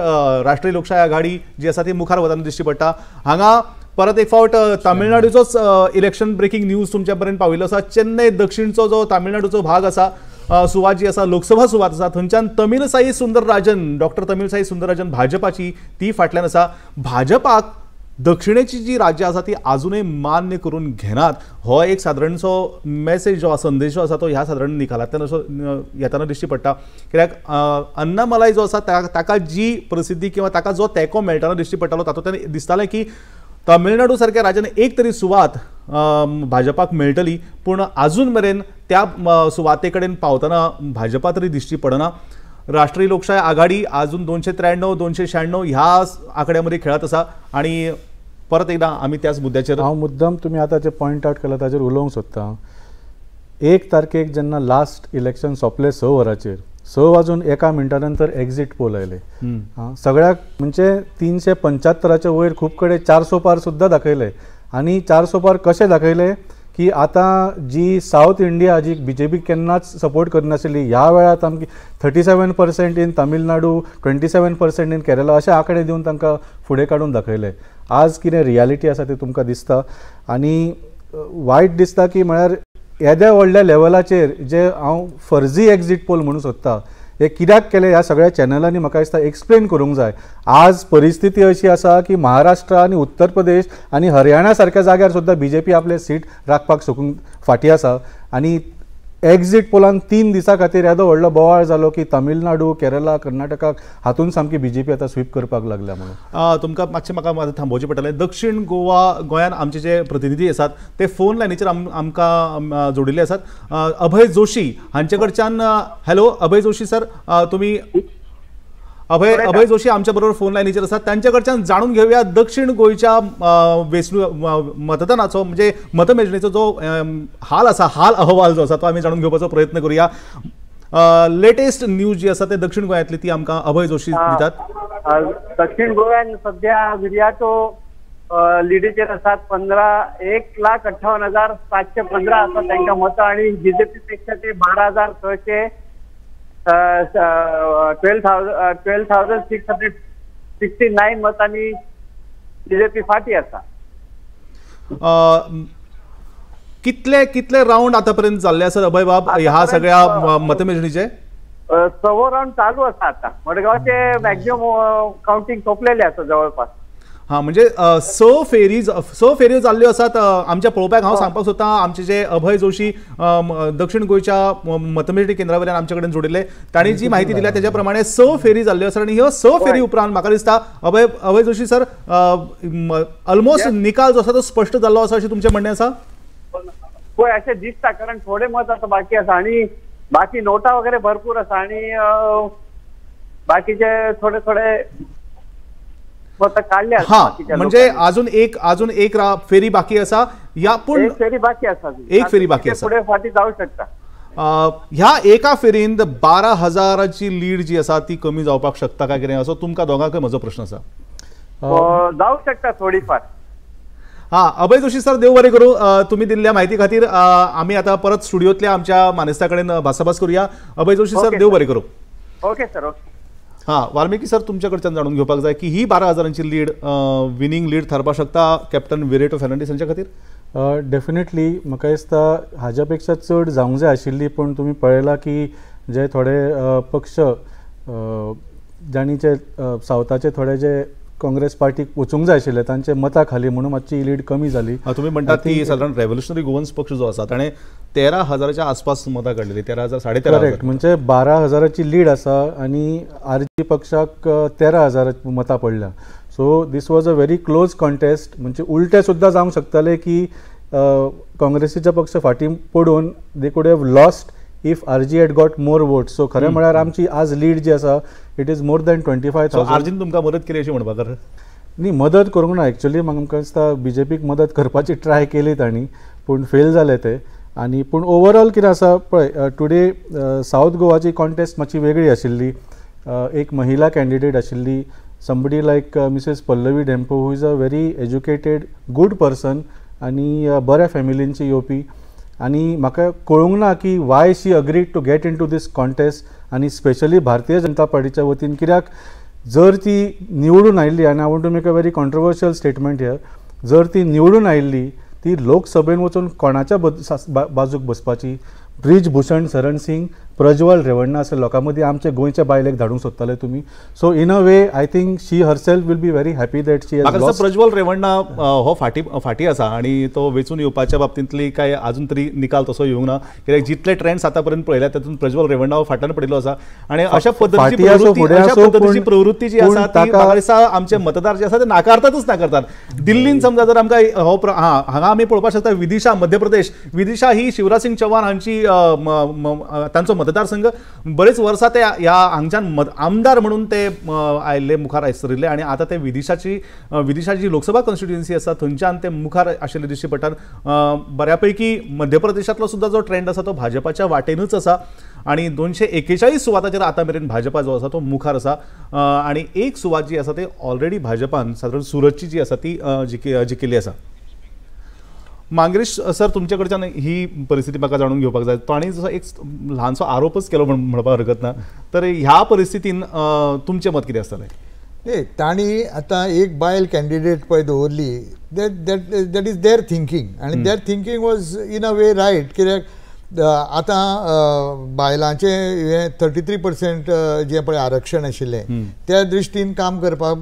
राष्ट्रीय लोकशाही आघाडी जी आसा ती मुखार वताना दिश्टी पडटा. हांगा परत एक फावट तामिळनाडूचोच इलेक्शन ब्रेकिंग न्यूज तुमच्या पर्यंत पाविल्लो आसा. चेन्नई दक्षिणचो जो तामिळनाडूचो भाग आसा सुवात जी आसा लोकसभा सुवात आसा थंयच्यान तमिलसाई सुंदरराजन डॉक्टर तमिलसाई सुंदरराजन भाजपाची ती फाटल्यान आसा. भाजपाक दक्षिणेची जी राज्य आसा ती अजूनही मान्य करून घेनात. हो एक सादारणसो मेसेज जो संदेश जो आसा तो ह्या सादारण निकालांतल्यान असो येताना दिश्टी पडटा. कित्याक अन्नामलाई जो आसा ताका जी प्रसिद्धी किंवा ताका जो तेंको मेळटाना दिश्टी पडटालो तातूंतल्यान दिसतालें की तमिळनाडू सारख्या राज्यान एक तरी सुवात भाजपाक मेळटली. पूण अजून मेरेन त्या सुवाते कडेन पावतना भाजपा तरी दिश्टी पडना. राष्ट्रीय लोकशाही आघाडी अजून 293 296 ह्या आकड्यामध्ये खेळत असा आणि परत एकदा आम्ही त्याच मुद्द्याचेर हांव मुद्दम तुम्ही आता जे पॉइंट आउट केला ताचेर उलोवंक सोदता. 1 तारखेक जेन्ना लास्ट इलेक्शन सोंपले 6 वरांचेर 6:01 मिनटानंतर एक्झिट पोल आयले. सगळ्याक म्हणजे 375च्या वयर खूब कडेन 400 पार सुद्धा दाखयले आणि 400 पार कशें दाखयले की आता जी साऊथ इंडिया जी बीजेपी केन्नाच सपोर्ट करनाशिल्ली ह्या वेळार आमची 37% इन तामिळनाडू 27% इन केरला अशे आंकडे दिवन तांकां फुडें काडून दाखयले. आज कितें रियालिटी आसा ते तुमकां दिसता आनी वायट दिसता की म्हळ्यार येद्या व्हडल्या लेवलाचेर जे हांव फर्जी एक्झिट पोल म्हणूं सोदता हे कित्याक केले ह्या सगळ्या चॅनलांनी म्हाका दिसता एक्सप्लेन करूंक जाय. आज परिस्थिती अशी आसा की महाराष्ट्र आनी उत्तर प्रदेश आनी हरियाणा सारक्या जाग्यार सुद्दां बीजेपी आपले सीट राखपाक सोकून फाटी आसा आणि एक्झिट पोलान 3 दिसां खातीर येदो व्हडलो बोवाळ जालो की तामिळनाडू केरला कर्नाटकाक हातून सामकी बीजेपी आता स्वीप करपाक लागल्या म्हणून. तुमकां मातशें म्हाका थांबोवचें पडटलें. दक्षिण गोंयान आमचे जे प्रतिनिधी आसात ते फोन लायनीचेर आमकां जोडिल्ले आसात. अभय जोशी हांचे कडच्यान हॅलो अभय जोशी सर, तुम्ही अभय जोशी आमच्या बरोबर फोन लायनीचेर आसात. त्यांच्या कडच्यान जाणून घेऊया दक्षिण गोंयच्या मतदानाचो म्हणजे मतमेजणीचो जो हाल आसा, हाल अहवाल जो आसा तो आमी जाणून घेवपाचो प्रयत्न करूया. लेटेस्ट न्यूज जी आसा ते दक्षिण गोंयांतली ती आमकां अभय जोशी दितात. दक्षिण गोंयान सध्या विर्याटो लिडीचेर आसात. 1,58,715 आसा तांकां मतां आणि बीजेपी पेक्षा ते 12,669 मतांनी बीजेपी फाटी आसा. कितले राऊंड आतापर्यंत जाल्ले आसात अभय बाब ह्या सगळ्या मतमेजणीचे? 6 राऊंड चालू आसा. आता मडगावचे मॅक्झिमम काउंटिंग सोंपलेले आसा जवळपास. हां, म्हणजे 6 फेरी जाल्ल्यो आसात. आमच्या पळोवपाक हांव सांगपाक सोदतां आमचे जे अभय जोशी दक्षिण गोंयच्या मतमेजणी केंद्रा वयल्यान आमचे कडेन जोडिल्ले तांणी जी म्हायती दिल्या तेज्या प्रमाणे 6 फेरी जाल्ल्यो आसात आणि ह्यो 6 फेरी उपरांत म्हाका दिसता अभय जोशी सर ऑलमोस्ट निकाल जो आसा तो स्पश्ट जाल्लो आसा अशें तुमचें म्हणणें आसा? होय अशें दिसता, कारण थोडे मत आता बाकी आसा आणि बाकी नोटा वगैरे भरपूर आसा आणि बाकीचे थोडे मत काढले. म्हणजे अजून एक फेरी बाकी आसा. या पण फेरी बाकी आसा. एक फेरी बाकी आसा. पुढे फाटी जाऊ शकता. ह्या एका फेरींत 12,000ची लीड जी आसा ती कमी जावपाक शकता काय कितें असो तुमकां दोगांकय म्हजो प्रश्न आसा. जाऊ शकता थोडीफार. हां, अभय जोशी सर देव बरें करूं. तुम्ही दिल्ल्या माहिती खातीर आम्ही आता परत स्टुडिओतल्या आमच्या मानेस्ता कडेन भासाभास करूया. अभय जोशी सर देव बरें करूं. Okay sir. ओके. हां, वाल्मिकी सर तुमच्या कडच्यान जाणून घेवपाक जाय की ही 12,000ची लीड विनिंग लीड थारपाक शकता कॅप्टन विरेटो फर्नांडीस हांच्या खातीर? डेफिनेटली म्हाका दिसता हाज्या पेक्षा चड जावंक जाय आशिल्ली, पण तुम्ही पळयला की जे थोडे पक्ष जाणीचे सावथाचे थोडे जे काँग्रेस पार्टीक वचूंक जाय आशिल्ले तांचे मतां खाली म्हणून मातशी लीड कमी जाली. तुम्ही म्हणटात की साधारण रेव्होल्युशनरी गोवन्स पक्ष जो आसा ताणें 13,000च्या आसपास मतां काडलेली. 13,000 13,500. करेक्ट, म्हणजे 12,000ची लीड आसा आणि आरजी पक्षाक 13,000 मतां पडल्या. So this was a very close contest. म्हणजे उलटे सुद्दां जावंक शकताले की काँग्रेसीचे पक्ष फाटीं पडून they could have lost if RG had got more votes. So खरें म्हळ्यार आमची आज लीड जी आसा इट इज मोर दॅन 25,000. आरजीन तुमकां मदत केली अशी म्हणपाक? न्ही, मदत करूंक ना. एक्चुअली म्हाका दिसता बीजेपीक मदत करपाची ट्राय केली तांणी पूण फेल जाले ते. आणि पूण ओवरऑल कितें आसा पळय, टुडे साऊथ गोवाची कॉन्टेस्ट मातशी वेगळी आशिल्ली. एक महिला कॅन्डिडेट आशिल्ली, somebody like Mrs Pallavi Dempo, who is a very educated good person आणि बऱ्या फॅमिलींची येवपी. आणि म्हाका कळूंक ना की why she agreed to get into this contest. आणि स्पेशली भारतीय जनता पार्टीच्या वतीन कित्याक जर ती निवडून आयिल्ली, आनी I want to make a very controversial statement here, जर ती निवडून आयिल्ली ती लोकसभेन वचून कोणाच्या बाजूक बसपाची? ब्रिजभूषण शरण सिंग, प्रज्वल रेवण्णा अशा लोकां मदीं आमचे गोंयच्या बायलेक धाडूंक सोदताले तुमी. So in a way I think she herself will be very happy that she has lost. Prajwal Revanna हो फाटी आसा आणि तो वेचून येवपाच्या बाबतींतली काय अजून तरी निकाल तसो येवंक ना. कित्याक जितले ट्रेंड्स आतापर्यंत पळयल्या तातूंत प्रज्वल रेवण्णा हो फाटल्यान पडिल्लो आसा आणि अशा पद्धतीची प्रवृत्ती जी आसा ती म्हाका दिसता आमचे मतदार जे आसा ते नाकारतात. दिल्लीन समजा जर आमकां हो हांगा आमी पळोवपाक शकता विदिशा, मध्य प्रदेश. विदिशा ही शिवराज सिंग चौहान हांची तांचो मतदारसंघ बरेच वर्सां ते ह्या हांगच्यान आमदार म्हणून ते आयिल्ले मुखार आयसरिल्ले आनी आतां ते विदिशाची जी लोकसभा कॉन्स्टिट्युएन्सी आसा थंयच्यान ते मुखार आशिल्ले दिश्टी पडटात। बऱ्यापैकी मध्य प्रदेशांतलो सुद्धा जो ट्रेंड आसा तो भाजपाच्या वाटेनूच आसा आणि 241 सुवाताचेर आतां मेरेन भाजपा जो आसा तो मुखार आसा आणि एक सुवात जी आसा ते ऑलरेडी भाजपान सादारण सुरतची जी आसा ती जिखिल्ली आसा। मांगरेश सर तुमचे कडच्यान ही परिस्थिती म्हाका जाणून घेवपाक जाय। तांणी जसो एक ल्हानसो आरोपच केलो म्हणपाक हरकत ना, तर ह्या परिस्थितीन तुमचें मत कितें आसतलें? तांणी आतां एक बायल कॅन्डिडेट पळय दवरली, दॅट इज देअर थिंकींग आनी their thinking was in a way right. कित्याक आतां बायलांचे हे 33% जे पळय आरक्षण आशिल्लें त्या दृश्टीन काम करपाक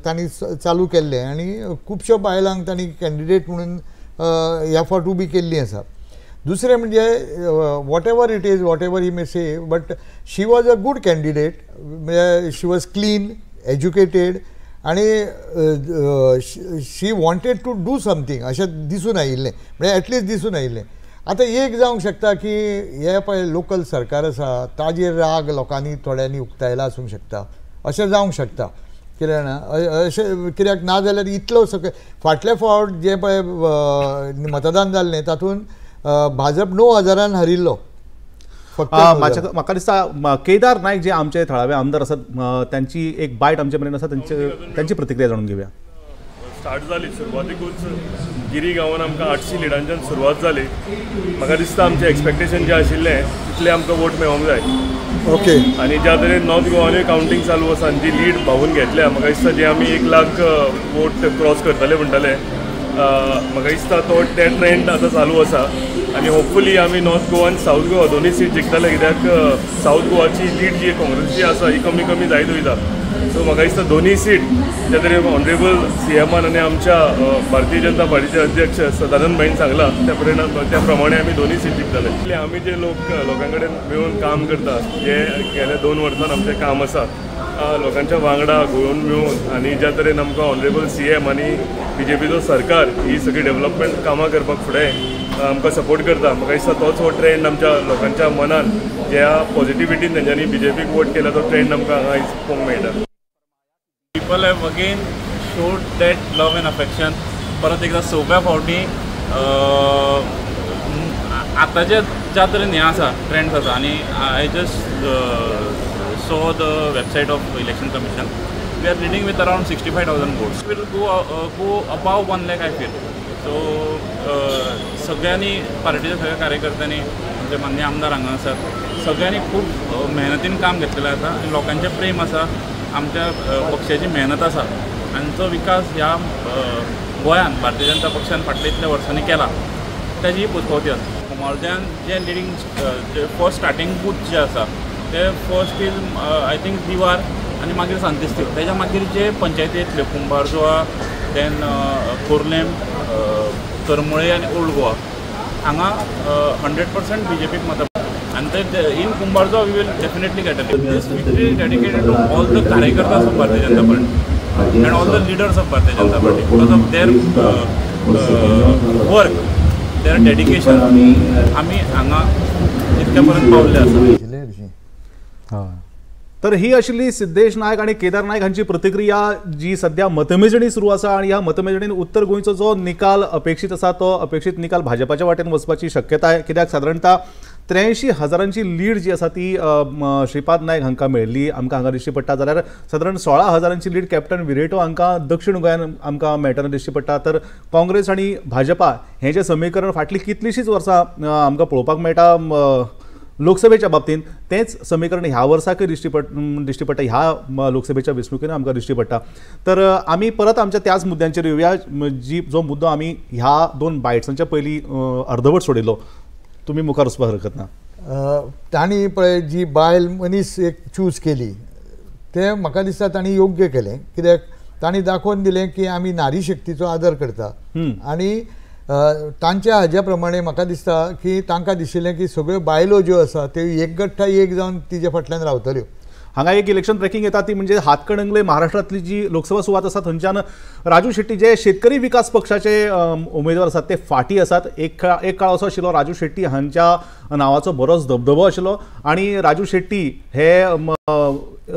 तांणी चालू केल्लें आनी खुबश्यो बायलांक तांणी कॅन्डिडेट म्हणून ह्या फावट उबी केल्ली आसा। दुसरें म्हणजे what ever it is, what ever he may say, but she was a good candidate, म्हणजे शी वॉज क्लीन, एज्युकेटेड आनी शी वॉन्टेड टू डू समथींग अशें दिसून आयिल्लें, म्हणजे एटलिस्ट दिसून आयिल्लें। आतां एक जावंक शकता की हे पळय लोकल सरकार आसा ताजेर राग लोकांनी थोड्यांनी उक्तायला आसूंक शकता, अशें जावंक शकता। कित्याक ना अशें, कित्याक ना जाल्यार इतलो फाटले फावट जे पळय मतदान जाल्लें तातूंत भाजप 9,000 हारिल्लो फक्त। म्हाका दिसता केदार नायक जे आमचे थळावे आमदार आसात त्यांची एक बायट आमचे मेरेन आसा, त्यांची प्रतिक्रिया जाणून घेवया। स्टार्ट जाली सुरवातीकूच गिरी गांवान आमकां 800 लिडांच्यान सुरवात जाली। म्हाका दिसता आमचें एक्सपेक्टेशन जें आशिल्लें तितलें आमकां वोट मेळोंक जाय। ओके। आनी ज्या तरेन नॉर्थ गोवानूय कावंटींग चालू आसा आनी जी लीड भावून घेतल्या, म्हाका दिसता जे आमी 1 लाख वोट क्रॉस करतले म्हणटाले, म्हाका दिसता तो ते ट्रेंड आतां चालू आसा आनी होपफुली आमी नॉर्थ गोवा आनी साऊथ गोवा दोनूय सीट जिखतले, कित्याक साऊथ गोवाची लीड जी काँग्रेसची आसा ही कमी कमी जायत वयता। सो म्हाका दिसता दोनूय सीट ज्या तरेन ऑनरेबल CMान आनी आमच्या भारतीय जनता पार्टीचे अध्यक्ष सदानंद भाईन सांगला त्या प्रमाणे आमी दोनूय सीट जिखतले। आमी जे लोकां कडेन मेळून काम करता, जे गेल्या 2 वर्सान आमचें काम आसा लोकांच्या वांगडा घुळून मेळून आनी ज्या तरेन आमकां ऑनरेबल CM आनी BJPचो सरकार ही सगळी डेव्हलपमेंट कामां करपाक फुडें आमकां सपोर्ट करता, म्हाका दिसता तोच हो ट्रेंड आमच्या लोकांच्या मनान ज्या पॉझिटिव्हिटीन तेंच्यांनी BJPक वोट केला तो ट्रेंड आमकां हांगा पळोवंक मेळटा। People have again showed that love and affection. परत एकदा 6व्या फावटी आतांचे ज्या तरेन हें आसा ट्रेंड्स आसा आनी I just saw the website of Election Commission, we are leading with around 65,000 votes. Will go above 1 lakh I feel. So सगळ्यांनी पार्टीच्या सगळ्या कार्यकर्त्यांनी आमचे मान्य आमदार हांगा आसात, सगळ्यांनी खूब मेहनतीन काम घेतलेलें आसा आनी लोकांचें प्रेम आसा, आमच्या पक्षाची मेहनत आसा आनी विकास ह्या गोंयान भारतीय जनता पक्षान फाटल्या इतल्या वर्सांनी केला ताजी पोचपावती आसा। कुमारजान जे लिडींग फर्स्ट स्टार्टींग बूथ जे आसा ते फर्स्ट इज आय थिंक दिवार आनी मागीर सांतिस्तीव, तेज्या मागीर जे पंचायती येतल्यो कुंभारजुआ, देन खोर्लेम, करमळे आनी ओल्ड गोवा हांगा 100% BJPक मतां and in Kumbharjo we will definitely get a lead. This victory is dedicated to all the Karyakartas of Bharatiya Janata Party and all the leaders of Bharatiya Janata Party because of their work, their dedication. आम्ही हांगा इतक्यापर्यंत पावले आसा। तर ही आशिल्ली सिद्धेश नायक आणि केदार नायक हांची प्रतिक्रिया जी सध्या मतमेजणी सुरू आसा आणि ह्या मतमेजणीन उत्तर गोंयचो जो निकाल अपेक्षित आसा तो अपेक्षित निकाल भाजपाच्या वाटेन वचपाची शक्यता आहे, कित्याक साधारणतः 83,000ची लीड जी आसा ती श्रीपाद नायक हांकां मेळ्ळी आमकां हांगा दिश्टी पडटा, जाल्यार साधारण 16,000ची लीड कॅप्टन विरेटो हांकां दक्षिण गोंयान आमकां मेळटना दिश्टी पडटा। तर काँग्रेस आनी भाजपा हें जें समीकरण फाटली कितलीशींच वर्सां आमकां पळोवपाक मेळटा लोकसभेच्या बाबतींत, तेच समीकरण ह्या वर्साकय दिश्टी पडटा, ह्या लोकसभेच्या वेंचणुकेन आमकां दिश्टी पडटा। तर आमी परत आमच्या त्याच मुद्द्यांचेर येवया जो मुद्दो आमी ह्या 2 बायट्सांच्या पयलीं अर्धवट सोडिल्लो, तुम्ही मुखार वचपाक हरकत ना। तांणी पळय जी बायल मनीस एक चूज केली ते म्हाका दिसता तांणी योग्य केलें, कित्याक तांणी दाखोवन दिलें की आमी नारी शक्तीचो आदर करता आनी तांच्या हाज्या प्रमाणे म्हाका दिसता की तांकां दिशिल्लें की सगळ्यो बायलो ज्यो आसा त्यो एकगठ्ठा एक जावन तिजे फाटल्यान रावतल्यो। हांगा एक इलेक्शन ट्रॅकिंग येता ती म्हणजे हातकणंगले महाराष्ट्रातली जी लोकसभा सुवात आसा थंयच्यान राजू शेट्टी जे शेतकरी विकास पक्षाचे उमेदवार आसात ते फाटी आसात. एक काळ असो आशिल्लो राजू शेट्टी हांच्या नावाचो बरोच दबदबो आशिल्लो आणि राजू शेट्टी हे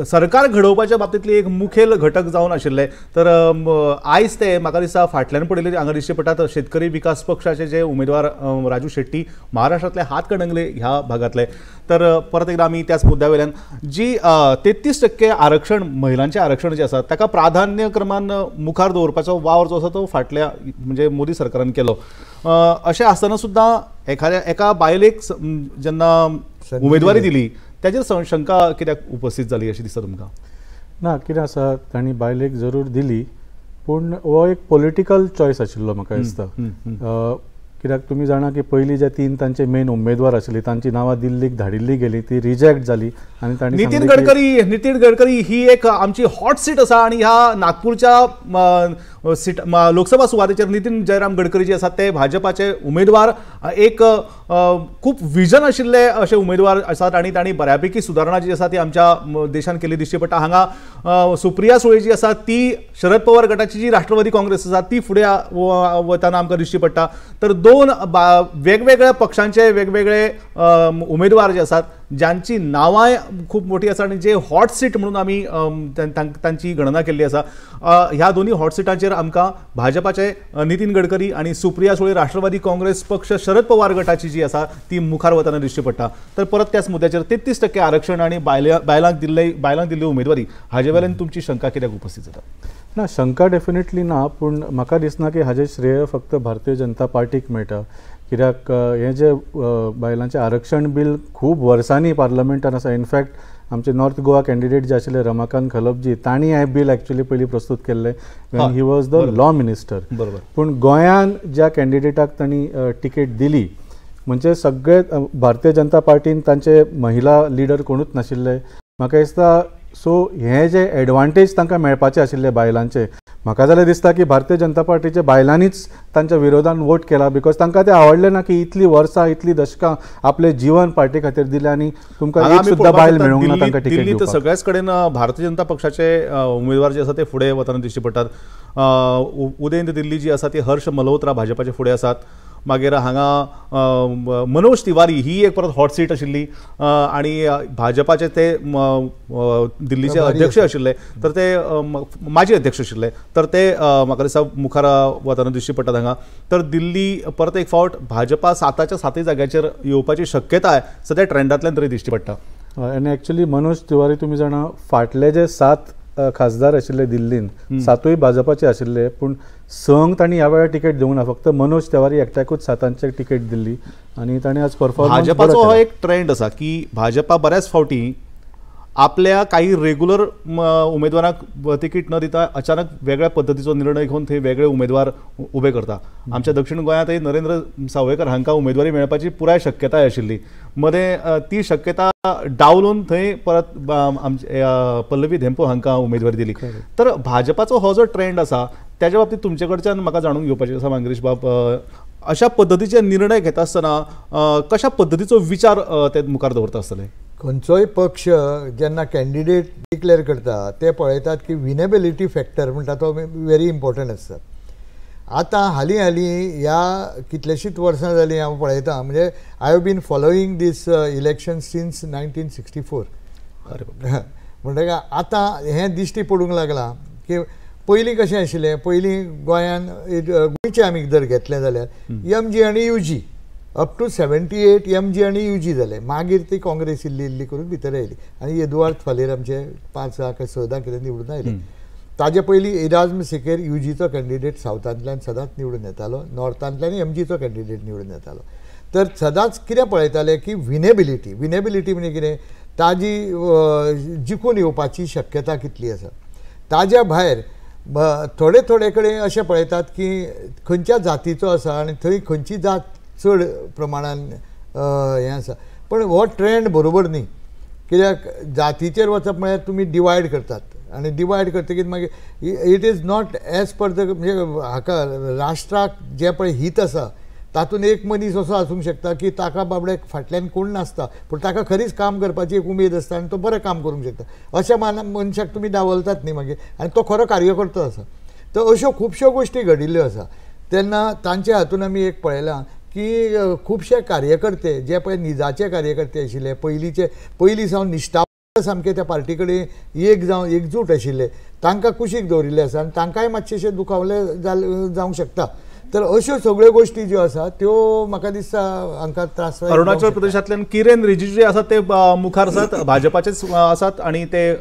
सरकार घडोवपाच्या बाबतींतली एक मुखेल घटक जावन आशिल्ले. तर आयज ते म्हाका दिसता फाटल्यान पडिल्ले हांगा दिश्टी पडटात शेतकरी विकास पक्षाचे जे उमेदवार राजू शेट्टी महाराष्ट्रातले हातकणंगले ह्या भागातले. तर परत एकदा आमी त्याच मुद्द्या वयल्यान जी 33% आरक्षण महिलांचे आरक्षण जे आसा ताका प्राधान्य क्रमान मुखार दवरपाचो वावर जो आसा तो फाटल्या म्हणजे मोदी सरकारान केलो. अशें आसतना सुद्दां एका बायलेक जेन्ना उमेदवारी दिली त्याचेर शंका कित्याक उपस्थित जाली अशी दिसता तुमकां? ना, कितें आसा तांणी बायलेक जरूर दिली पूण हो एक पॉलिटिकल चॉयस आशिल्लो म्हाका दिसता. कित्याक तुमी जाणा की पयलीं जे 3 तांचे मेन उमेदवार आशिल्ली तांची नांवां दिल्लीक धाडिल्ली गेली, ती रिजेक्ट जाली आनी तांणी नितीन गडकरी ही एक आमची हॉट सीट आसा आणि ह्या नागपूरच्या सीट लोकसभा सुवातेचेर नितीन जयराम गडकरी जे आसात ते भाजपाचे उमेदवार एक खूप विजन आशिल्ले असे उमेदवार आसात आणि तांणी बऱ्यापैकी सुदारणा जी आसा ती आमच्या देशान केली दिश्टी पडटा. हांगा सुप्रिया सुळे जी आसा ती शरद पवार गटाची जी राष्ट्रवादी काँग्रेस आसा ती फुडें वताना आमकां दिश्टी पडटा. तर 2 वेगवेगळ्या पक्षांचे वेगवेगळे उमेदवार जे आसात ज्यांची नावां खूप मोठी आसा आणि जे हॉट सीट म्हणून आमी तांची गणना केल्ली आसा. ह्या दोन्ही हॉट सीटांचेर आमकां भाजपाचे नितीन गडकरी आणि सुप्रिया सुळे राष्ट्रवादी काँग्रेस पक्ष शरद पवार गटाची जी आसा ती मुखार वताना दिश्टी पडटा. तर परत त्याच मुद्द्याचेर 33% आरक्षण आणि बायलांक दिल्ली उमेदवारी हाजे वेल्यान तुमची शंका कित्याक उपस्थित जाता? ना, शंका डेफिनेटली ना, पूण म्हाका दिसना की हाजें श्रेय फक्त भारतीय जनता पार्टीक मेळटा. कित्याक हें जे बायलांचें आरक्षण बील खूब वर्सांनी पार्लमेंटान आसा. इनफॅक्ट आमचे नॉर्थ गोवा कॅन्डिडेट जे आशिल्ले रमाकांत खलपजी तांणी हें बील एक्चुअली पयलीं प्रस्तूत केल्लें when he was the law minister. पूण गोंयान ज्या कॅन्डिडेटाक तांणी टिकेट दिली म्हणजे सगळे भारतीय जनता पार्टीन तांचे महिला लिडर कोणूच नाशिल्ले. म्हाका दिसता सो हे जे एडवांटेज तांकां मेळपाचे आशिल्ले बायलांचे म्हाका जाल्यार दिसता की भारतीय जनता पार्टीच्या बायलांनीच तांच्या विरोधान वोट केला बिकॉज तांकां तें आवडलें ना की इतली वर्सां इतली दशकां आपलें जीवन पार्टी खातीर दिलें आनी तुमकां एक सुद्दां बायल मेळूंक ना तांकां टिकेट दिल्लीत सगळ्याच कडेन भारतीय जनता पक्षाचे उमेदवार जे आसा ते फुडें वताना दिश्टी पडटात. उदयन दिल्ली जी आसा ती हर्ष मल्होत्रा भाजपाचे फुडें आसात. मागीर हांगा मनोज तिवारी ही एक परत हॉट सीट आशिल्ली आणि भाजपाचे ते दिल्लीचे अध्यक्ष आशिल्ले तर ते माजी अध्यक्ष आशिल्ले तर ते म्हाका दिसता मुखार वताना दिश्टी पडटात हांगा. तर दिल्ली परत एक फावट भाजपा 7च्या 7 जाग्याचेर येवपाची शक्यताय सद्या ट्रेंडांतल्यान तरी दिश्टी पडटा. आनी एक्चुअली मनोज तिवारी तुमी जाणा फाटले जे 7 खासदार आशिल्ले दिल्लीन 7य भाजपाचे आशिल्ले पूण संघ तांणी ह्या वेळार टिकेट दिवंक ना. फक्त मनोज तिवारी एकट्याकूच 7ची टिकेट दिल्ली आणि ताणें आज परफॉर्मन्स. भाजपाचो हो एक ट्रेंड आसा की भाजपा बऱ्याच फावटी आपल्या काही रेग्युलर उमेदवारांक तिकीट न दिता अचानक वेगळ्या पद्धतीचो निर्णय घेवन थंय वेगळे उमेदवार उबे करता. आमच्या दक्षिण गोंयांतय नरेंद्र सावयकर हांकां उमेदवारी मेळपाची पुराय शक्यताय आशिल्ली. मदें ती शक्यता डावलून थंय परत आमचे पल्लवी धेंपो हांकां उमेदवारी दिली. तर भाजपाचो हो जो ट्रेंड आसा त्याच्या बाबतीत तुमचे कडच्यान म्हाका जाणून घेवपाचें आसा मंगेश बाब, अशा पद्धतीचे निर्णय घेता आसतना कशा पद्धतीचो विचार ते मुखार दवरता आसतले? खंयचोय पक्ष जेन्ना कॅन्डिडेट डिक्लेअर करता ते पळयतात की विनेबिलिटी फॅक्टर म्हणटा तो व्हेरी इम्पॉर्टंट आसता. आतां हालीं ह्या कितलेशींच वर्सां जालीं हांव पळयतां म्हणजे I have been following this election since 1964. म्हणटकीर आतां हें दिश्टी पडूंक लागलां की पयलीं कशें आशिल्लें, पयलीं गोंयान गोंयचें आमी जर घेतलें जाल्यार MG आनी UG अप टू 78 MG आनी UG जाले. मागीर ती काँग्रेस इल्ली करून भितर आयली आनी येदुआर्द फालेर आमचे 5 काय 6 कितें निवडून आयले. ताजे पयलीं इराज्म सेकेर UGचो कॅन्डिडेट सावथांतल्यान सदांच निवडून येतालो, नॉर्थांतल्यान MGचो कॅन्डिडेट निवडून येतालो. तर सदांच कितें पळयताले की विनेबिलिटी म्हणजे कितें ताजी जिखून येवपाची शक्यता कितली आसा. ताज्या भायर थोडे कडेन अशें पळयतात की खंयच्या जातीचो आसा आनी थंय खंयची जात चड प्रमाणान हें आसा. पण हो ट्रेंड बरोबर न्ही. कित्याक जातीचेर वचप म्हळ्यार तुमी डिवायड करतात आनी डिवायड करतकीर मागीर it is not as per the म्हणजे हाका राष्ट्राक जें पळय हीत आसा तातूंत एक मनीस असो आसूंक शकता की ताका बाबड्याक फाटल्यान कोण नासता पूण ताका खरीच काम करपाची एक उमेद आसता आनी तो बरें काम करूंक शकता. अशा मनशाक तुमी डावलतात न्ही मागीर आनी तो खरो कार्यकर्तो आसा. तर अश्यो खुबश्यो गोश्टी घडिल्ल्यो आसा. तेन्ना तांचे हातून आमी एक पळयलां की खुबशे कार्यकर्ते जे पळय निजाचे कार्यकर्ते आशिल्ले पयलीं सावन निश्ठावान सामके त्या पार्टी कडेन एकजूट आशिल्ले तांकां कुशीक दवरिल्ले आसा आनी तांकांय मातशें दुखावले जावंक शकता. तर अश्यो सगळ्यो गोष्टी ज्यो आसा त्यो म्हाका दिसता हांकां त्रास. अरुणाचल प्रदेशांतल्यान किरेन रिजिजू जे आसात ते मुखार आसात, भाजपाचेच आसात आणि ते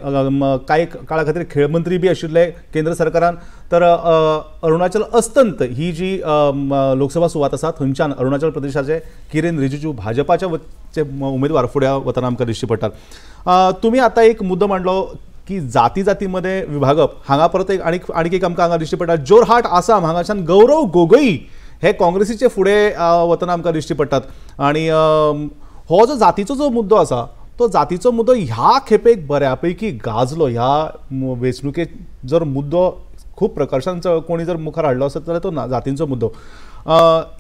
कांय काळा खातीर खेळ मंत्री बी आशिल्ले केंद्र सरकारान. तर अरुणाचल अस्तंत ही जी लोकसभा सुवात आसा थंयच्यान अरुणाचल प्रदेशाचे किरेन रिजिजू भाजपाचे उमेदवार फुडें वतना आमकां दिश्टी पडटात. तुमी आतां एक मुद्दो मांडलो की जाती जातीमध्ये विभागप. हांगा परत आणखी एक आमकां हांगा दिश्टी पडटा जोरहाट आसाम हांगाच्यान गौरव गोगोई हे काँग्रेसीचे फुडें वतना आमकां दिश्टी पडटात. आणि हो जो जातीचो जो मुद्दो आसा तो जातीचो मुद्दो ह्या खेपेक बऱ्यापैकी गाजलो. ह्या वेंचणुकेत जर मुद्दो खूब प्रकर्शान कोणी जर मुखार हाडलो आसत जाल्यार तो जातींचो मुद्दो.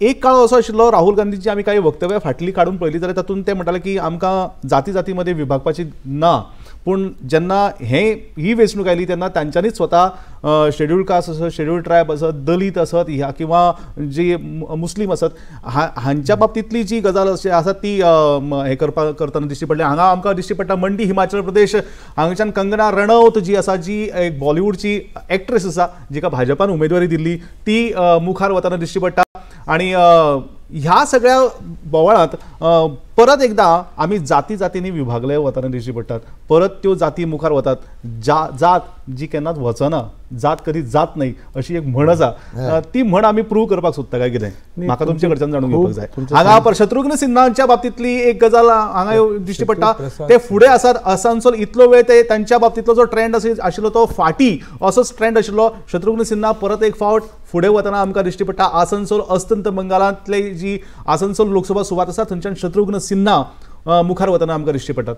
एक काळ असो आशिल्लो राहुल गांधीची आमी काही वक्तव्यां फाटली काडून पळयली जाल्यार तातूंत ते म्हणटाले की आमकां जाती जातीमध्ये विभागपाची ना. पूण जेन्ना ही वेंचणूक आयली तेन्ना तांच्यांनीच स्वता शेड्यूल्ड कास्ट आसत, शेड्यूल्ड ट्रायब आसत, दलीत आसत ह्या किंवा जी मुस्लीम आसत हांच्या बाबतींतली जी गजाल आसा ती हे करतना दिश्टी पडली. हांगा आमकां दिश्टी पडटा मंडी हिमाचल प्रदेश हांगाच्यान कंगना रनौत जी आसा जी एक बॉलिवूडची एक्ट्रेस आसा जिका भाजपान उमेदवारी दिल्ली ती मुखार वतना दिश्टी पडटा. आणि ह्या सगळ्या बोवाळांत परत एकदा आमी जाती जातींनी विभागले वतना दिश्टी पडटात. परत त्यो जाती मुखार वतात. जात जी केन्नाच वचना, जात कधी जात नाही अशी एक म्हण आसा. ती म्हण आमी प्रूव्ह करपाक सोदता काय कितें म्हाका तुमचे कडच्यान जाणून घेवपाक जाय. हांगा पर शत्रुघ्न सिन्हांच्या बाबतींतली एक गजाल हांगा दिश्टी पडटा. ते फुडें आसात आसानसोल इतलो वेळ ते तांच्या बाबतींतलो जो ट्रेंड आशिल्लो तो फाटी असोच ट्रेंड आशिल्लो. शत्रुघ्न सिन्हा परत एक फावट फुडें वतना आमकां दिश्टी पडटा. आसनसोल अस्तंत बंगालांतले जी आसनसोल लोकसभा सुवात आसा थंयच्यान शत्रुघ्न सिन्हा मुखार वतना आमकां दिश्टी पडटात.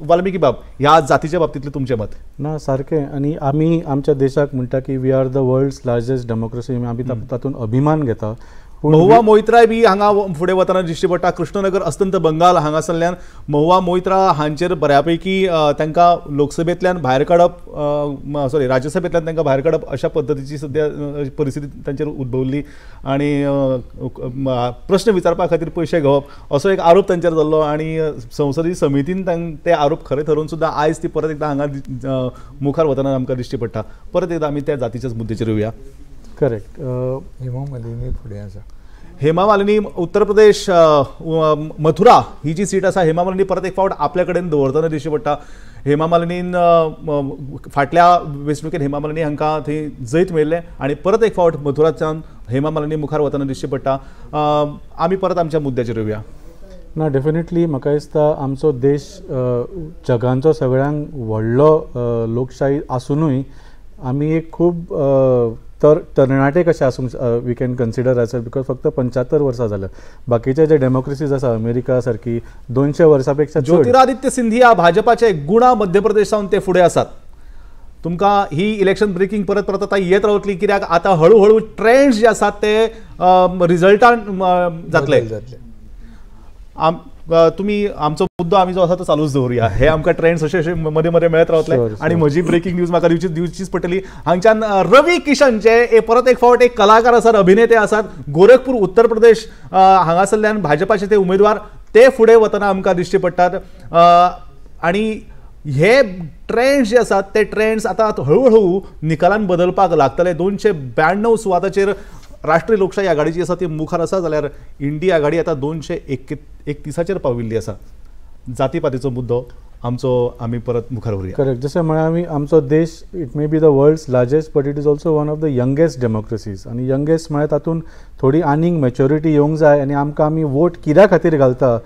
वाल्मिकी बाब ह्या जातीच्या बाबतींतलें तुमचें मत? ना सारकें. आनी आमी आमच्या देशाक म्हणटा की we are the world's largest democracy. आमी तातूंत अभिमान घेता. महुआ मोइत्रा बी हांगा फुडें वतना दिश्टी पडटा. कृष्णनगर अस्तंत बंगाल हांगासरल्यान महुआ मोइत्रा हांचेर बऱ्यापैकी तांकां लोकसभेंतल्यान भायर काडप राज्यसभेंतल्यान तांकां भायर काडप अशा पद्दतीची सद्या परिस्थिती तांचेर उद्भवली. आनी प्रश्न विचारपा खातीर पयशे घेवप असो एक आरोप तांचेर जाल्लो. आनी संसदीय समितीन ते आरोप खरे ठरोवन सुद्दां आयज ती परत एकदा हांगा मुखार वतना आमकां दिश्टी पडटा. परत एकदा आमी त्या जातीच्याच मुद्द्याचेर येवया. करेक्ट. हेमा मालिनी फुडें आसा. हेमा मालिनी उत्तर प्रदेश मथुरा ही जी सीट आसा हेमा मालिनी परत एक फावट आपल्या कडेन दवरतना दिश्टी पडटा. हेमा मालिनीन फाटल्या वेंचणुकेत हेमा मालिनी हांकां थंय जैत मेळिल्लें आनी परत एक फावट मथुराच्यान हेमा मालिनी मुखार वतना दिश्टी पडटा. आमी परत आमच्या मुद्द्याचेर येवया. ना डेफिनेटली म्हाका दिसता आमचो देश जगांचो सगळ्यांत व्हडलो लोकशाही आसुनूय आमी एक खूब तरणाटे कशें आसूंक we can consider as because फक्त 75 वर्सां जाल्यात. बाकीचे जे डेमोक्रेसीज आसा अमेरिका सारकी 200 वर्सां पेक्षा. ज्योतिरादित्य सिंधिया भाजपाचे गुणा मध्य प्रदेश सावन ते फुडें आसात. तुमकां ही इलेक्शन ब्रेकिंग परत परत आतां येत रावतली कित्याक आतां हळू हळू ट्रेंड्स जे आसात ते रिजल्टान जातले. तुम्ही आमचो मुद्दो आमी जो आसा तो चालूच दवरुया. हे आमकां ट्रेंड्स अशे मदे मदे मेळत रावतले. आनी म्हजी ब्रेकिंग न्यूज म्हाका दिवचीच पडटली. हांगच्यान रवी किशन जे परत एक फावट एक कलाकार आसात, अभिनेते आसात. गोरखपूर उत्तर प्रदेश हांगासरल्यान भाजपाचे ते उमेदवार ते फुडें वतना आमकां दिश्टी पडटात. आनी हे ट्रेंड्स जे आसात ते ट्रेंड्स आतां हळूहळू निकालान बदलपाक लागतले. 292 सुवाताचेर राष्ट्रीय लोकशाही आघाडी जी आसा ती मुखार आसा जाल्यार इंडिया आघाडी आता 231 पाविल्ली आसा. जातीपातीचो मुद्दो आमचो आमी परत मुखार व्हरुया. करेक्ट. जशें म्हळ्यार आमी आमचो देश it may be the world's largest but it is also one of the youngest democracies. आनी यंगेस्ट म्हळ्यार तातूंत थोडी आनीक मॅच्युरिटी येवंक जाय आनी आमकां आमी वोट कित्या खातीर घालता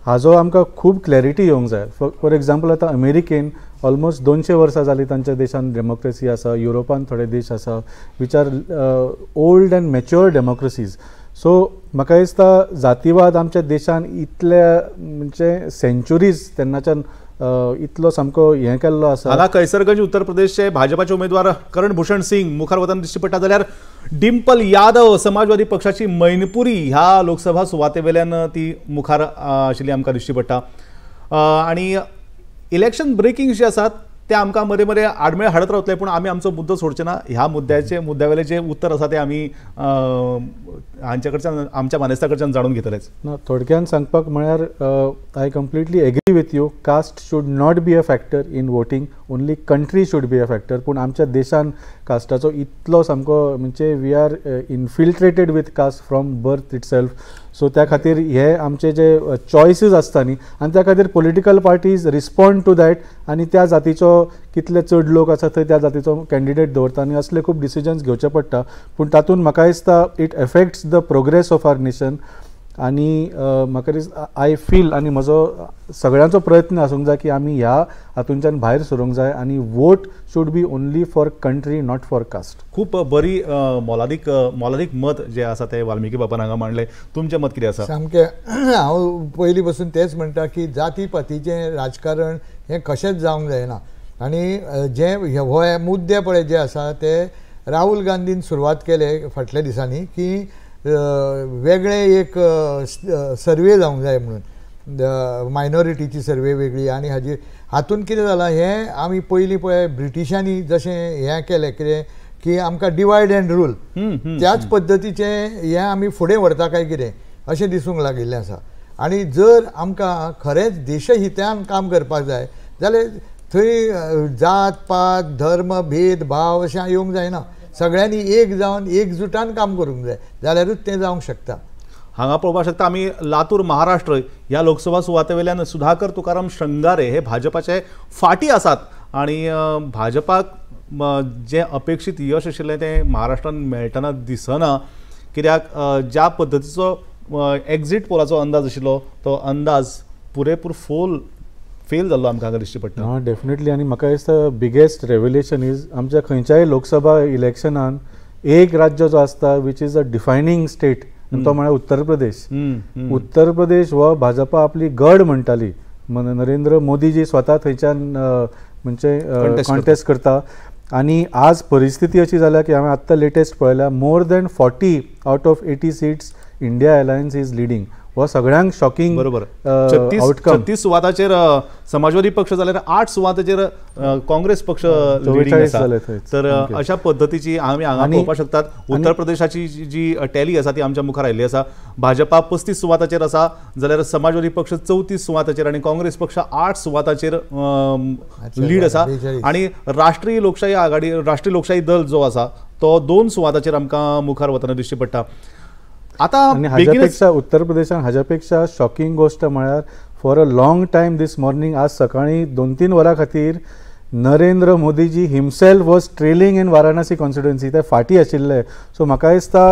हाजो आमकां खूब क्लॅरिटी येवंक जाय. फॉर एग्जाम्पल आतां अमेरिकेन ऑलमोस्ट 200 वर्सां जालीं तांच्या देशान डेमोक्रेसी आसा. युरोपान थोडे देश आसा which are old end mature democracies. So म्हाका दिसता जातीवाद आमच्या देशान इतल्या म्हणजे सेंच्युरीज तेन्नाच्यान इतलो सामको हें केल्लो आसा. हांगा कैसरगंज उत्तर प्रदेशचे भाजपाचे उमेदवार करण भूषण सिंग मुखार वतना दिश्टी पडटा, जाल्यार डिंपल यादव समाजवादी पक्षाची मैनपुरी ह्या लोकसभा सुवातेवेल्यान ती मुखार आशिल्ली आमकां दिश्टी पडटा. आणि इलेक्शन ब्रेकिंग जे आसात ते आमकां मरे मरे आडमेळ हाडत रावतले, पूण आमी आमचो मुद्दो सोडचे ना. ह्या मुद्द्यावेले जे उत्तर आसा ते आमी हांचे कडच्यान आमच्या मानेस्ता कडच्यान जाणून घेतलेच. थोडक्यान सांगपाक म्हळ्यार I completely agree with you. Caste should not be a factor in voting, only country should be a factor. पूण आमच्या देशान कास्टाचो इतलो सामको म्हणजे we are infiltrated with caste from birth itself. So त्या खातीर हे आमचे जे चॉयसीस आसता न्ही, आनी त्या खातीर political parties respond to that आनी त्या जातीचो कितले चड लोक आसा थंय त्या जातीचो कॅन्डिडेट दवरता आनी असले खूब डिसिजन्स घेवचे पडटा. पूण तातूंत म्हाका दिसता it affects the progress of our nation. आनी म्हाका दिसता आय फील आनी म्हजो सगळ्यांचो प्रयत्न आसूंक जाय की आमी ह्या हातूंच्यान भायर सरूंक जाय आनी vote should be only for country not for caste. खूप बरी मोलादीक मत जे आसा ते वाल्मिकी बाबान हांगा मांडले. तुमचें मत कितें आसा? सामकें हांव पयलीं पासून तेच म्हणटा की जाती पातीचें राजकारण हें कशेंच जावंक जायना. आनी जे हो मुद्दे पळय जे आसा ते राहुल गांधीन सुरवात केले फाटल्या दिसांनी की वेगळे एक सर्वे जावंक जाय म्हणून, मायनॉरिटीची सर्वे वेगळी. आनी हातूंत कितें जालां हें आमी पयलीं पळय ब्रिटिशांनी जशें हें केलें कितें की आमकां डिवायड एंड रूल, त्याच पद्दतीचें हें आमी फुडें व्हरता काय कितें अशें दिसूंक लागिल्लें आसा. आनी जर आमकां खरेंच देशहितान काम करपाक जाय जाल्यार थंय जात पात धर्म भेद भाव अशें येवंक जायना. सगळ्यांनी एक जावन एकजुटान काम करूंक जाय, जाल्यारूच तें जावंक शकता. हांगा पळोवपाक शकता आमी लातूर महाराष्ट्र ह्या लोकसभा सुवातेवेल्यान सुधाकर तुकाराम श्रंगारे हे भाजपाचे फाटी आसात. आनी भाजपाक जे अपेक्षीत यश आशिल्लें तें महाराष्ट्रान मेळटना दिसना. कित्याक ज्या पद्दतीचो एक्झीट पोलाचो अंदाज आशिल्लो तो अंदाज पुरेपूर फेल जाल्लो आमकां हांगा दिश्टी पडटा. डेफिनेटली. आनी म्हाका दिसता बिगेस्ट रेव्युलेशन इज आमच्या खंयच्याय लोकसभा इलेक्शनान एक राज्य जो आसता विच इज अ डिफायनींग स्टेट, तो म्हळ्यार उत्तर प्रदेश. उत्तर प्रदेश हो भाजपा आपली गड म्हणटाली. नरेंद्र मोदीजी स्वता थंयच्यान म्हणजे कॉन्टेस्ट करता. आनी आज परिस्थिती अशी जाल्या की हांवें आत्तां लेटेस्ट पळयल्या more than 40 out of 80 seats India alliance is leading. हो सगळ्यांक शॉकिंग बरोबर. 36 सुवाताचेर समाजवादी पक्ष जाल्यार 8 सुवाताचेर काँग्रेस पक्ष लिडींग आसा. तर अशा पद्दतीची आमी हांगा पळोवपाक शकतात. उत्तर प्रदेशाची जी टॅली आसा ती आमच्या मुखार आयिल्ली आसा. भाजपा 35 सुवाताचेर आसा, जाल्यार समाजवादी पक्ष 34 सुवाताचेर आनी काँग्रेस पक्ष 8 सुवाताचेर लीड आसा. आनी राष्ट्रीय लोकशाही दल जो आसा तो 2 सुवाताचेर आमकां मुखार वतना दिश्टी पडटा. आता हाज्यापेक्षा उत्तर प्रदेशान हाज्यापेक्षा शॉकिंग गोष्ट म्हळ्यार for a long time this morning आज सकाळी 2-3 वरां खातीर Narendra Modiji himself was trailing in Varanasi constituency. ते फाटी आशिल्ले. सो म्हाका दिसता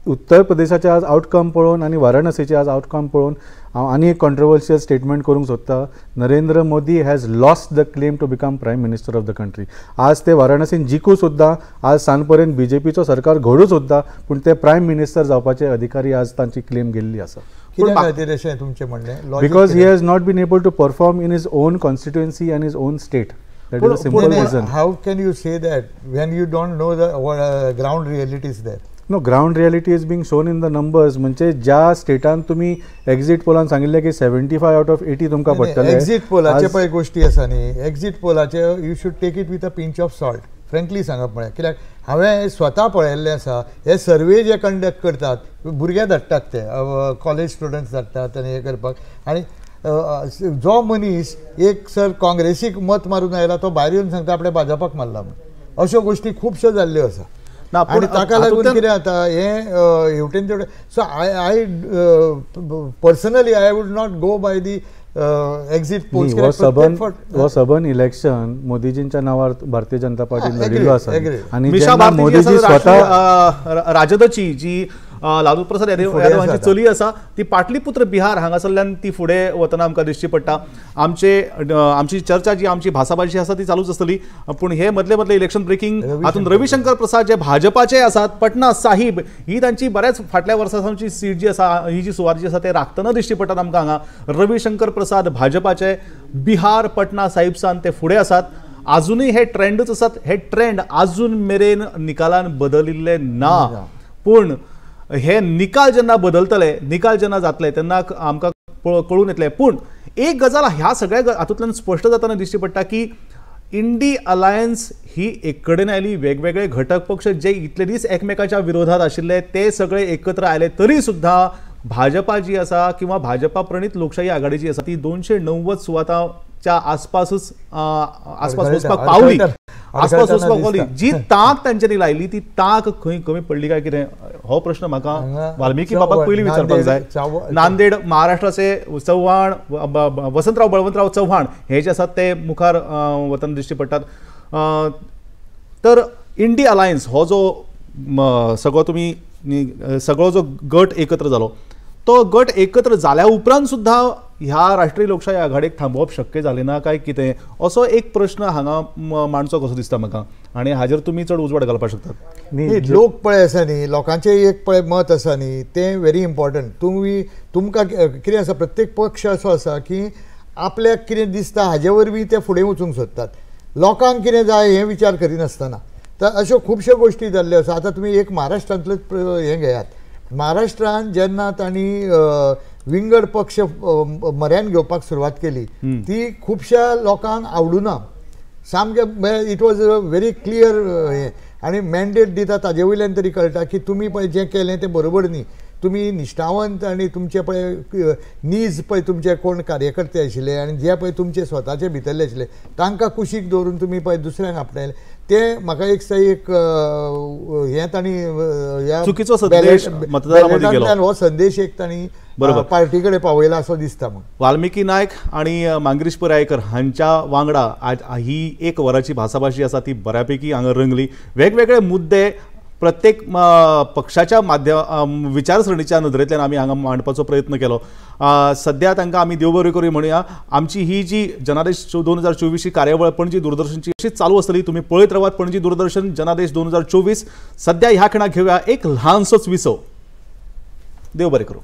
उत्तर प्रदेशाचे आज आउटकम पळोवन आनी वाराणसीचे आज आउटकम पळोवन हांव आनी एक कॉन्ट्रोवर्शियल स्टेटमेंट करूंक सोदता. Narendra Modi has lost the claim to become prime minister of the country. आज ते वाराणसीन जिखू सुद्दां, आज सांज पर्यंत बीजेपीचो सरकार घडू सुद्दां, पूण ते प्रायम मिनिस्टर जावपाचे अधिकारी आज तांची क्लेम गेल्ली आसा. Because he has not been able to perform in his own constituency and his own state. That is a simple reason. How can you say that when you don't know the ground realities there? No, ground reality is being shown in the numbers. म्हणजे ज्या स्टेटान तुम्ही exit पोलान सांगिल्ले की 75 out of 80 तुमकां पडटले. Exit पोलाचे पळय गोष्टी आसा न्ही, एक्झिट पोलाचे you should take it with a pinch of salt. Frankly सांगप म्हळ्यार कित्याक हांवें स्वता पळयल्लें आसा. हे सर्वे जे कंडक्ट करतात भुरगे धाडटात, ते कॉलेज स्टुडंट्स धाडटात आनी हे करपाक. आनी जो मनीस एक सर काँग्रेसीक मत मारून आयला तो भायर येवन सांगता आपल्या भाजपाक मारला म्हणून. अश्यो गोष्टी खुबश्यो जाल्ल्यो आसा. आनी ताका लागून कितें जाता हें हेवटेन तेवटेन. So I personally I would not go by the exit polls. हो सबन इलेक्शन मोदीजींच्या नावार भारतीय जनता पार्टीन लढिल्लो आसा. आनी मोदीजी स्वता राजदची जी लालू प्रसाद यादवांची चली आसा ती पाटलीपुत्र बिहार हांगासरल्यान ती फुडें वतना आमकां दिश्टी पडटा. आमची चर्चा जी आमची भासाभाशी आसा ती चालूच आसतली, पूण हे मदले इलेक्शन ब्रेकिंग हातून रविशंकर प्रसाद जे भाजपाचे आसात, पटना साहिब ही तांची बऱ्याच फाटल्या वर्सांची सीट जी आसा, ही जी सुवात जी आसा ते राखतना दिश्टी पडटात आमकां हांगा. रविशंकर प्रसाद भाजपाचे बिहार पटना साहिबसान ते फुडें आसात. अजूनही हे ट्रेंडच आसात. हे ट्रेंड अजून मेरेन निकालान बदलिल्ले ना, पूण हे निकाल जेन्ना बदलतले, निकाल जेन्ना जातले तेन्ना आमकां कळून येतले. पूण एक गजाल ह्या सगळ्या हातूंतल्यान स्पश्ट जाताना दिश्टी पडटा की इंडी अलायन्स ही एक कडेन आयली. वेगवेगळे घटक पक्ष जे इतले दीस एकमेकाच्या विरोधात आशिल्ले ते सगळे एकत्र आयले, तरी सुद्धा भाजपा जी आसा किंवा भाजपा प्रणीत लोकशाही आघाडी जी आसा ती 290 सुवातांच्या आसपास वचपाक पावली. जी तांक तांच्यांनी लायली ती तांक खंय कमी पडली काय कितें, हो प्रश्न म्हाका वाल्मिकी बाबाक पयलीं विचारपाक जाय. नांदेड महाराष्ट्राचे चव्हाण वसंतराव बळवंतराव चव्हाण हे जे आसात ते मुखार वतना दिश्टी पडटात. तर इंडी अलायन्स हो जो सगळो जो गट एकत्र जालो, तो गट एकत्र जाल्या उपरांत सुद्धा ह्या राष्ट्रीय लोकशाही आघाडीक थांबवप शक्य जालें ना काय कितें, असो एक प्रश्न हांगा मांडचो कसो दिसता म्हाका, आनी हाजेर तुमी चड उजवाड घालपाक शकतात. लोक पळय आसा न्ही, लोकांचें एक पळय मत आसा न्ही, तें व्हेरी इम्पॉर्टंट. तुमकां कितें आसा, प्रत्येक पक्ष असो आसा की आपल्याक कितें दिसता हाजे वरवीं ते फुडें वचूंक सोदतात. लोकांक कितें जाय हें विचार करिनासतना. तर अश्यो खुबश्यो गोश्टी जाल्ल्यो आसा. आतां तुमी एक महाराष्ट्रांतलेच हें घेयात. महाराष्ट्रान जेन्ना तांणी विंगड पक्ष म्हऱ्यान घेवपाक सुरवात केली ती खुबश्या लोकांक आवडूना. सामकें इट वॉज व्हेरी क्लियर हें, आनी मॅन्डेट दिता ताजे वयल्यान तरी कळटा की तुमी पळय जें केलें तें बरोबर न्ही. तुमी निश्ठावंत आनी तुमचे पळय नीज पळय तुमचे कोण कार्यकर्ते आशिल्ले आनी जे पळय तुमचे स्वताचे भितरले आशिल्ले तांकां कुशीक दवरून तुमी पळय दुसऱ्यांक आपणायले, तें म्हाका एक हें तांणी चुकीचो संदेश मतदारांतल्यान हो संदेश एक तांणी पार्टी कडेन पावयला असो दिसता. म्हणून वाल्मिकी नायक आणि मांगरीश पुरायकर हांच्या वांगडा ही एक वराची भासाभाशी आसा ती बऱ्यापैकी हांगा रंगली. वेगवेगळे मुद्दे प्रत्येक पक्षाच्या विचारसरणीच्या नदरेंतल्यान आमी हांगा मांडपाचो प्रयत्न केलो. सद्या तांकां आमी देव बरें करूं म्हणुया. आमची ही जी जनादेश 2024 ही कार्यावळ पणजी दूरदर्शनची अशीच चालू आसतली. तुमी पळयत रावात पणजी दूरदर्शन जनादेश 2024. सद्या ह्या खिणाक घेवया एक ल्हानसोच विसव. देव बरें करूं.